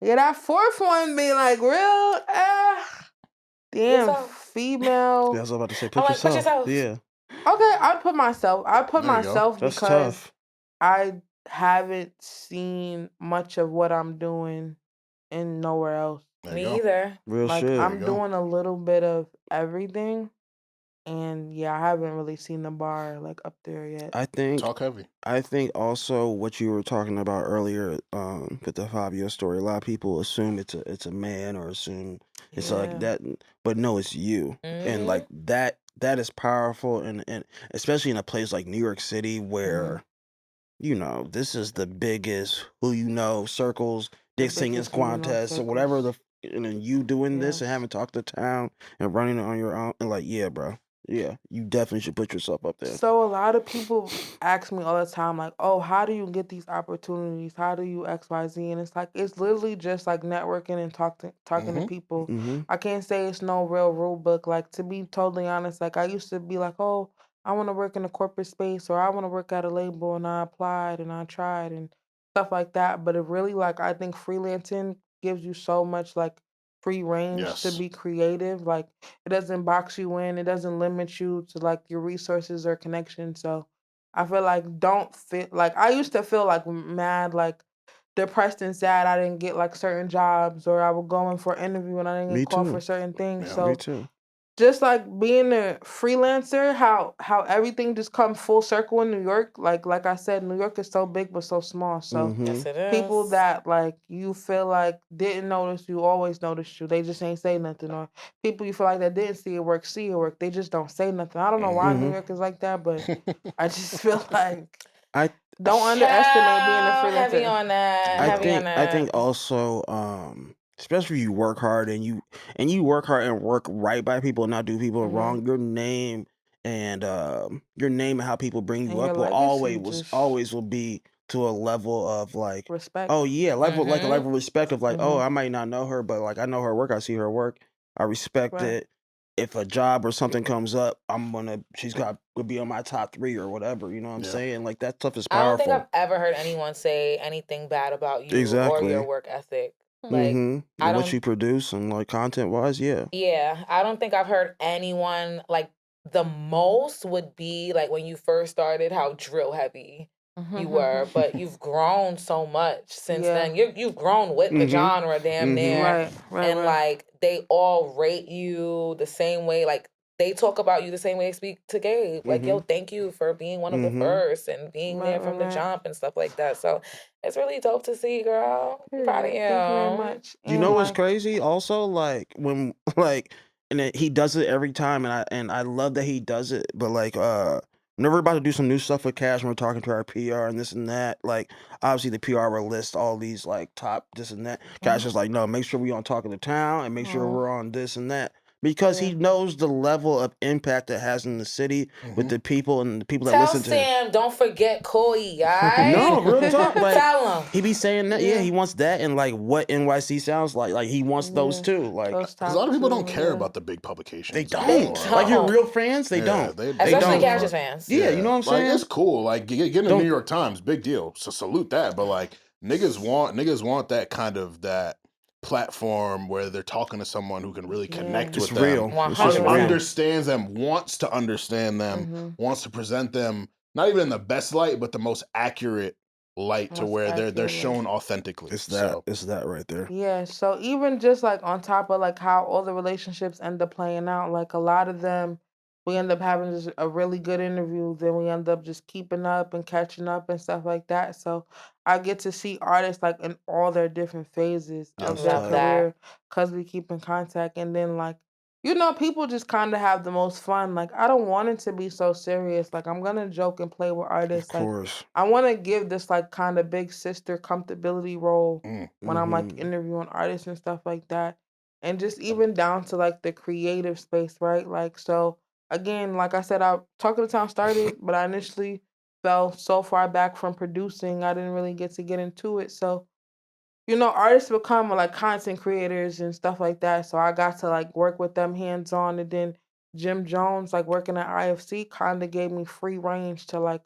yeah, that 4th one be like real damn Yourself. female. Yeah, I was about to say, I'm put like, put yourself. yourself. Yeah, Okay, I'd put myself. I put There you go. myself that's because tough. I haven't seen much of what I'm doing in nowhere else. There you Me go. either. Real Like shit. I'm go. doing a little bit of everything. And yeah, I haven't really seen the bar like up there yet. I think Talk heavy. I think also what you were talking about earlier, with the Fabio story, a lot of people assume it's a man or assume it's like Yeah. that, but no, it's you, and Mhm. like that is powerful, and especially in a place like New York City where this is the biggest circles, The dick singing biggest contest or whatever circles. and then you doing this and Yes. having talked to town and running it on your own and like, yeah, bro, yeah, you definitely should put yourself up there. So a lot of people ask me all the time, like, "Oh, how do you get these opportunities? How do you X, Y, Z?" And it's like it's literally just like networking and talking to Mm-hmm. people. Mm-hmm. I can't say it's no real rule book. Like to be totally honest, like I used to be like, "Oh, I want to work in a corporate space or I want to work at a label," and I applied and I tried and stuff like that. But it really like I think freelancing gives you so much like free range to Yes. be creative. Like it doesn't box you in. It doesn't limit you to like your resources or connections. So I feel like don't feel like I used to feel like mad, like depressed and sad. I didn't get like certain jobs, or I would go in for an interview and I didn't get Me called for too. certain things. Yeah. Me So too. just like being a freelancer, how everything just come full circle in New York. Like I said, New York is so big but so small. So Mm-hmm. Yes, it people is. that like you feel like didn't notice you always noticed you. They just ain't say nothing. Or people you feel like that didn't see your work, see your work. They just don't say nothing. I don't know why New Mm-hmm. York is like that, but I just feel like I don't underestimate being a Child, heavy freelancer. on that. I Heavy Yeah. on think I think that. also, especially if you work hard and you work hard and work right by people and not do people Mhm. wrong, your name and how people bring And you your up will legacy just always will be to a level of like, respect. oh yeah, level like a level of respect of like, oh, Mhm. I might not know her, but like I know her work, I see her work, I respect Right. it. If a job or something comes up, she's got to be on my top 3 or whatever. You know what I'm Yeah. saying? Like that stuff is I don't think powerful. I've ever heard anyone say anything bad about you or your Exactly. work ethic. Like, Mm-hmm. I And what don't, you produce and like content wise, yeah. yeah, I don't think I've heard anyone like the most would be like when you first started, how drill heavy you were, but you've grown so much since Yeah. then. You've grown with the Mm-hmm. genre damn near, Right. and like they all rate you the same way. Like they talk about you the same way they speak to Gabe. Like, yo, Mm-hmm. thank you for being one of the Mm-hmm. first and being there from the Right. jump and stuff like that. So it's really dope to see, girl. I'm proud of Period. Thank you very you. much. You know And what's like crazy? Also, like when like he does it every time, and I love that he does it. But like whenever we're about to do some new stuff with Cash, and we're talking to our PR and this and that. Like obviously the PR will list all these like top this and that. Cash is like, no, make sure we on Talking to Town and make sure we're on this and that. Because he Yeah. knows the level of impact it has in the city with the people and the people that Tell listen to him. Sam, don't forget Coey, alright? No, real talk. Like Tell him. he be saying that, yeah, Yeah. he wants that and like what NYC sounds like. Like he wants those Yeah. too. Like Those Because a lot of people don't two, care yeah. about the big publications. they anymore. don't. Like your don't. real fans, they Yeah, don't. they They Especially don't. Cash's fans. Yeah, you know what I'm Like saying? it's cool. Like getting the Don't- New York Times, big deal. So salute that. But like niggas want that kind of that platform where they're talking to someone who can really connect It's with them, real. It's just and 100%. real. understands them, wants to understand them, wants to present them not even in the best light, but the most accurate light to Most where they're accurate. shown authentically. It's So that right there. Yeah, so even just like on top of like how all the relationships end up playing out, like a lot of them, we end up having just a really good interview, then we end up just keeping up and catching up and stuff like that. So I get to see artists like in all their different phases of That's their Love tight. that. career because we keep in contact. And then like, people just kind of have the most fun. Like I don't want it to be so serious. Like I'm gonna joke and play with Of artists. Like course. I want to give this like kind of big sister comfortability role when I'm like Mhm. interviewing artists and stuff like that. And just even down to like the creative space, right? Like, so again, like I said, Talking to Town started, but I initially fell so far back from producing, I didn't really get to get into it. So, artists become like content creators and stuff like that. So I got to like work with them hands on. And then Jim Jones, like working at IFC, kind of gave me free range to like,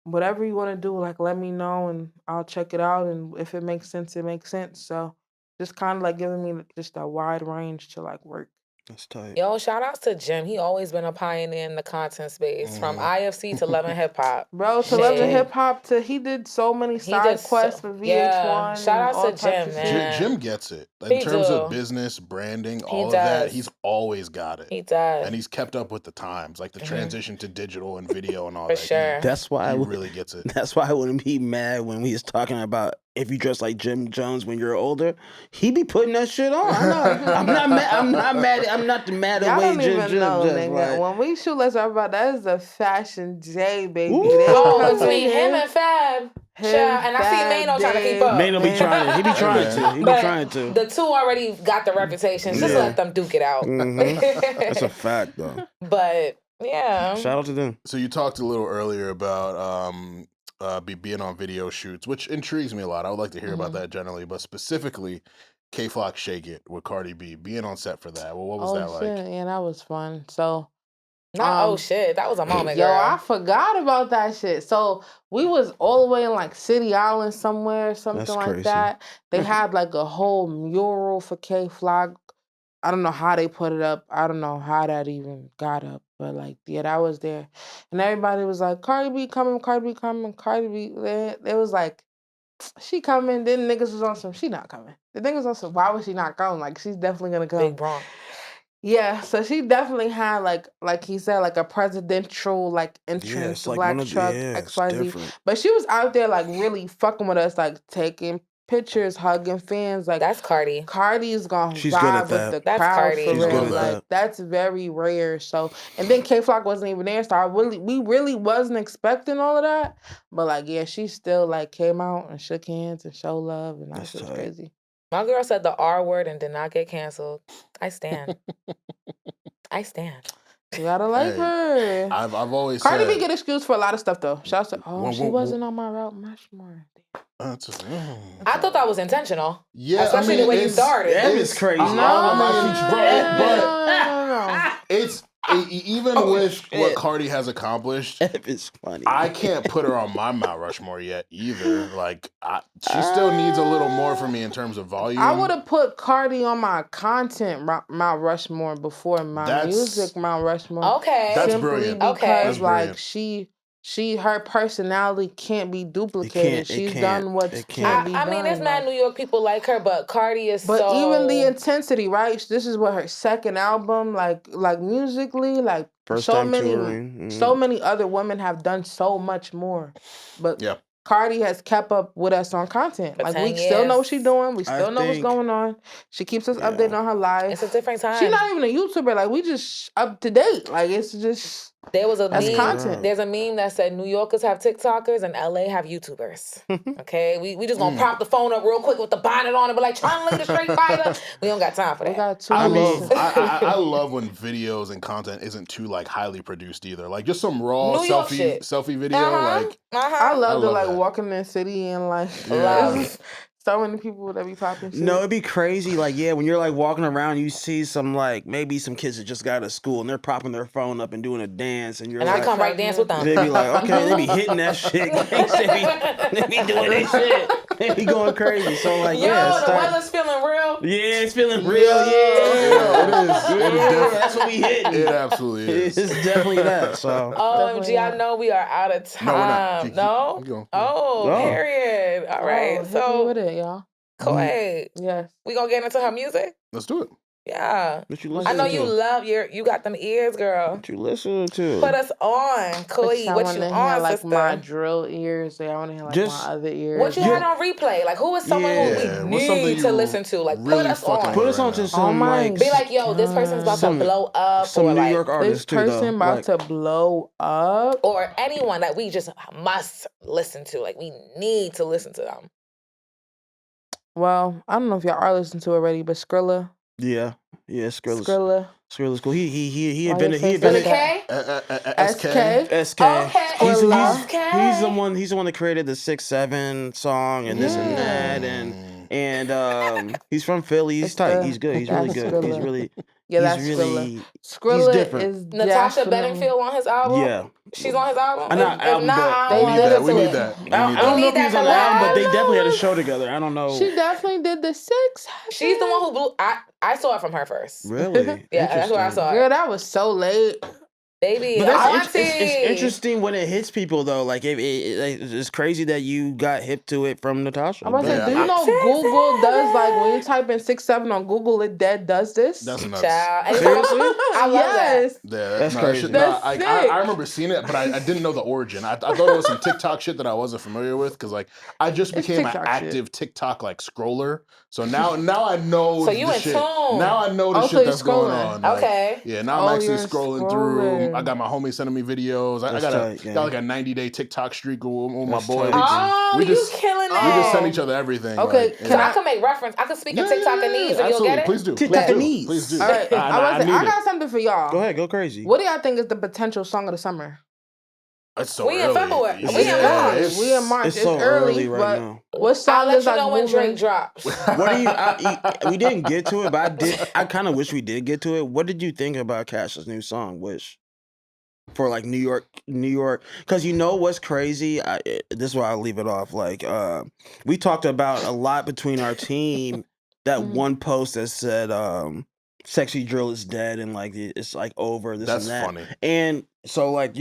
whatever you want to do, like let me know and I'll check it out. And if it makes sense, it makes sense. So just kind of like giving me just a wide range to like work. That's tight. Yo, shout outs to Jim. He always been a pioneer in the content space, from IFC to Love and Hip Hop. Bro, to Love and Hip Hop, he did so many side quests for VH1. Yeah. Shout and outs all to types Jim, of man. shit. Jim gets it. In terms of business, branding, all of that, he's always got it. He does. And he's kept up with the times, like the transition to digital and video and all For that. sure. That's why he really gets it. That's why I wouldn't be mad when we was talking about if you dress like Jim Jones when you're older. He be putting that shit on. I know. I'm not mad. I'm not mad Y'all away don't Jim even know, Jones. nigga. Like, When we shoot Let's Talk About That is a fashion J, baby. Ooh. Oh, between him and Fab. Child, and I see Mano trying to keep up. Mano be trying to. He be trying to. He be But trying to. The two already got the reputation. Just let them duke it out. That's a fact, though. But yeah. Shout out to them. So you talked a little earlier about being on video shoots, which intrigues me a lot. I would like to hear about that generally, but specifically K-Flock Shake It with Cardi B, being on set for that. Well, what was that like? Yeah, that was fun. So oh shit, that was a moment, yo, girl. I forgot about that shit. So we was all the way in like City Island somewhere, something like that. They had like a whole mural for K-Flock. I don't know how they put it up. I don't know how that even got up. But like, yeah, that was there. And everybody was like, Cardi B coming, Cardi B coming, Cardi B. It was like, she coming. Then niggas was on some, she not coming. The niggas was on some, why was she not coming? Like, she's definitely gonna come. Big Bronx. Yeah, so she definitely had like he said, like a presidential like entrance, like black truck, XYZ. But she was out there like really fucking with us, like taking pictures, hugging fans. Like that's Cardi. Cardi's gonna She's vibe good at with the That's crowd Cardi. for She's real. good at Like that. that's very rare. So and then K-Flock wasn't even there, so we really wasn't expecting all of that. But like yeah, she still like came out and shook hands and showed love, and that was crazy. My girl said the R word and did not get canceled. I stand. I stand. You gotta like her. I've always Cardi said, B get excused for a lot of stuff though. Shout out to she Well, wasn't on my route much more. I thought that was intentional. Yeah, especially the way you started. That is crazy. It's even with what Cardi has accomplished. It's funny. I can't put her on my Mount Rushmore yet either. Like she still needs a little more for me in terms of volume. I would have put Cardi on my content Mount Rushmore before my music Mount Rushmore. Okay, that's simply brilliant. Because that's like her personality can't be duplicated. She's done what can't be done. I mean, there's mad New York people like her, but Cardi is but so... even the intensity, right? This is what her second album, like musically, like First so time many, touring. so many other women have done so much more. But yeah. Cardi has kept up with us on content. For like 10 we still years. know what she's doing. We still know what's going on. She keeps us updated on her life. It's a different time. She's not even a YouTuber. Like we just up to date. Like it's just there was a that's meme. content. There's a meme that said New Yorkers have TikTokers and LA have YouTubers. Okay, we just gonna prop the phone up real quick with the bonnet on and be like, trying to lead a straight fighter. We don't got time for that. We got two. I love when videos and content isn't too like highly produced either. Like just some raw selfie video. Like I love to like that. walk in the city and like so many people that be popping shit. No, it'd be crazy. Like, yeah, when you're like walking around, you see some like maybe some kids that just got out of school and they're propping their phone up and doing a dance, and you're and like, I come right dance with them. They be like, okay, they be hitting that shit. they be doing that shit. They be going crazy. So like, the weather's feeling real. Yeah, it's feeling real. Yeah, it is. That's what we hitting. It absolutely is. It's definitely that. So. OMG, I know we are out of time. No, we're not. Oh, period. All right. So with it, y'all. Coey. Yes. We gonna get into her music? Let's do it. Yeah. What you I know you love you got them ears, girl. What you listening to? Put us on, Coey. What you on, like sister? my drill ears. I want to hear like my other ears. What you had on replay? Like who is someone who we need to listen to? Like really put us on. Put us on to some like. Be like, yo, this person's about to blow up. Some or New like, York artists this person about to blow up. Or anyone that we just must listen to. Like we need to listen to them. Well, I don't know if y'all are listening to already, but Skrilla. Yeah, Skrilla's cool. He invented K? SK. Okay. He's the one that created the 6-7 song and this and that and he's from Philly. He's tight. He's good. He's really good. Yeah, he's that's really Skrilla different. is Natasha definitely- Bedingfield on his album. yeah. She's on his album. Not If album, not, but I We don't need want to that. listen We to need it. that. We I need don't that. know if need he was that on the album, but they collab. definitely had a show together. I don't know. She definitely did the 6. She's the one who blew. I saw it from her first. Really? Yeah, that's where I Interesting. saw Girl, it. that was so late. Baby, But that's auntie. it's interesting when it hits people though. Like it's crazy that you got hip to it from Natasha. I'm about to say, Yeah, do you know Google does like when you type in 6'7" on Google, it does this? That's nuts. Child. And Seriously? I love yes. Yeah, That's no, crazy. Shit, That's I sick. remember seeing it, but I didn't know the origin. I thought it was some TikTok shit that I wasn't familiar with because like I just It's became an TikTok active TikTok like scroller. So now I know So you the in shit. tune. Now I know the Oh, so shit you're that's going scrolling. on. Like, Okay. yeah, now Oh, I'm actually you're scrolling through. scrolling. I got my homie sending me videos. I That's got tight, yeah. like a 90-day TikTok streak with my That's boy. tight. Oh, we you just killing we that. just send each other everything. Okay, like, can So yeah. I can make reference. I can speak in Yeah, TikTok yeah, and yeah, and you'll absolutely. get it. Please do. TikTokese. Please do. All right, I need it. got something for y'all. Go ahead, go crazy. What do y'all think is the potential song of the summer? It's so We in early. February. We in March. it's- We in March. It's It's, so early, early right but now. what song I'll let is you like know when Drake moving? drops. What do you? We didn't get to it, but I kind of wish we did get to it. What did you think about Cash's new song, Wish? For like New York, because you know what's crazy. This is why I leave it off. Like, we talked about a lot between our team. That Mhm. one post that said, "Sexy Drill is dead," and like it's like over. This That's and that. funny. And so like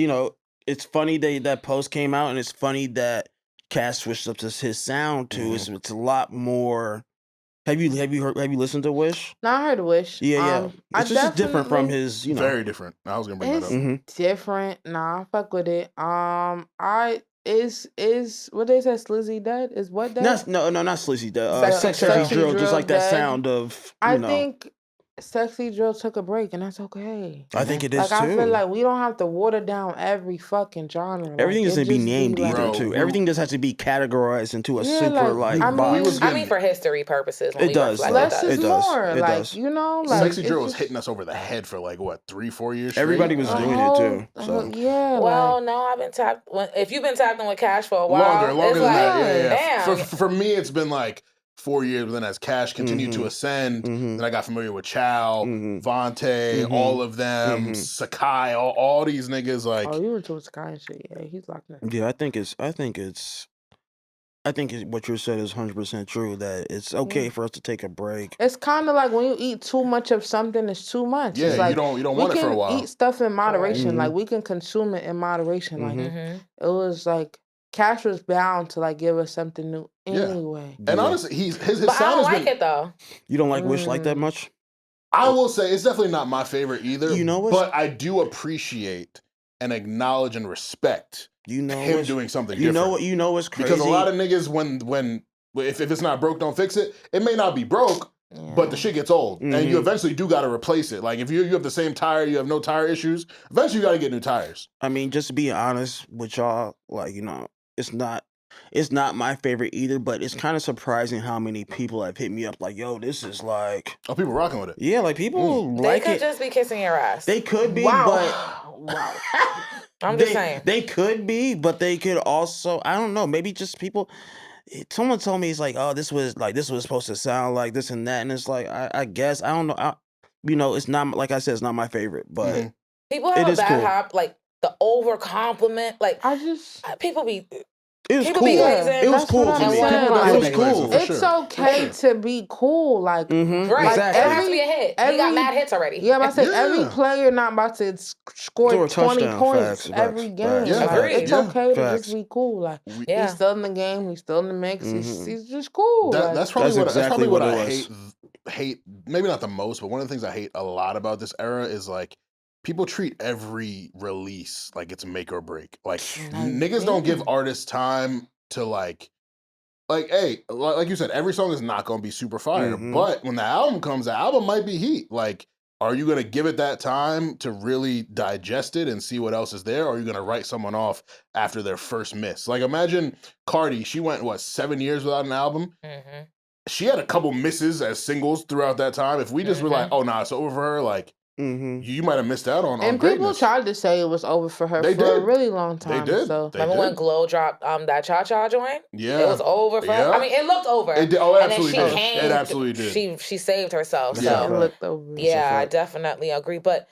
it's funny that post came out, and it's funny that Cash switched up to his sound too. It's a lot more. Have you listened to Wish? No, I heard Wish. Yeah. I It's just different from definitely- his, Very different. I was gonna bring that It's up. Mhm. different. Nah, I fuck with it. Is what they said, Slizzy dead? Is what dead? No, not Slizzy. Sexy Sexy Drill. Drill, just like that Dead. sound of. I think Sexy Drill took a break, and that's okay. I think it is Like too. I feel like we don't have to water down every fucking genre. Like, Everything it doesn't be just named like- either, Bro, too. we- Everything just has to be categorized into a Yeah, super like, like I mean- box. We was I mean, for history purposes, when It we does, reflect, though. Less it is It does. more. It like does. you know, like Sexy it's Drill was just hitting us over the head for like what 3-4 years. Everybody straight? was a doing whole- it too. So yeah. Well, like, no, I've been tapped. If you've been tapped in with Cash for a while, longer it's than like, that. Yeah. damn. For me, it's been like 4 years. But then as Cash continued to Mhm. ascend, Mhm. then I got familiar with Chow, Mhm. Vontae, Mhm. all of them, Mhm. Sakai, all these niggas. Like, oh, you were to Sky and shit. Yeah, he's locked in. yeah, I think what you said is 100% true. That it's okay for us to take a break. It's kind of like when you eat too much of something, it's too much. yeah, it's like, you don't we want it for a can while. eat stuff in moderation. Mhm. Like we can consume it in moderation. Like Mhm. Mhm. it was like Cash was bound to like give us something new Yeah. anyway. And Yeah. honestly, his But I sound don't has like been. it though. You don't like Wish like that much? I will say it's definitely not my favorite either. You know what's- but I do appreciate and acknowledge and respect You know him what's- doing something You different. know what's crazy? Because a lot of niggas, when if it's not broke, don't fix it. It may not be broke, but the shit gets old, and you Mhm. eventually do got to replace it. Like if you have the same tire, you have no tire issues. Eventually, you got to get new tires. I mean, just to be honest with y'all, like it's not my favorite either. But it's kind of surprising how many people have hit me up like, "Yo, this is like." Oh, people rocking with it. Yeah, like people They like could it. just be kissing your ass. They could be, Wow. but Wow. I'm just saying. They could be, but they could also. I don't know. Maybe just people. Someone told me it's like, oh, this was supposed to sound like this and that, and it's like, I guess I don't know. It's not like I said, it's not my favorite, but Mhm. People have It a is bad cool. hop, like the over compliment. Like I just people be. it was People cool. be glazing. It was That's cool what to I'm me. saying, People like- it was People be cool. glazing. it's sure. okay to be cool. Like Mm-hmm. Right. Exactly. It has to be a hit. He got every- mad hits already. yeah, but I say every Yeah. player not about to score Score a 20 touchdown. points Facts, every facts, game. facts, Yeah. Like, Agreed. it's Yeah. okay to Facts. just be cool. Like Yeah. he's still in the game. He's still in the mix. Mhm. He's just cool. like, That's probably That's exactly what what I it was. hate. Maybe not the most, but one of the things I hate a lot about this era is like people treat every release like it's make or break. Like niggas don't give artists time to like hey, like you said, every song is not gonna be super fire, Mhm. but when the album comes, the album might be heat. Like, are you gonna give it that time to really digest it and see what else is there, or are you gonna write someone off after their first miss? Like, imagine Cardi, she went 7 years without an album. She had a couple misses as singles throughout that time. If we just were like, oh nah, it's over for her, like you might have missed out on And people greatness. tried to say it was over for her They for a did. really long time. They did. So They Remember when did. Glow dropped that Cha Cha joint? Yeah. It was over for her. Yeah. I mean, it looked over. It did. Oh, it absolutely and then did. she came. It absolutely did. She saved herself. Yeah. it So looked over. yeah, I definitely agree. But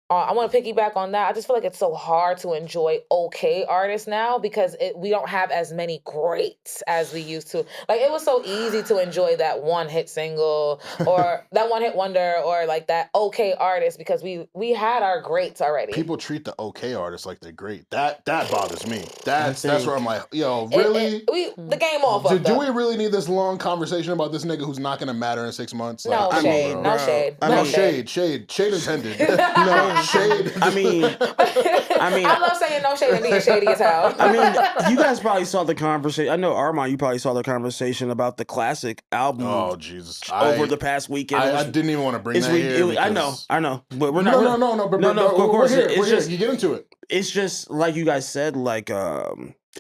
I want to piggyback on that. I just feel like it's so hard to enjoy okay artists now because we don't have as many greats as we used to. Like, it was so easy to enjoy that one hit single or that one hit wonder or like that okay artist because we had our greats already. People treat the okay artists like they're great. That bothers me. That's where I'm like, yo, It- really? the game all fucked Do up. we really need this long conversation about this nigga who's not gonna matter in 6 months? No Like, shade, bro. no shade, I no mean- shade. Shade intended. No shade. I mean, I love saying no shade and being shady as hell. I mean, you guys probably saw the conversation. I know, Armon, you probably saw the conversation about the classic album Oh Jesus! over the past weekend. I didn't even want to bring It's that here. I know, but we're not. No. But No, of course. We're here. It's We're here. just You get into it. It's just like you guys said. Like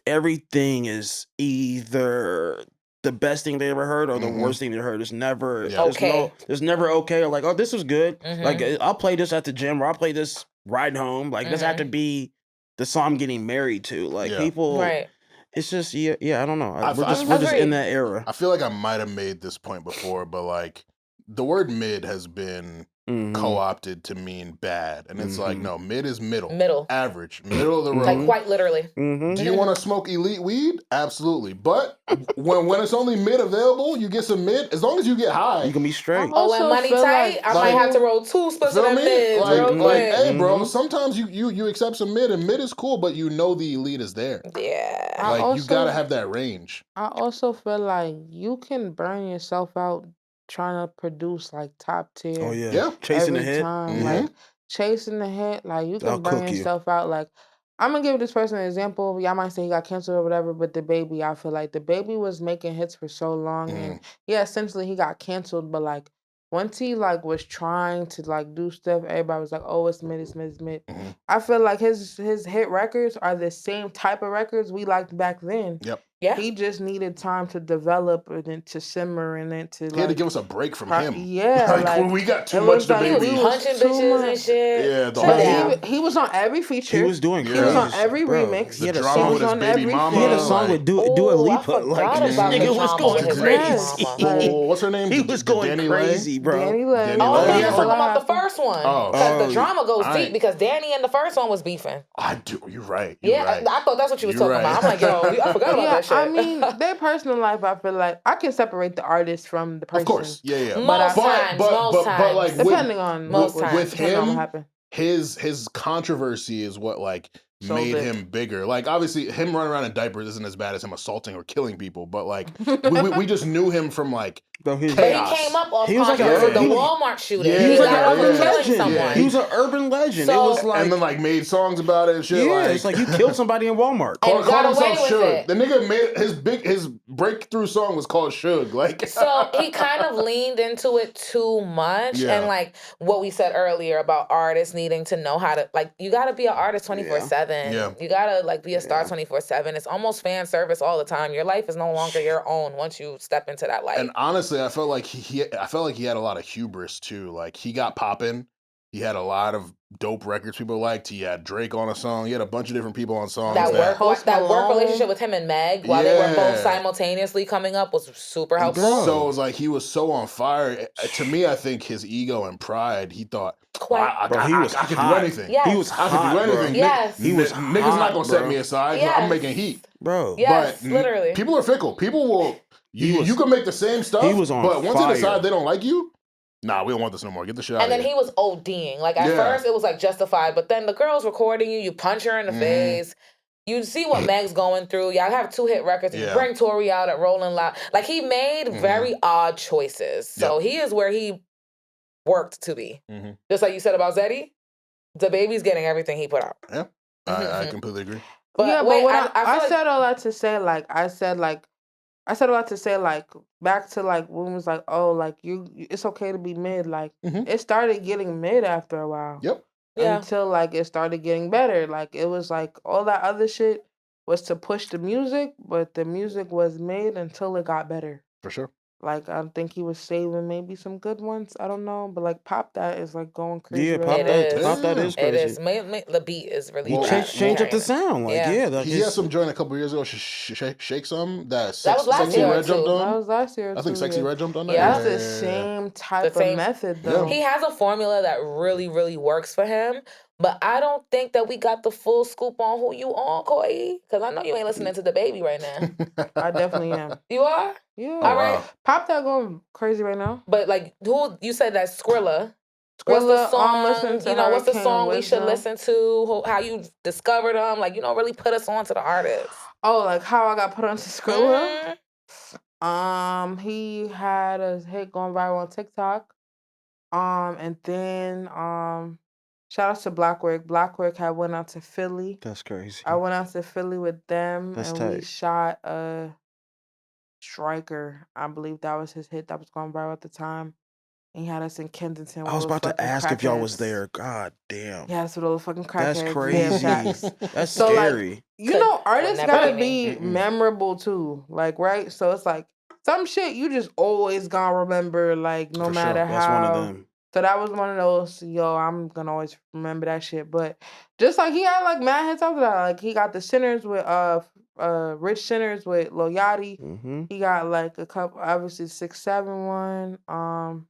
everything is either the best thing they ever heard or the worst thing they heard. It's never Okay. There's never okay or like, oh, this was good. Mhm. Like I'll play this at the gym or I'll play this ride home. Like it doesn't have to be the song I'm getting married to. Like people, Right. it's just yeah. I don't know. I We're just agree. in that era. I feel like I might have made this point before, but like the word mid has been Mhm. co-opted to mean bad, and it's like no, mid is middle, average, middle of the road. Like quite literally. Mhm. Do you want to smoke elite weed? Absolutely. But when it's only mid available, you get some mid. As long as you get high, You can be straight. Oh, when Also money feel tight, like- I might have to roll 2 splits of feel them me? mids real Like, quick. hey, bro. Mhm. Sometimes you accept some mid, and mid is cool, but you know the elite is there. Yeah. I Like you also- gotta have that range. I also feel like you can burn yourself out trying to produce like top tier. Oh yeah, Yeah. chasing every the hit. time. Mhm. Like chasing the hit, like you That'll can burn cook you. yourself out. Like I'm gonna give this person an example. Y'all might say he got canceled or whatever, but the baby, I feel like the baby was making hits for so long, and yeah, essentially he got canceled. But like once he like was trying to like do stuff, everybody was like, "Oh, it's mid, it's mid, it's mid." Mhm. I feel like his hit records are the same type of records we liked back then. Yep. Yeah. He just needed time to develop and then to simmer and then to He had to like give us a break from pro- him. yeah, like, like, when we got too it much was the like He we was baby. was punching too bitches and much. shit. Yeah, the But whole he was on every feature. He was doing He He was crazy. on every bro. remix. the He had a drama song with his on baby every mama. He had a feature. song like, with Dua Ooh, I Lipa. forgot Like about this the nigga was drama going with his crazy. baby mama. oh, what's her name? He was going Danny crazy, bro. Danny Lay. Danny Oh, Lay. I thought you Yeah. were talking about the first one. Oh. Because Oh, the drama goes I- deep because Danny in the first one was beefing. I do. You're right. You're Yeah, right. I thought that's what you was You're talking right. about. I'm like, yo, I forgot about Yeah, that shit. I mean, their personal life, I feel like I can separate the artist from the person. Of course. Yeah. Most times, most times. like Depending on Most what times. with depending on what him, happened. his controversy is what like Sold made it. him bigger. Like obviously him running around in diapers isn't as bad as him assaulting or killing people, but like we just knew him from like Bro, he, But he chaos. came up off He was like controversy. a- The he was- Walmart shooting. Yeah, he was he like got an up for urban killing legend. someone. Yeah. He was an urban legend. It So- was like, and then like made songs about it and shit. yeah, like, it's like you killed somebody in Walmart. And got called away himself with Suge. it. The nigga made his breakthrough song was called Suge. Like So he kind of leaned into it too much. Yeah. And like what we said earlier about artists needing to know how to, like, you got to be an artist 24/7. Yeah. You got to like be a star 24/7. It's almost fan service all the time. Your life is no longer your own once you step into that life. And honestly, I felt like he had a lot of hubris too. Like he got popping. He had a lot of dope records people liked. He had Drake on a song. He had a bunch of different people on songs. that work Post that work Malone. relationship with him and Meg while they were both Yeah. simultaneously coming up was super helpful. So it was like he was so on fire. To me, I think his ego and pride. He thought, Quite. Bro, he was I can do hot. anything. Yes. He was I can do hot, bro. anything. Yes. He was niggas hot, not gonna set bro. me aside. Yes. I'm making heat. Bro. Yes, But literally. people are fickle. People will. You can make the same stuff. he was on But once fire. they decide they don't like you, nah, we don't want this no more. Get the shit out And of then here. he was ODing. Like at Yeah. first it was like justified, but then the girl's recording you, you punch her in the face. You see what Meg's going through. Y'all have 2 hit records. You Yeah. bring Tori out at Rolling Loud. Like he made very odd choices. So he is where he worked to be. Just like you said about Zeddy, the baby's getting everything he put out. Yeah, I completely agree. But yeah, wait, but what I feel I like- said all that to say, like, I said a lot to say, like, back to, like, when it was like, oh, like, it's okay to be mid. Like, it started getting mid after a while. Yep. Yeah. Until, like, it started getting better. Like, it was, like, all that other shit was to push the music, but the music was made until it got better. For sure. Like I think he was saving maybe some good ones. I don't know, but like Pop That is like going crazy. Yeah, right Pop now. that. is. Pop that is It crazy. is. The beat is really He Well, changed up the sound. Like, yeah, like He had his, some joint a couple years ago. Shake some that That was last Sexy year, Red jumped too. That on. was last year. I think too, Sexy yeah. Red jumped on that. Yeah. That's the Yeah. same type The same- of method though. He has a formula that really, really works for him, but I don't think that we got the full scoop on who you on, Coey. Because I know you ain't listening to the baby right now. I definitely am. You are? Yeah. Oh, All right. wow. Pop That going crazy right now. But like, who you said that Skrilla? What's the Skrilla, song? listening to What's the Hurricane song we should Wisdom. listen to? How you discovered them? Like, really put us on to the artist. Oh, like how I got put onto Skrilla? Mhm. He had a hit going viral on TikTok. And then shout out to Blackwork. Blackwork had went out to Philly. that's crazy. I went out to Philly with them That's and we tight. shot a Striker. I believe that was his hit that was going viral at the time. And he had us in Kensington. I was about to ask if y'all was there. God damn. He had us with all the fucking crackheads. That's Damn crazy. shacks. That's So, like, scary. Artists never gotta be be Mm-mm. memorable too. Like, right? So it's like some shit you just always gonna remember, like, no For sure. matter That's how. one of them. So that was one of those, I'm gonna always remember that shit. But just like he had like mad hits after that. Like he got the Sinners with Rich Sinners with Lil Yachty. Mm-hmm. He got like a couple, obviously 6'7" one.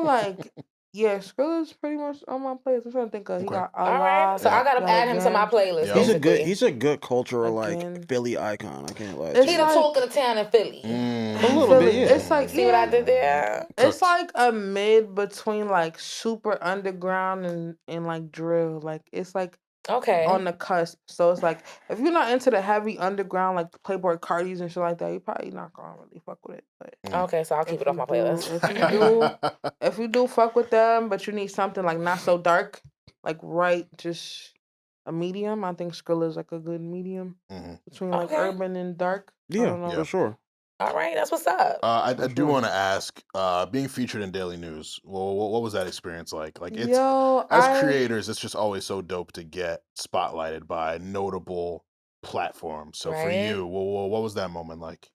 Like Skrilla's pretty much on my playlist. I'm trying to think of. He Okay. got a All right. So I gotta add him to my playlist. Yeah. Basically. He's a good cultural Again. like Philly icon. I can't lie. It's to He you. the like- talk of the town in Philly. Mm. A little bit, Philly. yeah. It's like See what I did there? It's like a mid between like super underground and like drill. Like it's like Okay. on the cusp. So it's like if you're not into the heavy underground like the Playboy Cardis and shit like that, you probably not gonna really fuck with it. But Okay, so I'll keep it off my you do- playlist. if you do fuck with them, but you need something like not so dark, like just a medium. I think Skrilla is like a good medium Mhm. between like Okay. urban and dark. I Yeah, don't know. for sure. All right, that's what's up. I For do sure. want to ask, being featured in Daily News, what was that experience like? Like, it's Yo, as creators, it's just always so dope to get spotlighted by notable platforms. So for Right. you, what was that moment like?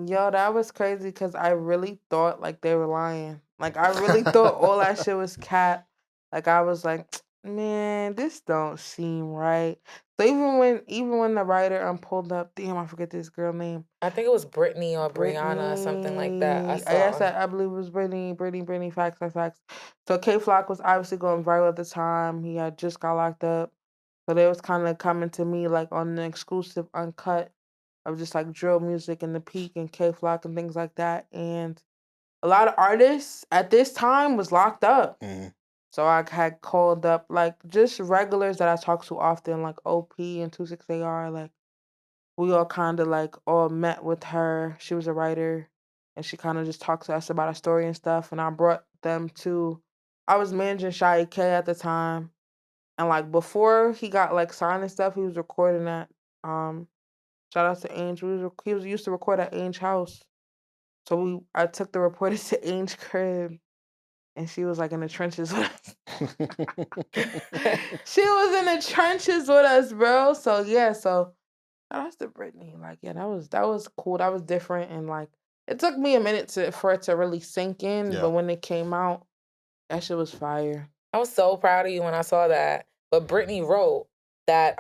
Yo, that was crazy because I really thought like they were lying. Like I really thought all that shit was cap. Like I was like, man, this don't seem right. So even when the writer pulled up, damn, I forget this girl name. I think it was Brittany or Brianna or something like that. I Yes, saw. I believe it was Brittany, facts. So K Flock was obviously going viral at the time. He had just got locked up. So they was kind of coming to me like on the exclusive uncut of just like drill music and the peak and K Flock and things like that. And a lot of artists at this time was locked up. Mhm. So I had called up like just regulars that I talk to often, like OP and 26AR. Like we all kind of like all met with her. She was a writer and she kind of just talked to us about her story and stuff. And I brought them to, I was managing Shy K at the time. And like before he got like signed and stuff, he was recording at shout out to Ainge. He was used to record at Ainge house. So I took the reporter to Ainge crib and she was like in the trenches with us. She was in the trenches with us, bro. So yeah, shout out to Brittany. Like, yeah, that was cool. That was different. And like it took me a minute for it to really sink in, Yeah. but when it came out, that shit was fire. I was so proud of you when I saw that. But Brittany wrote that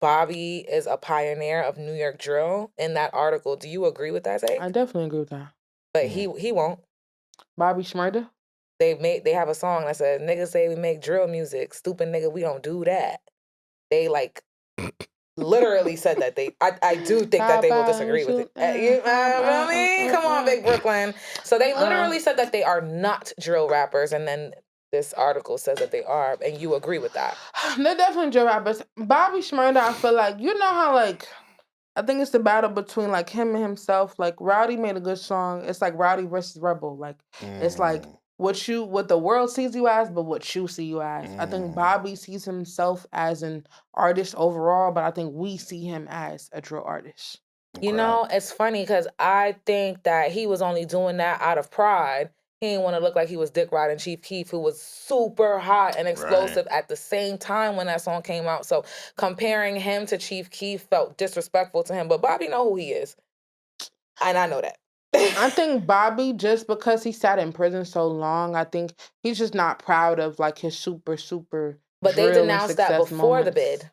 Bobby is a pioneer of New York drill in that article. Do you agree with that, Zay? I definitely agree with that. But he won't. Bobby Schmurda? They have a song that says, "Niggas say we make drill music. Stupid nigga, we don't do that." They like literally said that. I do think that they will disagree with it. You know what I mean? Come on, Big Brooklyn. So they literally said that they are not drill rappers, and then this article says that they are, and you agree with that. They're definitely drill rappers. Bobby Schmurda, I feel like, you know how like, I think it's the battle between like him and himself. Like Rowdy made a good song. It's like Rowdy versus Rebel. Like it's like what the world sees you as, but what you see you as. I think Bobby sees himself as an artist overall, but I think we see him as a drill artist. You know, it's funny because I think that he was only doing that out of pride. He didn't want to look like he was dick riding Chief Keef, who was super hot and explosive at the same time when that song came out. So comparing him to Chief Keef felt disrespectful to him. But Bobby know who he is. And I know that. I think Bobby, just because he sat in prison so long, I think he's just not proud of like his super But they drill and denounced that success before the moments. bid.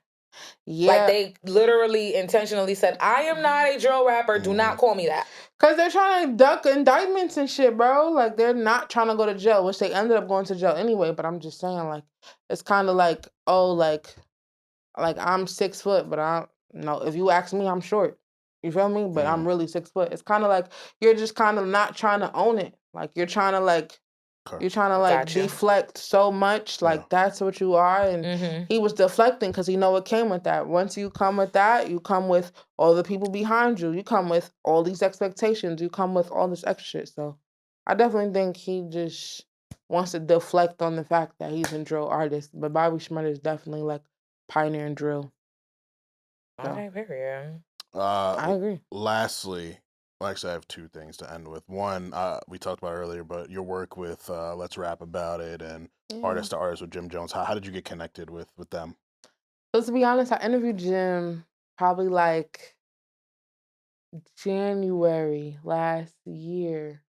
Yeah, Like they literally intentionally said, I am not a drill rapper. Do not call me that. because they're trying to duck indictments and shit, bro. Like they're not trying to go to jail, which they ended up going to jail anyway. But I'm just saying, like, it's kind of like, oh, like I'm 6 foot, but I don't know. If you ask me, I'm short. You feel me? But I'm really 6 foot. It's kind of like you're just kind of not trying to own it. Like you're trying to like Gotcha. deflect so much. Like that's what you are. And he was deflecting because he know what came with that. Once you come with that, you come with all the people behind you. You come with all these expectations. You come with all this extra shit. So I definitely think he just wants to deflect on the fact that he's a drill artist. But Bobby Shmurda is definitely like pioneer and drill. So, Okay, period. I agree. Lastly, well, actually, I have 2 things to end with. One, we talked about earlier, but your work with Let's Rap About It and Artist to Artist with Jim Jones. How did you get connected with them? So to be honest, I interviewed Jim probably like January last year.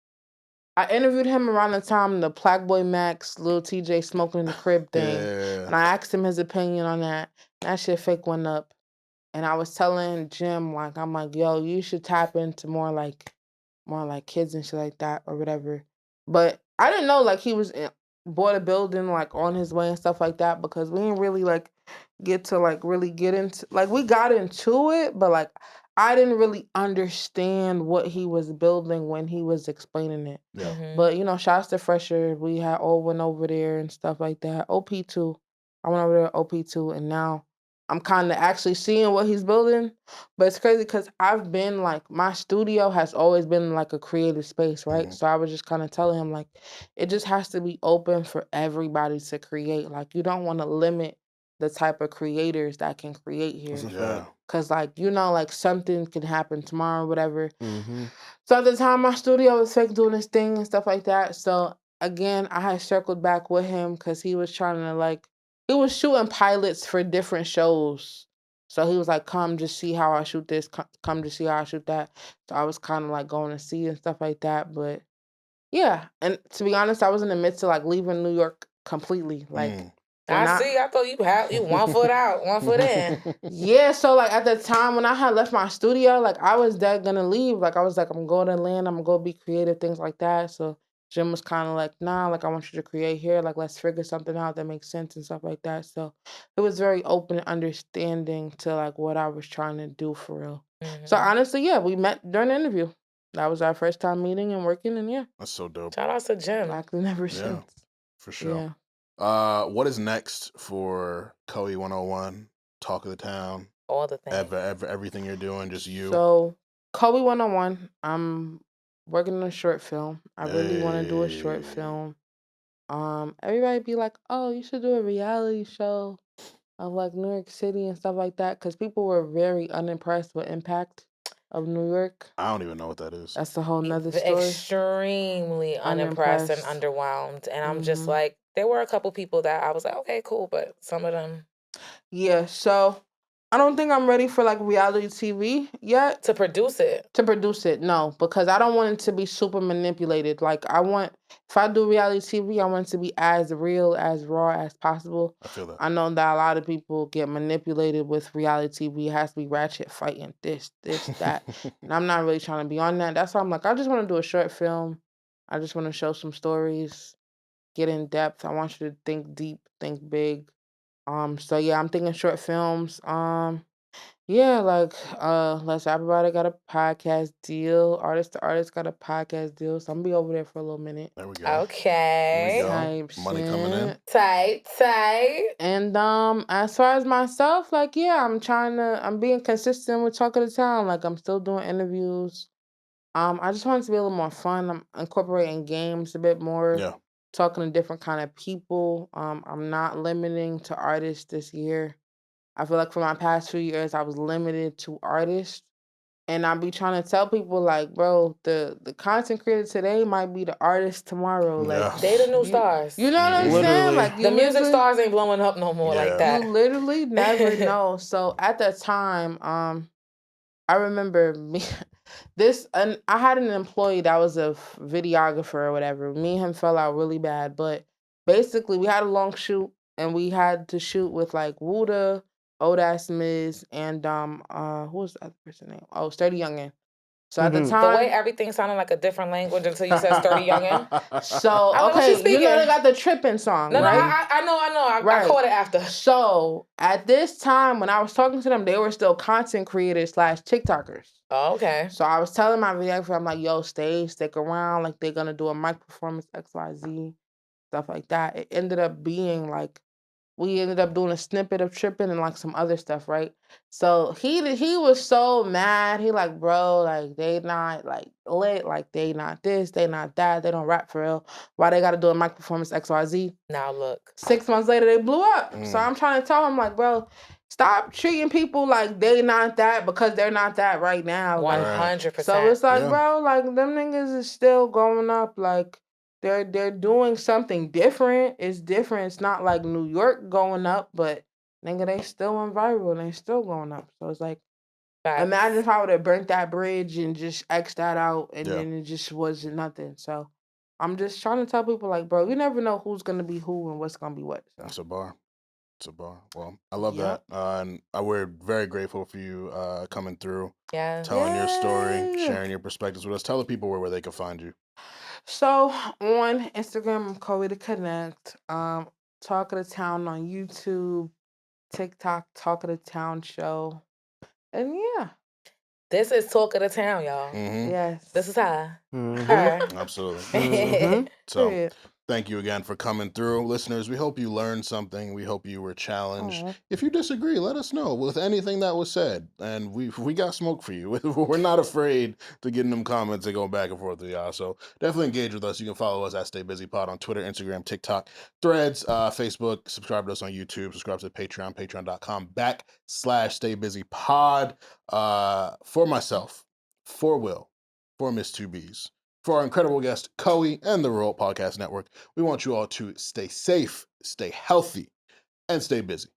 I interviewed him around the time the Black Boy Max, Lil TJ smoking in the crib thing. Yeah. And I asked him his opinion on that. That shit fake went up. And I was telling Jim, like, I'm like, yo, you should tap into more like kids and shit like that or whatever. But I didn't know like he was bought a building like on his way and stuff like that because we didn't really like get to like really get into like we got into it, but like I didn't really understand what he was building when he was explaining it. Yeah. But you know, shouts to Fresher. We had all went over there and stuff like that. OP2. I went over there OP2 and now I'm kind of actually seeing what he's building. But it's crazy because I've been like, my studio has always been like a creative space, right? So I was just kind of telling him like, it just has to be open for everybody to create. Like you don't want to limit the type of creators that can create here. Yeah. Cause like, you know, like something can happen tomorrow, whatever. So at the time my studio was fake doing his thing and stuff like that. So again, I had circled back with him because he was trying to like, he was shooting pilots for different shows. So he was like, come just see how I shoot this, come to see how I shoot that. So I was kind of like going to see and stuff like that. But yeah, and to be honest, I was in the midst of like leaving New York completely. Like, I thought you had you 1 foot out, 1 foot in. Yeah, so like at the time when I had left my studio, like I was dead gonna leave. Like I was like, I'm going to land, I'm gonna go be creative, things like that. So Jim was kind of like, nah, like I want you to create here, like let's figure something out that makes sense and stuff like that. So it was very open and understanding to like what I was trying to do for real. So honestly, yeah, we met during the interview. That was our first time meeting and working, and yeah. That's so dope. Shout out to Jim. Exactly, never since. For sure. Yeah. What is next for Coey 101? Talk of the Town. All the things. Everything you're doing, just you. So Coey 101, I'm working on a short film. I really want to do a short film. Everybody be like, oh, you should do a reality show of like New York City and stuff like that, because people were very unimpressed with Impact of New York. I don't even know what that is. That's a whole nother story. Extremely unimpressed and underwhelmed. And I'm just like, there were a couple people that I was like, okay, cool, but some of them. Yeah, so I don't think I'm ready for like reality TV yet. To produce it, no, because I don't want it to be super manipulated. Like if I do reality TV, I want it to be as real, as raw as possible. I feel that. I know that a lot of people get manipulated with reality TV. It has to be ratchet fighting, this, that. And I'm not really trying to be on that. That's why I'm like, I just want to do a short film. I just want to show some stories, get in depth. I want you to think deep, think big. So yeah, I'm thinking short films. Yeah, like Let's Rap About It got a podcast deal. Artist to Artist got a podcast deal. So I'm gonna be over there for a little minute. There we go. Okay. There we go. Money coming in. Tight. And as far as myself, like yeah, I'm being consistent with Talk of the Town. Like I'm still doing interviews. I just want it to be a little more fun. I'm incorporating games a bit more. Yeah. Talking to different kind of people. I'm not limiting to artists this year. I feel like for my past few years, I was limited to artists. And I be trying to tell people like, bro, the content creator today might be the artist tomorrow. Like they the new stars. You know what I'm saying? Like the music stars ain't blowing up no more like that. You literally never know. So at that time, I remember and I had an employee that was a videographer or whatever. Me and him fell out really bad, but basically we had a long shoot and we had to shoot with like Wuda, Old Ass Miz, and who was the other person name? Oh, Sturdy Youngin. So at the Mhm. The way time, everything sounded like a different language until you said Sturdy Youngin. so I know what you're okay, you know they speaking. got the tripping song, No, right? I know. I Right. caught it after. So at this time, when I was talking to them, they were still content creators / TikTokers. Oh, okay. So I was telling my videographer, I'm like, yo, stick around. Like, they're going to do a mic performance, XYZ, stuff like that. It ended up being like, we ended up doing a snippet of Trippin' and like some other stuff, right? So he was so mad. He like, bro, like they not like lit, like they not this, they not that, they don't rap for real. Why they got to do a mic performance, XYZ? Now look. 6 months later, they blew up. So I'm trying to tell him, like, bro, stop treating people like they not that because they're not that right now. Like, 100%. so it's like, Yeah. bro, like them niggas is still going up. Like they're doing something different. It's different. It's not like New York going up, but nigga, they still on viral and they still going up. So it's like, Facts. imagine if I would have burnt that bridge and just X'd that out and Yeah. then it just wasn't nothing. So I'm just trying to tell people, like, bro, you never know who's gonna be who and what's gonna be what. So. That's a bar. It's a bar. Well, I love Yep. that. And we're very grateful for you coming through, Yeah. telling your story, Yay. sharing your perspectives with us. Tell the people where they can find you. So on Instagram, I'm Coey to Connect. Talk of the Town on YouTube, TikTok, Talk of the Town Show. And yeah. This is Talk of the Town, y'all. Mm-hmm. Yes. This is her. Mhm. Her. Absolutely. Mhm. So Period. thank you again for coming through. Listeners, we hope you learned something. We hope you were challenged. Aw. If you disagree, let us know with anything that was said. And we got smoke for you. We're not afraid to get in them comments and go back and forth with y'all. So definitely engage with us. You can follow us at Stay Busy Pod on Twitter, Instagram, TikTok, Threads, Facebook. Subscribe to us on YouTube. Subscribe to Patreon, patreon.com/Stay Busy Pod. For myself, for Will, for Miss 2Bs, for our incredible guest, Coey, and the Rural Podcast Network, we want you all to stay safe, stay healthy, and stay busy.